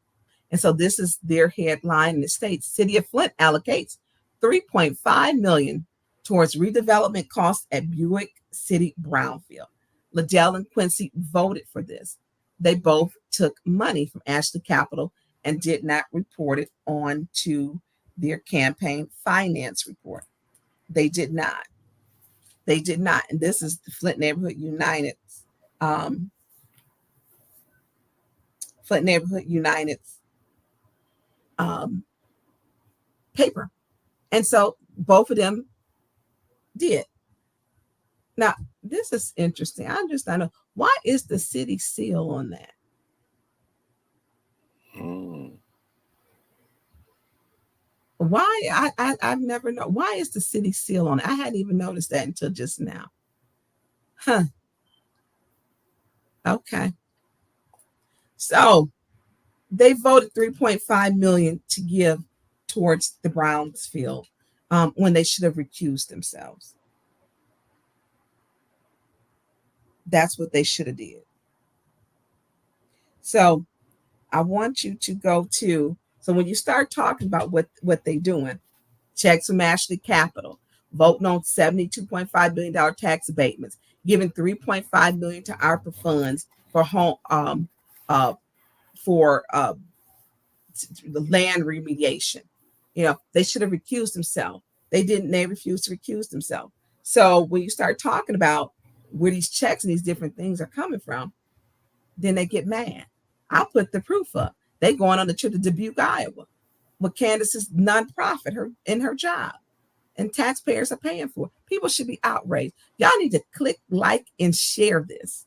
And so this is their headline in the states. City of Flint allocates $3.5 million towards redevelopment costs at Buick City Brownfield. Liddell and Quincy voted for this. They both took money from Ashley Capital and did not report it on to their campaign finance report. They did not. They did not. And this is the Flint Neighborhood United's paper. And so both of them did. Now, this is interesting. I know, why is the city seal on that? Why? I've never known. Why is the city seal on it? I hadn't even noticed that until just now. Huh. Okay. So they voted $3.5 million to give towards the Brownsfield when they should have recused themselves. That's what they should have did. So I want you to go to, so when you start talking about what they're doing, checks from Ashley Capital, voting on $72.5 billion tax abatements, giving $3.5 million to ARPA funds for the land remediation. They should have recused themselves. They didn't. They refused to recuse themselves. So when you start talking about where these checks and these different things are coming from, then they get mad. I'll put the proof up. They going on the trip to Dubuque, Iowa, with Candace's nonprofit, her job, and taxpayers are paying for it. People should be outraged. Y'all need to click like and share this.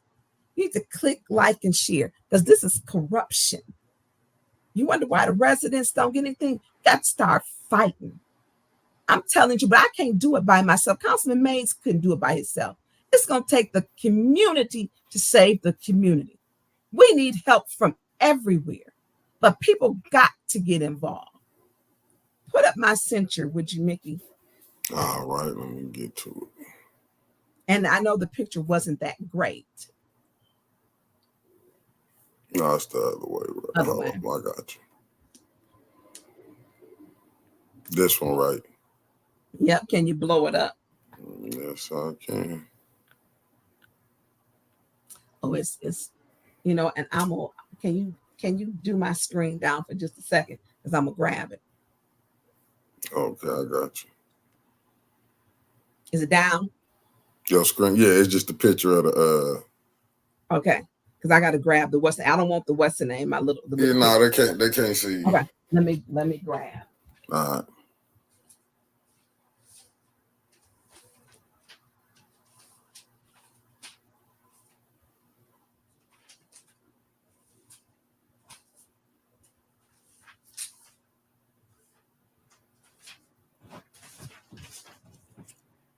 You need to click like and share because this is corruption. You wonder why the residents don't get anything? Got to start fighting. I'm telling you, but I can't do it by myself. Councilman Mays couldn't do it by himself. It's going to take the community to save the community. We need help from everywhere, but people got to get involved. Put up my censure, would you, Mickey? All right, let me get to it. And I know the picture wasn't that great. No, it's the other way. I got you. This one, right? Yep. Can you blow it up? Yes, I can. Oh, it's and I'm gonna. Can you do my screen down for just a second? Because I'm gonna grab it. Okay, I got you. Is it down? Your screen? Yeah, it's just a picture of the. Okay, because I got to grab the what's. I don't want the what's the name. My little. Yeah, no, they can't see you. Okay, let me grab. All right.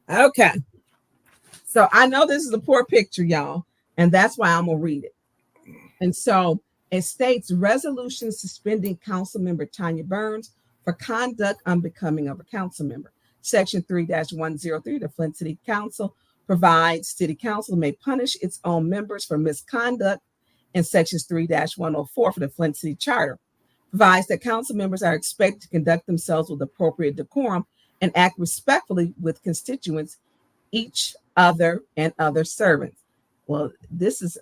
Okay. So I know this is a poor picture, y'all, and that's why I'm going to read it. And so it states resolution suspending council member Tonya Burns for conduct unbecoming of a council member. Section 3-103, the Flint City Council provides city council may punish its own members for misconduct in sections 3-104 for the Flint City Charter provides that council members are expected to conduct themselves with appropriate decorum and act respectfully with constituents, each other, and other servants. Well, this is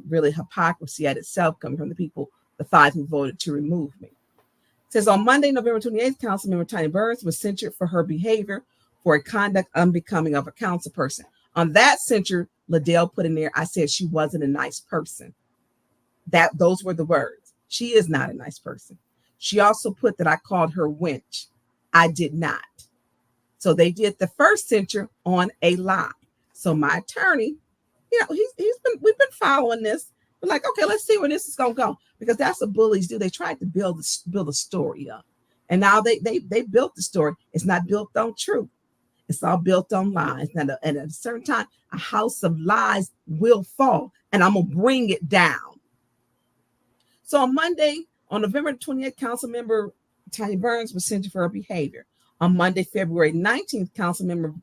really hypocrisy at itself coming from the people, the 5 who voted to remove me. It says on Monday, November 28th, Councilmember Tonya Burns was censured for her behavior for a conduct unbecoming of a council person. On that censure, Liddell put in there, I said she wasn't a nice person. Those were the words. She is not a nice person. She also put that I called her wench. I did not. So they did the first censure on a lie. So my attorney, we've been following this. We're like, okay, let's see where this is gonna go, because that's what bullies do. They tried to build a story up, and now they built the story. It's not built on truth. It's all built on lies. And at a certain time, a house of lies will fall, and I'm gonna bring it down. So on Monday, on November 20th, Councilmember Tonya Burns was censured for her behavior. On Monday, February 19th, Councilmember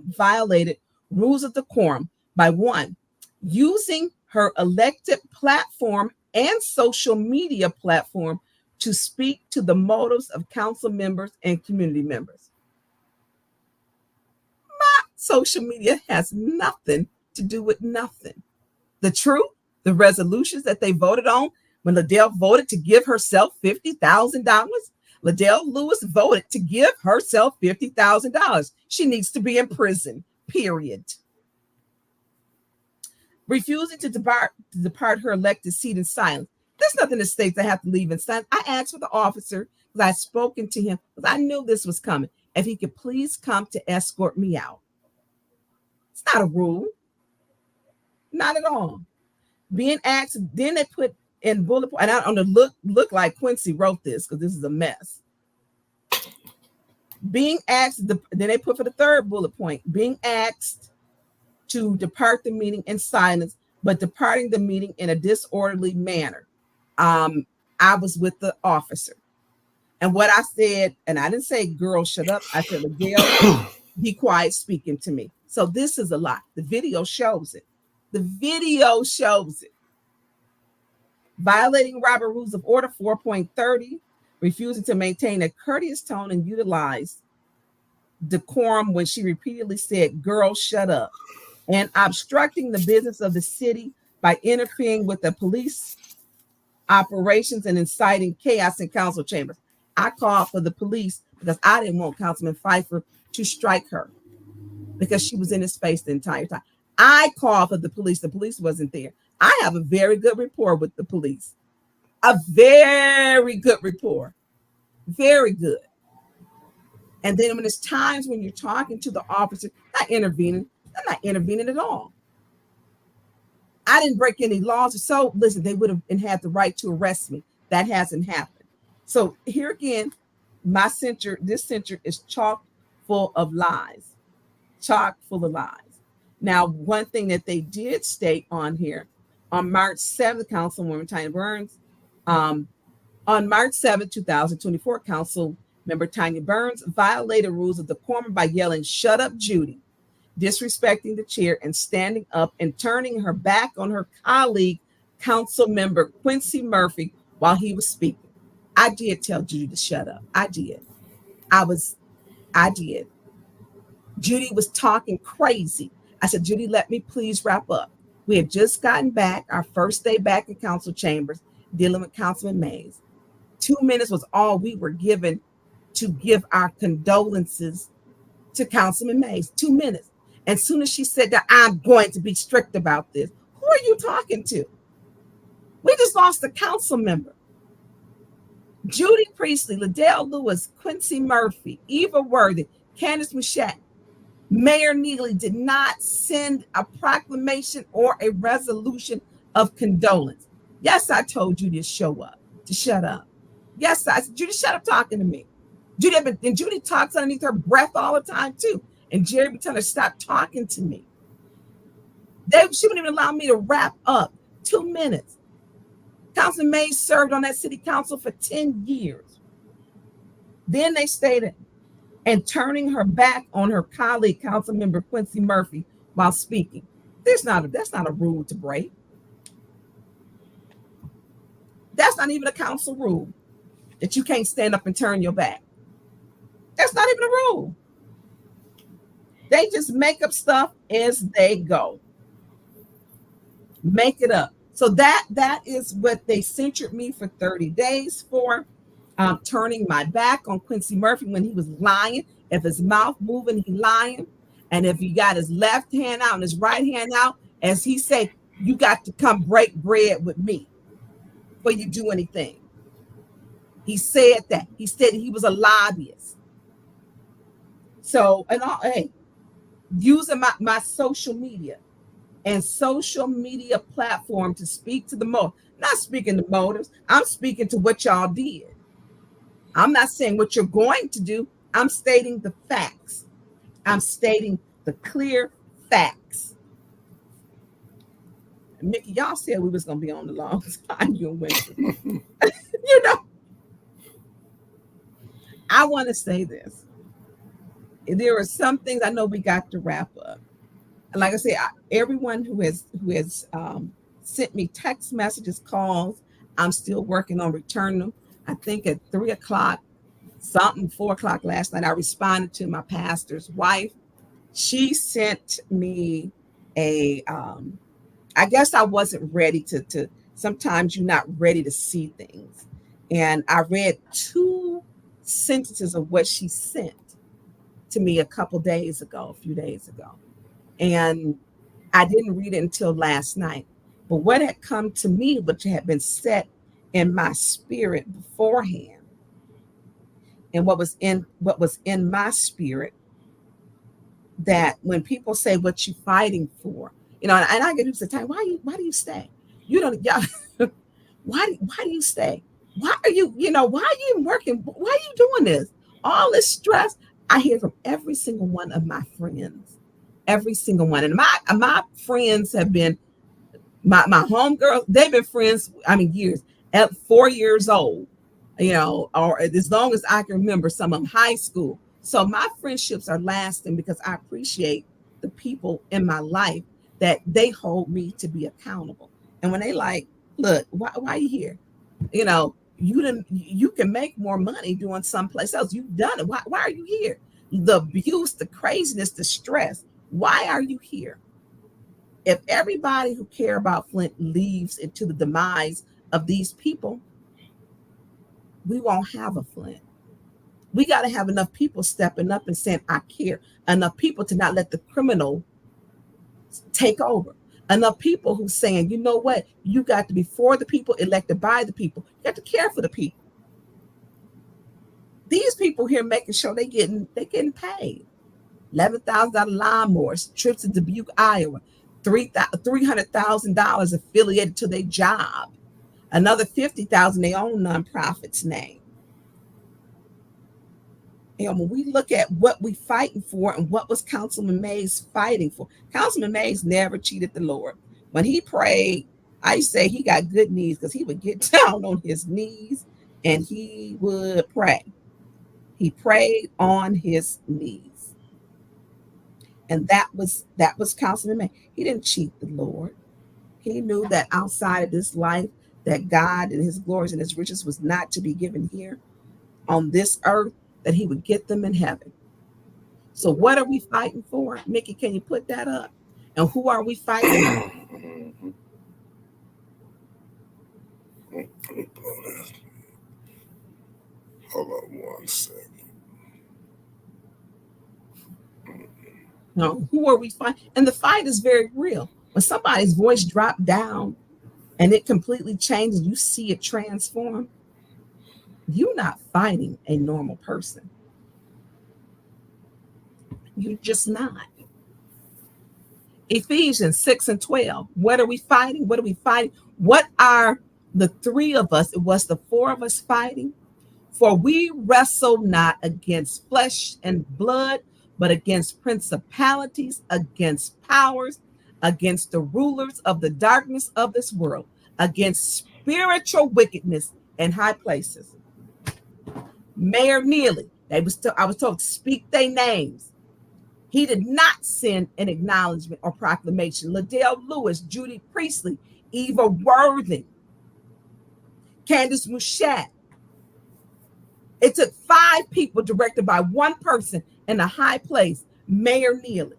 violated rules of decorum by 1, using her elected platform and social media platform to speak to the motives of council members and community members. My social media has nothing to do with nothing. The truth, the resolutions that they voted on when Liddell voted to give herself $50,000, Liddell Lewis voted to give herself $50,000. She needs to be in prison, period. Refusing to depart her elected seat in silence. There's nothing that states I have to leave in silence. I asked for the officer, because I had spoken to him, because I knew this was coming, if he could please come to escort me out. It's not a rule. Not at all. Being asked, then they put in bullet point, and I don't look like Quincy wrote this, because this is a mess. Being asked, then they put for the third bullet point, being asked to depart the meeting in silence, but departing the meeting in a disorderly manner. I was with the officer. And what I said, and I didn't say, girl, shut up. I said, Liddell, be quiet speaking to me. So this is a lie. The video shows it. The video shows it. Violating Robert Rules of Order 4.30, refusing to maintain a courteous tone and utilize decorum when she repeatedly said, girl, shut up. And obstructing the business of the city by interfering with the police operations and inciting chaos in council chambers. I called for the police because I didn't want Councilman Pfeiffer to strike her because she was in his face the entire time. I called for the police. The police wasn't there. I have a very good rapport with the police. A very good rapport. Very good. And then when it's times when you're talking to the officer, not intervening, I'm not intervening at all. I didn't break any laws. So listen, they would have had the right to arrest me. That hasn't happened. So here again, this censure is chock full of lies. Chock full of lies. Now, one thing that they did state on here, on March 7th, Councilwoman Tonya Burns, on March 7th, 2024, Councilmember Tonya Burns violated rules of decorum by yelling, "Shut up, Judy," disrespecting the chair and standing up and turning her back on her colleague, Council Member Quincy Murphy, while he was speaking. I did tell Judy to shut up. I did. I did. Judy was talking crazy. I said, Judy, let me please wrap up. We had just gotten back, our first day back in council chambers, dealing with Councilman Mays. 2 minutes was all we were given to give our condolences to Councilman Mays. 2 minutes. As soon as she said that, I'm going to be strict about this. Who are you talking to? We just lost a council member. Judy Priestley, Liddell Lewis, Quincy Murphy, Eva Worthy, Candace Mouchette, Mayor Neely did not send a proclamation or a resolution of condolence. Yes, I told Judy to show up, to shut up. Yes, I said, Judy, shut up talking to me. Judy talks underneath her breath all the time too. And Jerry be telling her, stop talking to me. She wouldn't even allow me to wrap up. 2 minutes. Councilman Mays served on that city council for 10 years. Then they stated, and turning her back on her colleague, Councilmember Quincy Murphy, while speaking. That's not a rule to break. That's not even a council rule that you can't stand up and turn your back. That's not even a rule. They just make up stuff as they go. Make it up. So that is what they censured me for 30 days for. Turning my back on Quincy Murphy when he was lying. If his mouth moving, he lying. And if he got his left hand out and his right hand out, as he said, you got to come break bread with me before you do anything. He said that. He said he was a lobbyist. So, and hey, using my social media and social media platform to speak to the motive. Not speaking to motives. I'm speaking to what y'all did. I'm not saying what you're going to do. I'm stating the facts. I'm stating the clear facts. And Mickey, y'all said we was going to be on the long time. You and Winter. You know, I want to say this. There are some things I know we got to wrap up. And like I said, everyone who has sent me text messages, calls, I'm still working on returning them. I think at 3 o'clock, 4 o'clock last night, I responded to my pastor's wife. She sent me I guess I wasn't ready to sometimes you're not ready to see things. And I read 2 sentences of what she sent to me a few days ago. And I didn't read it until last night. But what had come to me, which had been set in my spirit beforehand, and what was in my spirit, that when people say what you're fighting for, and I get used to the time, why do you stay? You don't, why do you stay? Why are you, why are you working? Why are you doing this? All this stress. I hear from every single one of my friends, every single one. And my friends have been my homegirls. They've been friends, years, at 4 years old, or as long as I can remember, some of them high school. So my friendships are lasting because I appreciate the people in my life that they hold me to be accountable. And when they like, look, why are you here? You can make more money doing someplace else. You've done it. Why are you here? The abuse, the craziness, the stress. Why are you here? If everybody who care about Flint leaves into the demise of these people, we won't have a Flint. We got to have enough people stepping up and saying, I care. Enough people to not let the criminal take over. Enough people who saying, you know what? You got to be for the people, elected by the people. You got to care for the people. These people here making sure they getting paid. $11,000 lawnmowers, trips to Dubuque, Iowa, $300,000 affiliated to their job, another $50,000 their own nonprofit's name. And when we look at what we fighting for and what was Councilman Mays fighting for, Councilman Mays never cheated the Lord. When he prayed, I say he got good knees because he would get down on his knees and he would pray. He prayed on his knees. And that was Councilman Mays. He didn't cheat the Lord. He knew that outside of this life, that God and his glories and his riches was not to be given here on this earth, that he would get them in heaven. So what are we fighting for? Mickey, can you put that up? And who are we fighting for? Hold on 1 second. No, who are we fighting? And the fight is very real. When somebody's voice dropped down and it completely changes, you see it transform, you're not fighting a normal person. You're just not. Ephesians 6:12. What are we fighting? What are we fighting? What are the 3 of us? It was the 4 of us fighting. For we wrestle not against flesh and blood, but against principalities, against powers, against the rulers of the darkness of this world, against spiritual wickedness in high places. Mayor Neely, I was told to speak their names. He did not send an acknowledgement or proclamation. Liddell Lewis, Judy Priestley, Eva Worthing, Candace Mushat. It took 5 people directed by one person in a high place, Mayor Neely.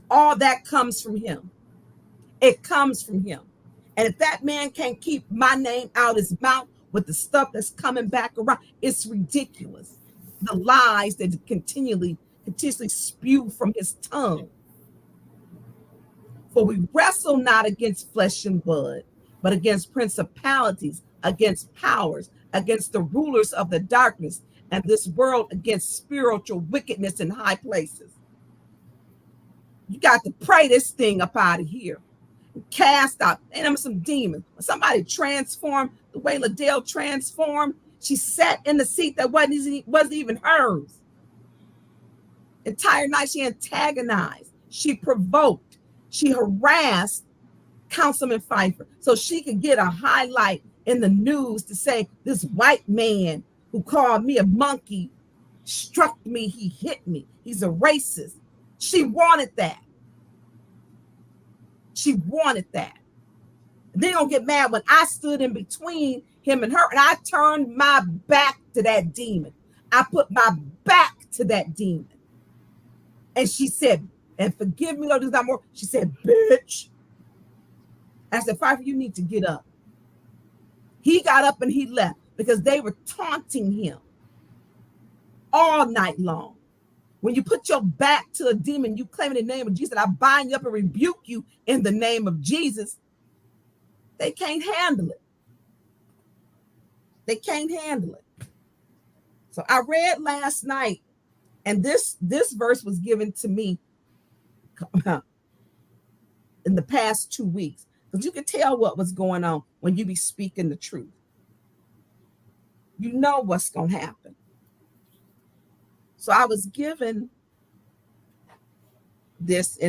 All that comes from him. It comes from him. And if that man can't keep my name out his mouth with the stuff that's coming back around, it's ridiculous. The lies that continually spew from his tongue. For we wrestle not against flesh and blood, but against principalities, against powers, against the rulers of the darkness, and this world against spiritual wickedness in high places. You got to pray this thing up out of here. Cast out, and them some demons. When somebody transformed the way Liddell transformed, she sat in the seat that wasn't even hers. Entire night she antagonized, she provoked, she harassed Councilman Pfeiffer so she could get a highlight in the news to say this white man who called me a monkey struck me, he hit me, he's a racist. She wanted that. She wanted that. They don't get mad when I stood in between him and her and I turned my back to that demon. I put my back to that demon. And she said, and forgive me, Lord, there's not more. She said, bitch. I said, Pfeiffer, you need to get up. He got up and he left because they were taunting him all night long. When you put your back to a demon, you claim in the name of Jesus, I bind you up and rebuke you in the name of Jesus. They can't handle it. They can't handle it. So I read last night, and this verse was given to me in the past 2 weeks, because you can tell what was going on when you be speaking the truth. You know what's going to happen. So I was given this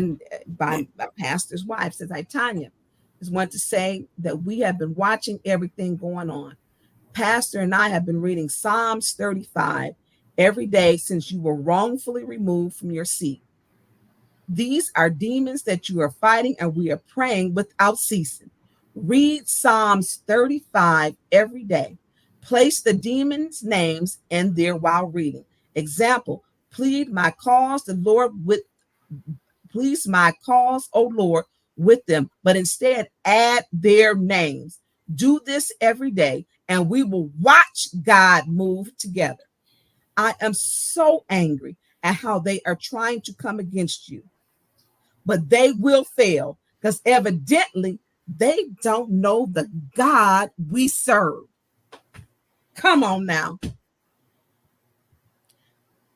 by my pastor's wife, says, I, Tonya, just want to say that we have been watching everything going on. Pastor and I have been reading Psalms 35 every day since you were wrongfully removed from your seat. These are demons that you are fighting, and we are praying without ceasing. Read Psalms 35 every day. Place the demons' names in there while reading. Example, plead my cause, O Lord, with them, but instead add their names. Do this every day, and we will watch God move together. I am so angry at how they are trying to come against you, but they will fail because evidently they don't know the God we serve. Come on now.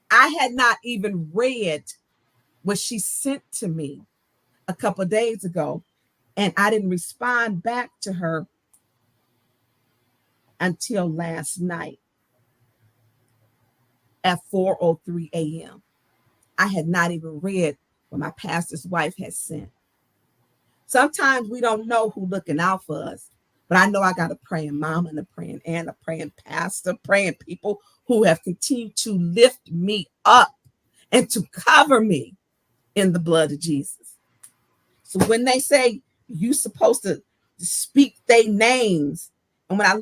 I had not even read what she sent to me a couple of days ago, and I didn't respond back to her until last night at 4:03 a.m. I had not even read what my pastor's wife had sent. Sometimes we don't know who's looking out for us, but I know I got a praying mama and a praying aunt, a praying pastor, praying people who have continued to lift me up and to cover me in the blood of Jesus. So when they say you're supposed to speak their names, and when I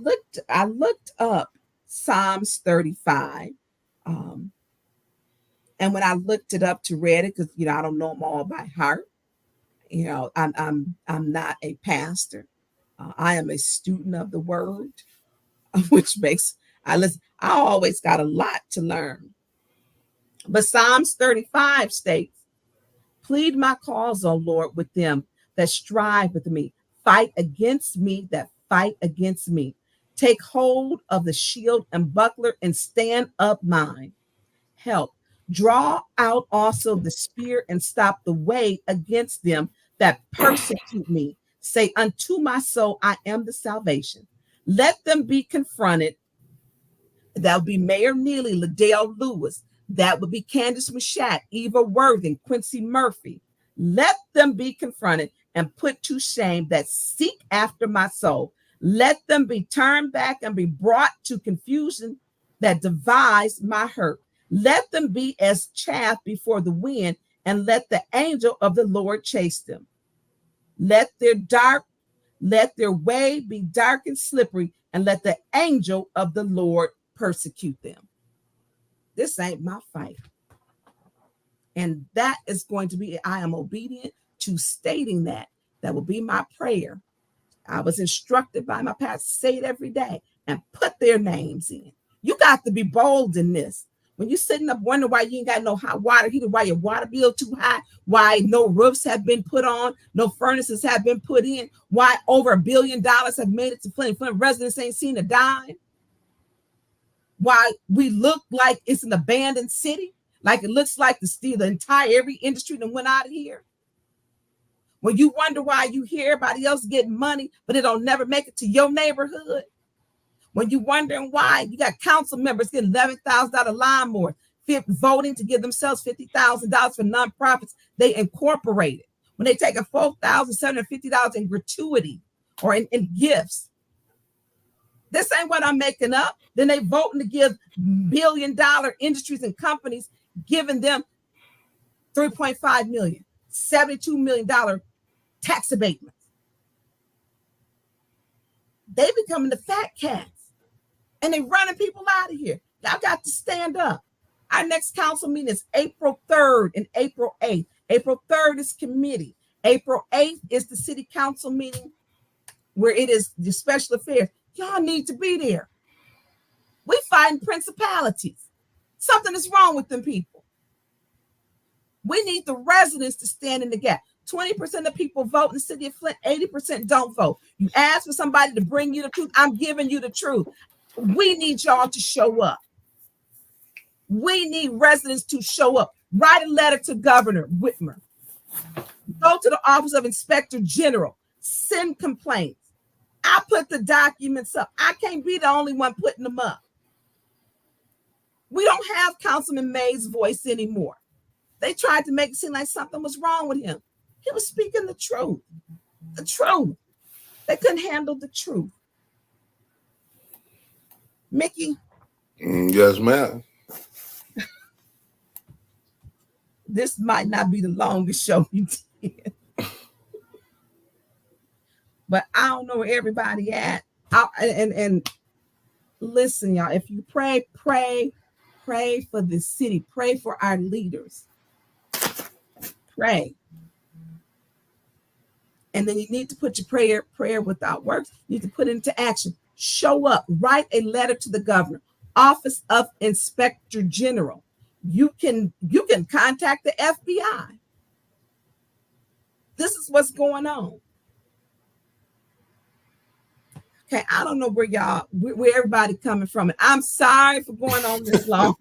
looked up Psalms 35, and when I looked it up to read it, because I don't know them all by heart. I'm not a pastor. I am a student of the word, which makes I always got a lot to learn. But Psalms 35 states, plead my cause, O Lord, with them that strive with me. Fight against me that fight against me. Take hold of the shield and buckler and stand up mine. Help. Draw out also the spear and stop the way against them that persecute me. Say unto my soul, I am the salvation. Let them be confronted. That would be Mayor Neely, Liddell Lewis. That would be Candace Mushat, Eva Worthing, Quincy Murphy. Let them be confronted and put to shame that seek after my soul. Let them be turned back and be brought to confusion that devise my hurt. Let them be as chaff before the wind, and let the angel of the Lord chase them. Let their Let their way be dark and slippery, and let the angel of the Lord persecute them. This ain't my fight. And that is going to be, I am obedient to stating that. That will be my prayer. I was instructed by my pastor, say it every day and put their names in. You got to be bold in this. When you're sitting up wondering why you ain't got no hot water heater, why your water bill too high, why no roofs have been put on, no furnaces have been put in, why over $1 billion have made it to Flint. Flint residents ain't seen a dime. Why we look like it's an abandoned city, like it looks like the entire every industry that went out of here. When you wonder why you hear everybody else getting money, but it'll never make it to your neighborhood. When you wondering why you got council members getting $11,000 lawnmowers, voting to give themselves $50,000 for nonprofits they incorporated. When they take $4,750 in gratuity or in gifts. This ain't what I'm making up. Then they voting to give $1 billion industries and companies, giving them $3.5 million, $72 million tax abatements. They becoming the fat cats. And they running people out of here. Y'all got to stand up. Our next council meeting is April 3rd and April 8th. April 3rd is committee. April 8th is the city council meeting where it is the special affairs. Y'all need to be there. We fighting principalities. Something is wrong with them people. We need the residents to stand in the gap. 20% of people vote in the city of Flint, 80% don't vote. You ask for somebody to bring you the truth. I'm giving you the truth. We need y'all to show up. We need residents to show up. Write a letter to Governor Whitmer. Go to the Office of Inspector General. Send complaints. I put the documents up. I can't be the only one putting them up. We don't have Councilman May's voice anymore. They tried to make it seem like something was wrong with him. He was speaking the truth. The truth. They couldn't handle the truth. Mickey? Yes, ma'am. This might not be the longest show you did. But I don't know where everybody at. And listen, y'all, if you pray for the city. Pray for our leaders. Pray. And then you need to put your prayer without works. You need to put it into action. Show up. Write a letter to the governor. Office of Inspector General. You can contact the FBI. This is what's going on. Okay, I don't know where everybody coming from. And I'm sorry for going on this long.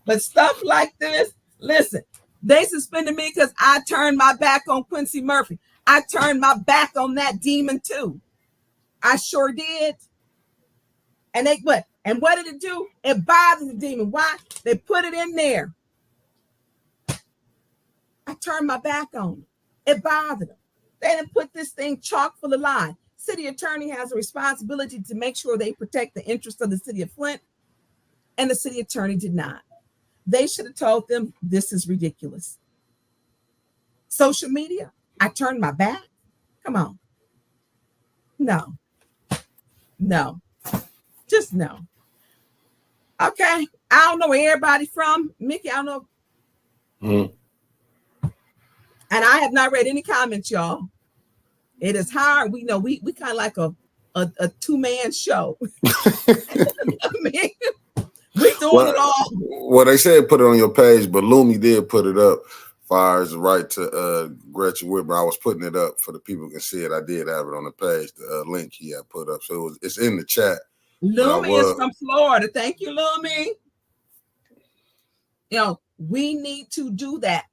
But stuff like this, listen, they suspended me because I turned my back on Quincy Murphy. I turned my back on that demon too. I sure did. And what did it do? It bothered the demon. Why? They put it in there. I turned my back on it. It bothered them. They didn't put this thing chock full of lies. City attorney has a responsibility to make sure they protect the interests of the city of Flint, and the city attorney did not. They should have told them this is ridiculous. Social media, I turned my back. Come on. No. Just no. Okay. I don't know where everybody from. Mickey, I don't know. And I have not read any comments, y'all. It is hard. We know we kind of like a two-man show. I mean, we doing it all. Well, they said put it on your page, but Lumi did put it up. Far as the right to Gretchen Whitmer, I was putting it up for the people who can see it. I did have it on the page, the link he had put up. So it's in the chat. Lumi is from Florida. Thank you, Lumi. You know, we need to do that.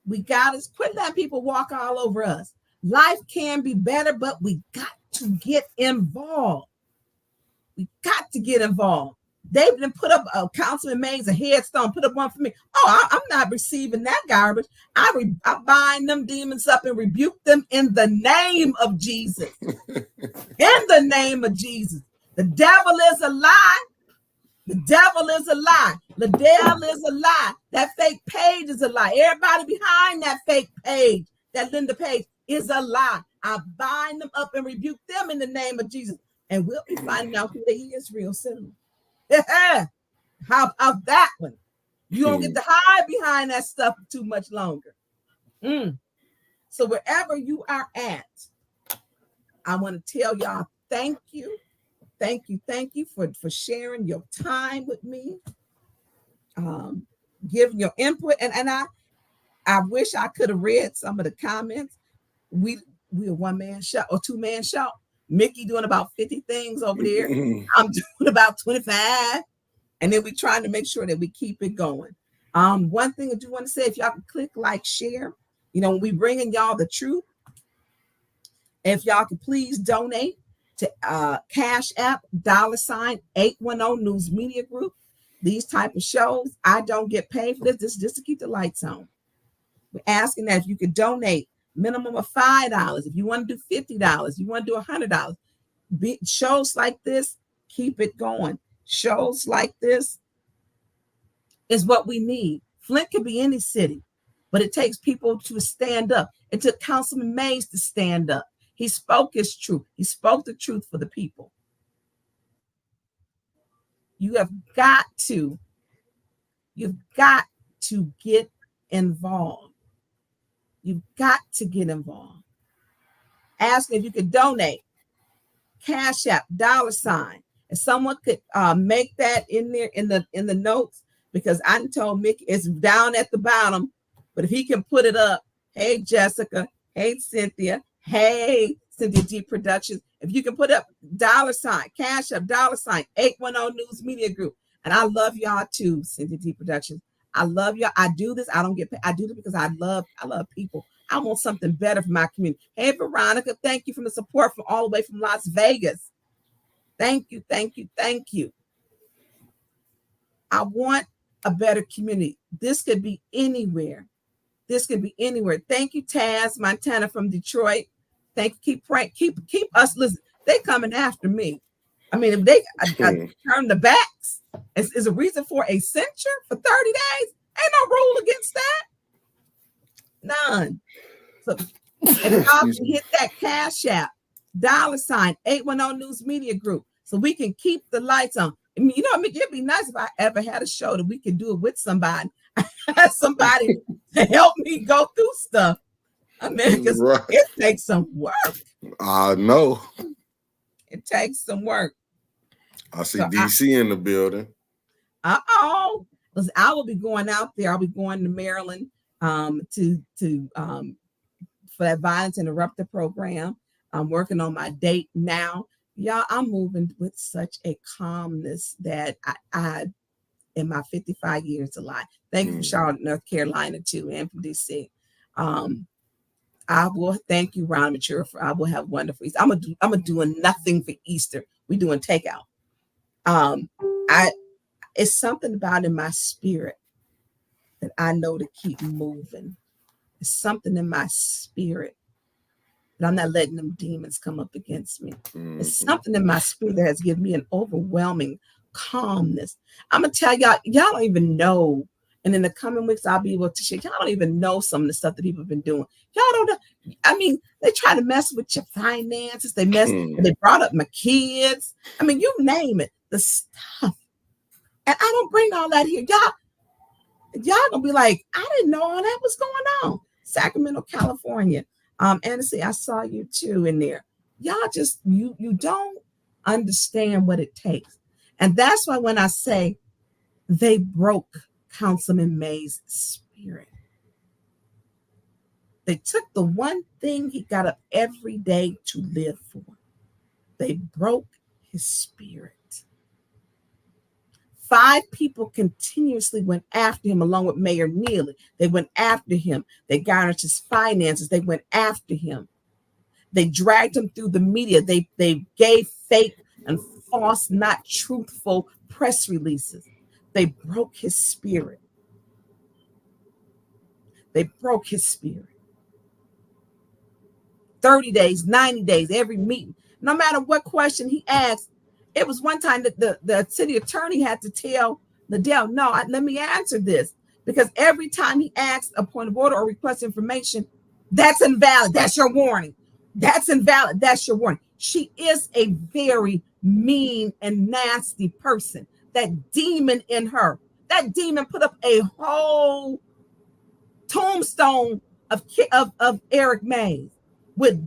We got to quit letting people walk all over us. Life can be better, but we got to get involved. We got to get involved. They've been put up a Councilman Mays, a headstone, put up one for me. Oh, I'm not receiving that garbage. I bind them demons up and rebuke them in the name of Jesus. In the name of Jesus. The devil is a lie. The devil is a lie. Liddell is a lie. That fake page is a lie. Everybody behind that fake page, that Linda page, is a lie. I bind them up and rebuke them in the name of Jesus. And we'll be finding out who they is real soon. How about that one? You don't get to hide behind that stuff too much longer. So wherever you are at, I want to tell y'all thank you. Thank you for sharing your time with me. Giving your input. And I wish I could have read some of the comments. We a one-man show or two-man show. Mickey doing about 50 things over there. I'm doing about 25. And then we're trying to make sure that we keep it going. One thing I do want to say, if y'all can click like, share, when we bringing y'all the truth, if y'all can please donate to Cash App, $810 News Media Group. These type of shows, I don't get paid for this. This is just to keep the lights on. We're asking that if you could donate minimum of $5. If you want to do $50, you want to do $100. Shows like this, keep it going. Shows like this is what we need. Flint could be any city, but it takes people to stand up. It took Councilman Mays to stand up. He spoke his truth. He spoke the truth for the people. You've got to get involved. You've got to get involved. Ask if you could donate. Cash App, $. If someone could make that in there in the notes, because I told Mickey it's down at the bottom, but if he can put it up, hey Jessica, hey Cynthia, hey Cynthia D Productions, if you can put up $, Cash App, $810 News Media Group. And I love y'all too, Cynthia D Productions. I love y'all. I do this. I don't get paid. I do this because I love people. I want something better for my community. Hey, Veronica, thank you for the support from all the way from Las Vegas. Thank you. I want a better community. This could be anywhere. Thank you, Taz Montana from Detroit. Thank you. Keep praying. Keep us listening. They coming after me. I mean, if they turn the backs, is a reason for a censure for 30 days. Ain't no rule against that. None. So if y'all can hit that Cash App, $810 News Media Group, so we can keep the lights on. I mean, it'd be nice if I ever had a show that we could do it with somebody. Somebody to help me go through stuff. I mean, because it takes some work. I know. It takes some work. I see DC in the building. Listen, I will be going out there. I'll be going to Maryland to for that violence interrupter program. I'm working on my date now. Y'all, I'm moving with such a calmness that I in my 55 years of life. Thank you for Charlotte, North Carolina too, and from DC. I will thank you, Ron Mature. I will have wonderful Easter. I'm doing nothing for Easter. We're doing takeout. It's something about in my spirit that I know to keep moving. It's something in my spirit that I'm not letting them demons come up against me. It's something in my spirit that has given me an overwhelming calmness. I'm gonna tell y'all don't even know. And in the coming weeks, I'll be able to share. Y'all don't even know some of the stuff that people have been doing. Y'all don't know. I mean, they try to mess with your finances. They brought up my kids. I mean, you name it, the stuff. And I don't bring all that here. Y'all gonna be like, I didn't know all that was going on. Sacramento, California. Annecy, I saw you too in there. Y'all just, you don't understand what it takes. And that's why when I say they broke Councilman Mays' spirit, they took the one thing he got up every day to live for. They broke his spirit. 5 people continuously went after him, along with Mayor Neely. They went after him. They garnished his finances. They went after him. They dragged him through the media. They gave fake and false, not truthful press releases. They broke his spirit. They broke his spirit. 30 days, 90 days, every meeting. No matter what question he asked, it was one time that the city attorney had to tell Liddell, no, let me answer this. Because every time he asked a point of order or request information, that's invalid. That's your warning. That's invalid. That's your warning. She is a very mean and nasty person. That demon in her. That demon put up a whole tombstone of Eric Mays with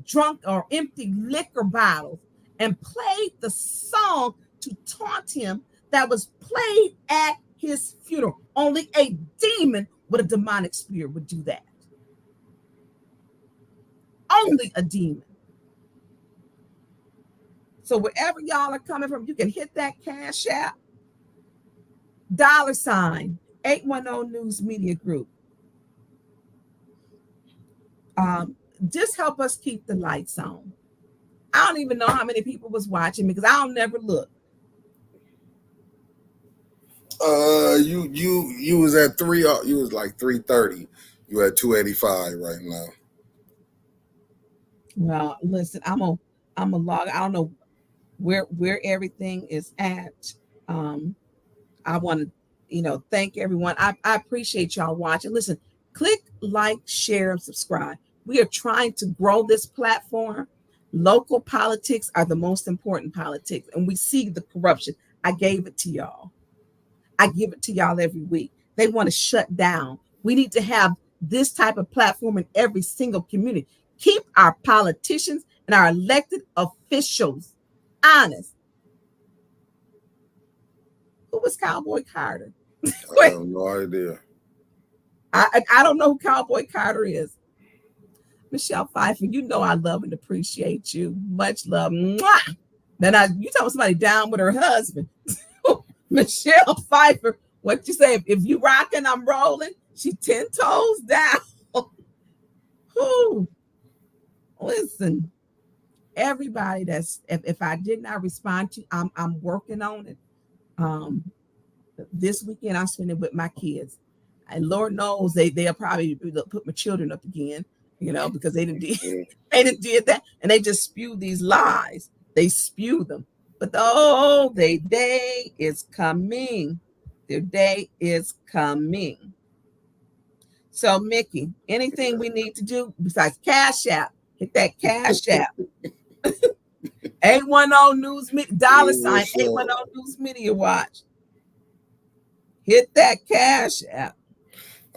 drunk or empty liquor bottles and played the song to taunt him that was played at his funeral. Only a demon with a demonic spirit would do that. Only a demon. So wherever y'all are coming from, you can hit that Cash App, $ 810 News Media Group. Just help us keep the lights on. I don't even know how many people was watching because I don't never look. You was at 3. You was like 330. You at 285 right now. Well, listen, I'm a log. I don't know where everything is at. I want to, thank everyone. I appreciate y'all watching. Listen, click like, share, and subscribe. We are trying to grow this platform. Local politics are the most important politics, and we see the corruption. I gave it to y'all. I give it to y'all every week. They want to shut down. We need to have this type of platform in every single community. Keep our politicians and our elected officials honest. Who was Cowboy Carter? I have no idea. I don't know who Cowboy Carter is. Michelle Pfeiffer, you know I love and appreciate you. Much love. Mwah! Then you talking somebody down with her husband. Michelle Pfeiffer, what you say? If you rocking, I'm rolling. She 10 toes down. Who? Listen, everybody if I did not respond to, I'm working on it. This weekend I spend it with my kids, and Lord knows they'll probably put my children up again, because they didn't did that, and they just spew these lies. They spew them, but their day is coming. Their day is coming. So, Mickey, anything we need to do besides Cash App? Hit that Cash App. 810 News Media, $ 810 News Media Watch. Hit that Cash App.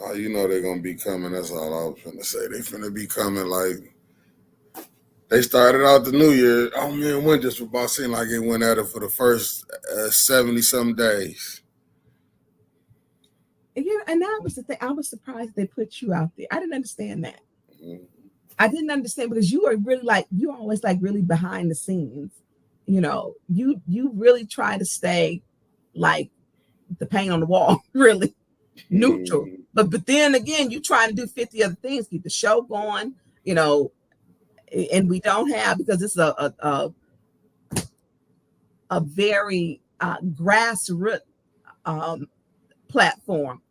Oh, they're gonna be coming. That's all I was finna say. They finna be coming like they started out the new year. Oh man, when just about seemed like it went at it for the first 70-some days. Yeah, and that was the thing. I was surprised they put you out there. I didn't understand that. Mm-hmm. I didn't understand because you are really you always really behind the scenes. You really try to stay like the paint on the wall, really neutral. Mm-hmm. But then again, you trying to do 50 other things, keep the show going, and we don't have, because it's a very grassroots platform.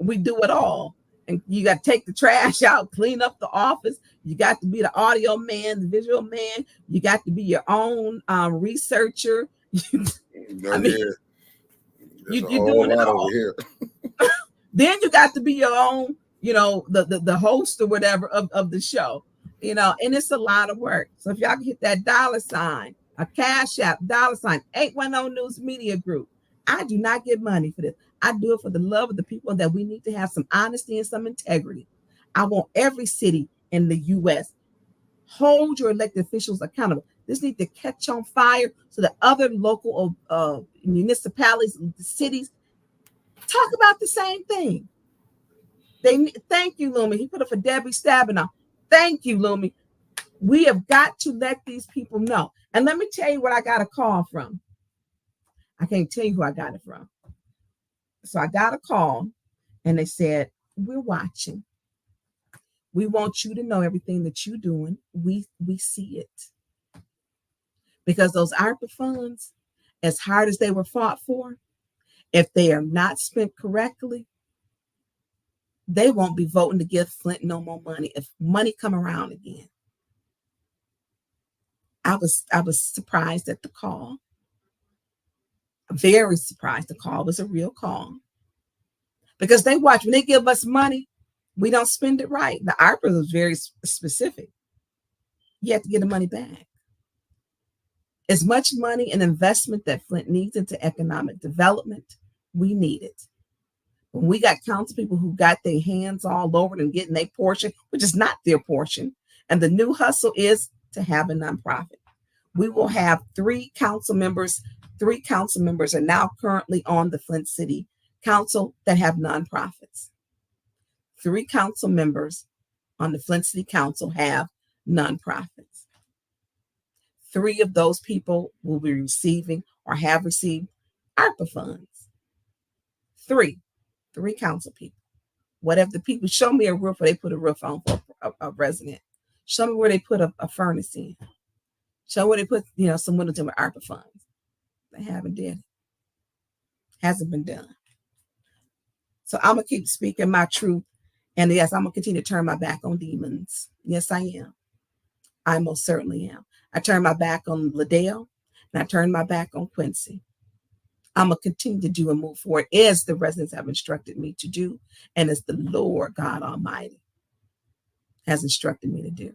We do it all. And you got to take the trash out, clean up the office. You got to be the audio man, the visual man. You got to be your own researcher. You doing it all. Here. Then you got to be your own, the host or whatever of the show, and it's a lot of work. So if y'all can hit that $, a Cash App, $ 810 News Media Group. I do not get money for this. I do it for the love of the people, that we need to have some honesty and some integrity. I want every city in the U.S. hold your elected officials accountable. This needs to catch on fire so that other local municipalities, cities, talk about the same thing. Thank you, Lumi. He put up for Debbie Stabenow. Thank you, Lumi. We have got to let these people know. And let me tell you what I got a call from. I can't tell you who I got it from. So I got a call, and they said, we're watching. We want you to know everything that you're doing. We see it. Because those ARPA funds, as hard as they were fought for, if they are not spent correctly, they won't be voting to give Flint no more money if money come around again. I was surprised at the call. Very surprised. The call was a real call. Because they watch, when they give us money, we don't spend it right. The ARPA was very specific. you have to get the money back. As much money and investment that Flint needs into economic development, we need it. When we got council people who got their hands all over it and getting their portion, which is not their portion, and the new hustle is to have a nonprofit. We will have 3 council members. 3 council members are now currently on the Flint City Council that have nonprofits. 3 council members on the Flint City Council have nonprofits. 3 of those people will be receiving or have received ARPA funds. 3 council people. Whatever the people, show me a roof where they put a roof on for a resident. Show me where they put a furnace in. Show where they put, some windows in with ARPA funds. They haven't did it. Hasn't been done. So I'm going to keep speaking my truth. And yes, I'm going to continue to turn my back on demons. Yes, I am. I most certainly am. I turned my back on Liddell, and I turned my back on Quincy. I'm going to continue to do and move forward as the residents have instructed me to do, and as the Lord God Almighty has instructed me to do.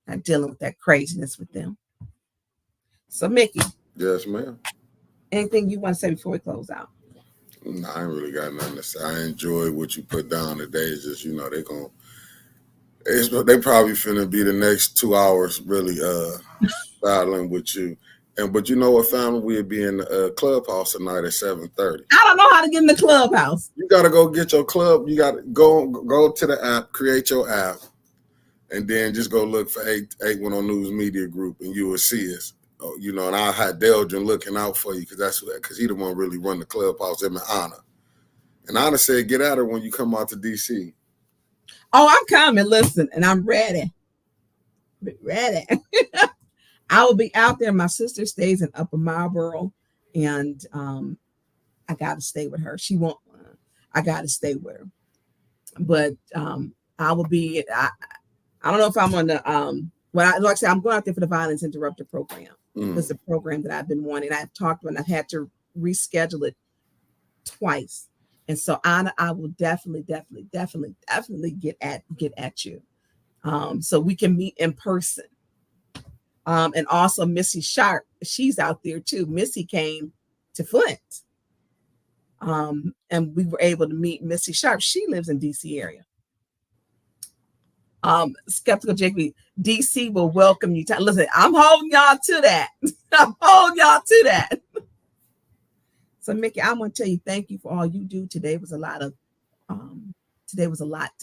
I'm dealing with that craziness with them. So, Mickey. Yes, ma'am. Anything you want to say before we close out? No, I ain't really got nothing to say. I enjoy what you put down today. It's just, they probably finna be the next 2 hours really battling with you. But you know what, family? We'll be in the clubhouse tonight at 7:30. I don't know how to get in the clubhouse. You gotta go get your club. You gotta go to the app, create your app, and then just go look for 810 News Media Group, and you will see us. And I had Deldrin looking out for you because he the one really run the clubhouse. Him and Anna. And Anna said, get at her when you come out to DC. Oh, I'm coming. Listen, and I'm ready. Ready. I will be out there. My sister stays in Upper Marlboro, and I got to stay with her. She won't. I got to stay with her. But I will be. I don't know if I'm on the. Like I said, I'm going out there for the Violence Interrupter program. It's a program that I've been wanting. I've talked to, and I've had to reschedule it twice. And so, Anna, I will definitely get at you, so we can meet in person. And also Missy Sharp, she's out there too. Missy came to Flint, and we were able to meet Missy Sharp. She lives in DC area. Skeptical JP, DC will welcome you. Listen, I'm holding y'all to that. I'm holding y'all to that. So Mickey, I want to tell you thank you for all you do. Today was a lot to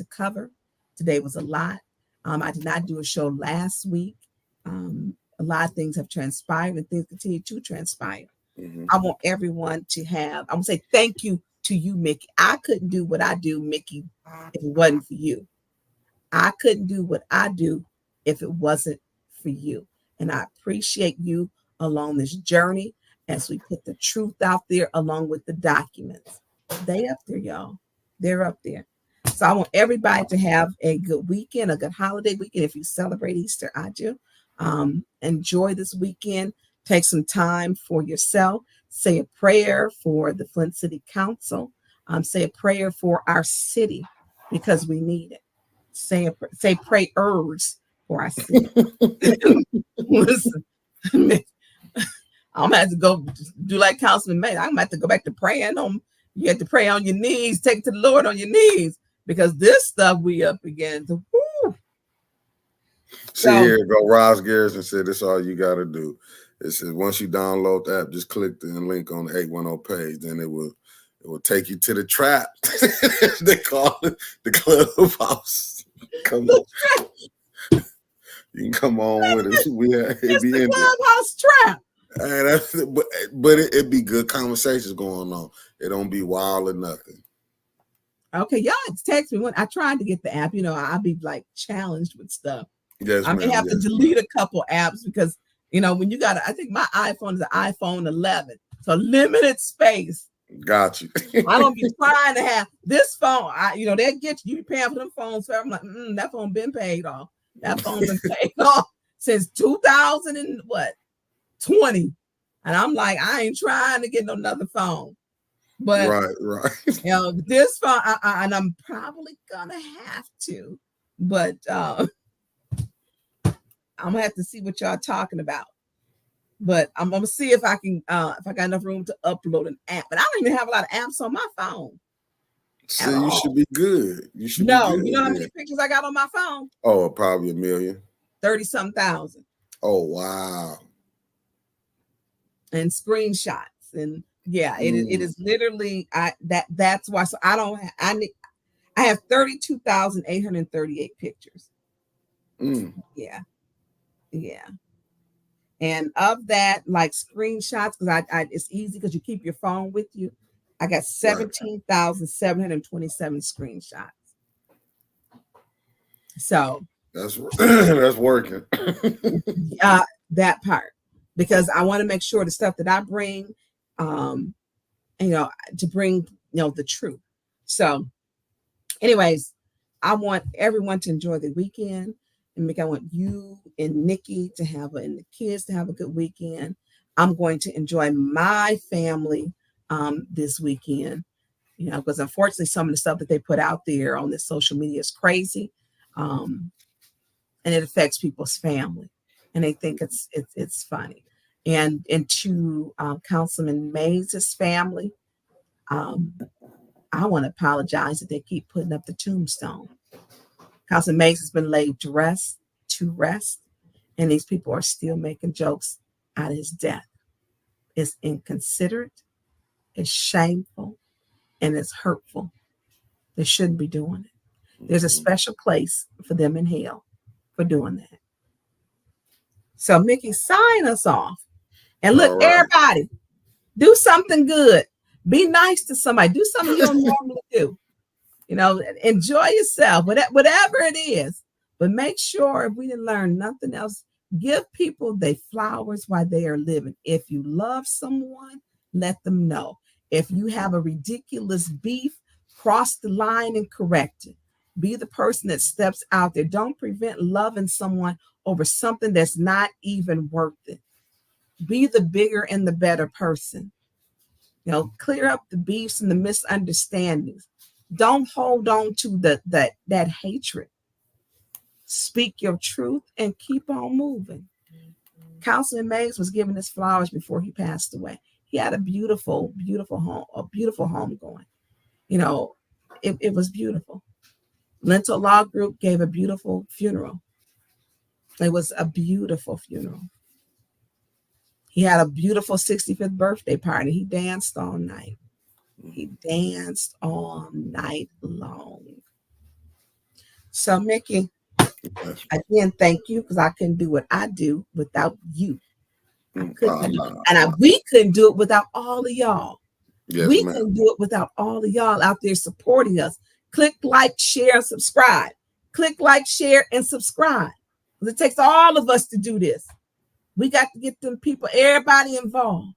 cover. Today was a lot. I did not do a show last week. A lot of things have transpired and things continue to transpire. Mm-hmm. I want everyone to have, I want to say thank you to you, Mickey. I couldn't do what I do, Mickey, if it wasn't for you. I couldn't do what I do if it wasn't for you. And I appreciate you along this journey as we put the truth out there along with the documents. They up there, y'all. They're up there. So I want everybody to have a good weekend, a good holiday weekend. If you celebrate Easter, I do. Enjoy this weekend. Take some time for yourself. Say a prayer for the Flint City Council. Say a prayer for our city because we need it. Say prayers for our city. Listen, I'm gonna have to go do like Councilman May. I'm gonna have to go back to praying on. You have to pray on your knees. Take it to the Lord on your knees because this stuff we up against. Woo. See here, go Ross Garrison said this all you got to do. It says once you download the app, just click the link on the 810 page, then it will take you to the trap. They call it the clubhouse. Come on. You can come on with us. It's the clubhouse trap. But it'd be good conversations going on. It don't be wild or nothing. Okay, y'all text me when I tried to get the app. I'll be like challenged with stuff. Yes, I may have to delete a couple apps because when you got I think my iPhone is an iPhone 11, so limited space. Got you. I don't be trying to have this phone. They'll get you. You paying for them phones. So I'm like, that phone been paid off. That phone been paid off since 2020, and I'm like, I ain't trying to get another phone. But right. This phone, and I'm probably gonna have to. But I'm gonna have to see what y'all talking about. But I'm gonna see if I can if I got enough room to upload an app. But I don't even have a lot of apps on my phone. See, you should be good. You should be No, good. you know how many pictures I got on my phone? Oh, probably 1 million. 30-some thousand. Oh, wow. And screenshots. And yeah, it is literally that's why. So I have 32,838 pictures. Yeah. And of that, like screenshots, because I it's easy because you keep your phone with you. I got 17,727 screenshots. So that's working. That part, because I want to make sure the stuff that I bring, to bring, the truth. So anyways, I want everyone to enjoy the weekend. And I want you and Nikki to and the kids to have a good weekend. I'm going to enjoy my family this weekend, because unfortunately some of the stuff that they put out there on this social media is crazy. And it affects people's family. And they think it's funny. And to Councilman Mays' family, I want to apologize that they keep putting up the tombstone. Councilman Mays has been laid to rest, and these people are still making jokes out of his death. It's inconsiderate, it's shameful, and it's hurtful. They shouldn't be doing it. There's a special place for them in hell for doing that. So Mickey, sign us off. And look, everybody, do something good. Be nice to somebody. Do something you don't normally do. Enjoy yourself, whatever it is. But make sure, if we didn't learn nothing else, give people their flowers while they are living. If you love someone, let them know. If you have a ridiculous beef, cross the line and correct it. Be the person that steps out there. Don't prevent loving someone over something that's not even worth it. Be the bigger and the better person. Clear up the beefs and the misunderstandings. Don't hold on to that hatred. Speak your truth and keep on moving. Councilman Mays was giving his flowers before he passed away. He had a beautiful, beautiful home going. It was beautiful. Lentil Law Group gave a beautiful funeral. It was a beautiful funeral. He had a beautiful 65th birthday party. He danced all night. He danced all night long. So, Mickey, again, thank you, because I couldn't do what I do without you. We couldn't do it without all of y'all. Yes, we couldn't do it without all of y'all out there supporting us. Click like, share, and subscribe. Click like, share, and subscribe. Because it takes all of us to do this. We got to get them people, everybody involved.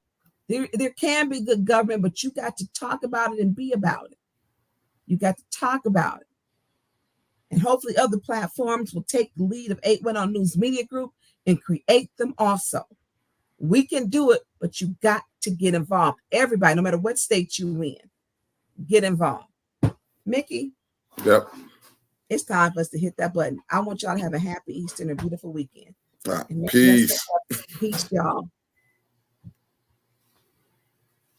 There can be good government, but you got to talk about it and be about it. You got to talk about it. And hopefully other platforms will take the lead of 810 News Media Group and create them also. We can do it, but you got to get involved. Everybody, no matter what state you in, get involved. Mickey? Yep. It's time for us to hit that button. I want y'all to have a happy Easter and a beautiful weekend. Peace. Peace, y'all.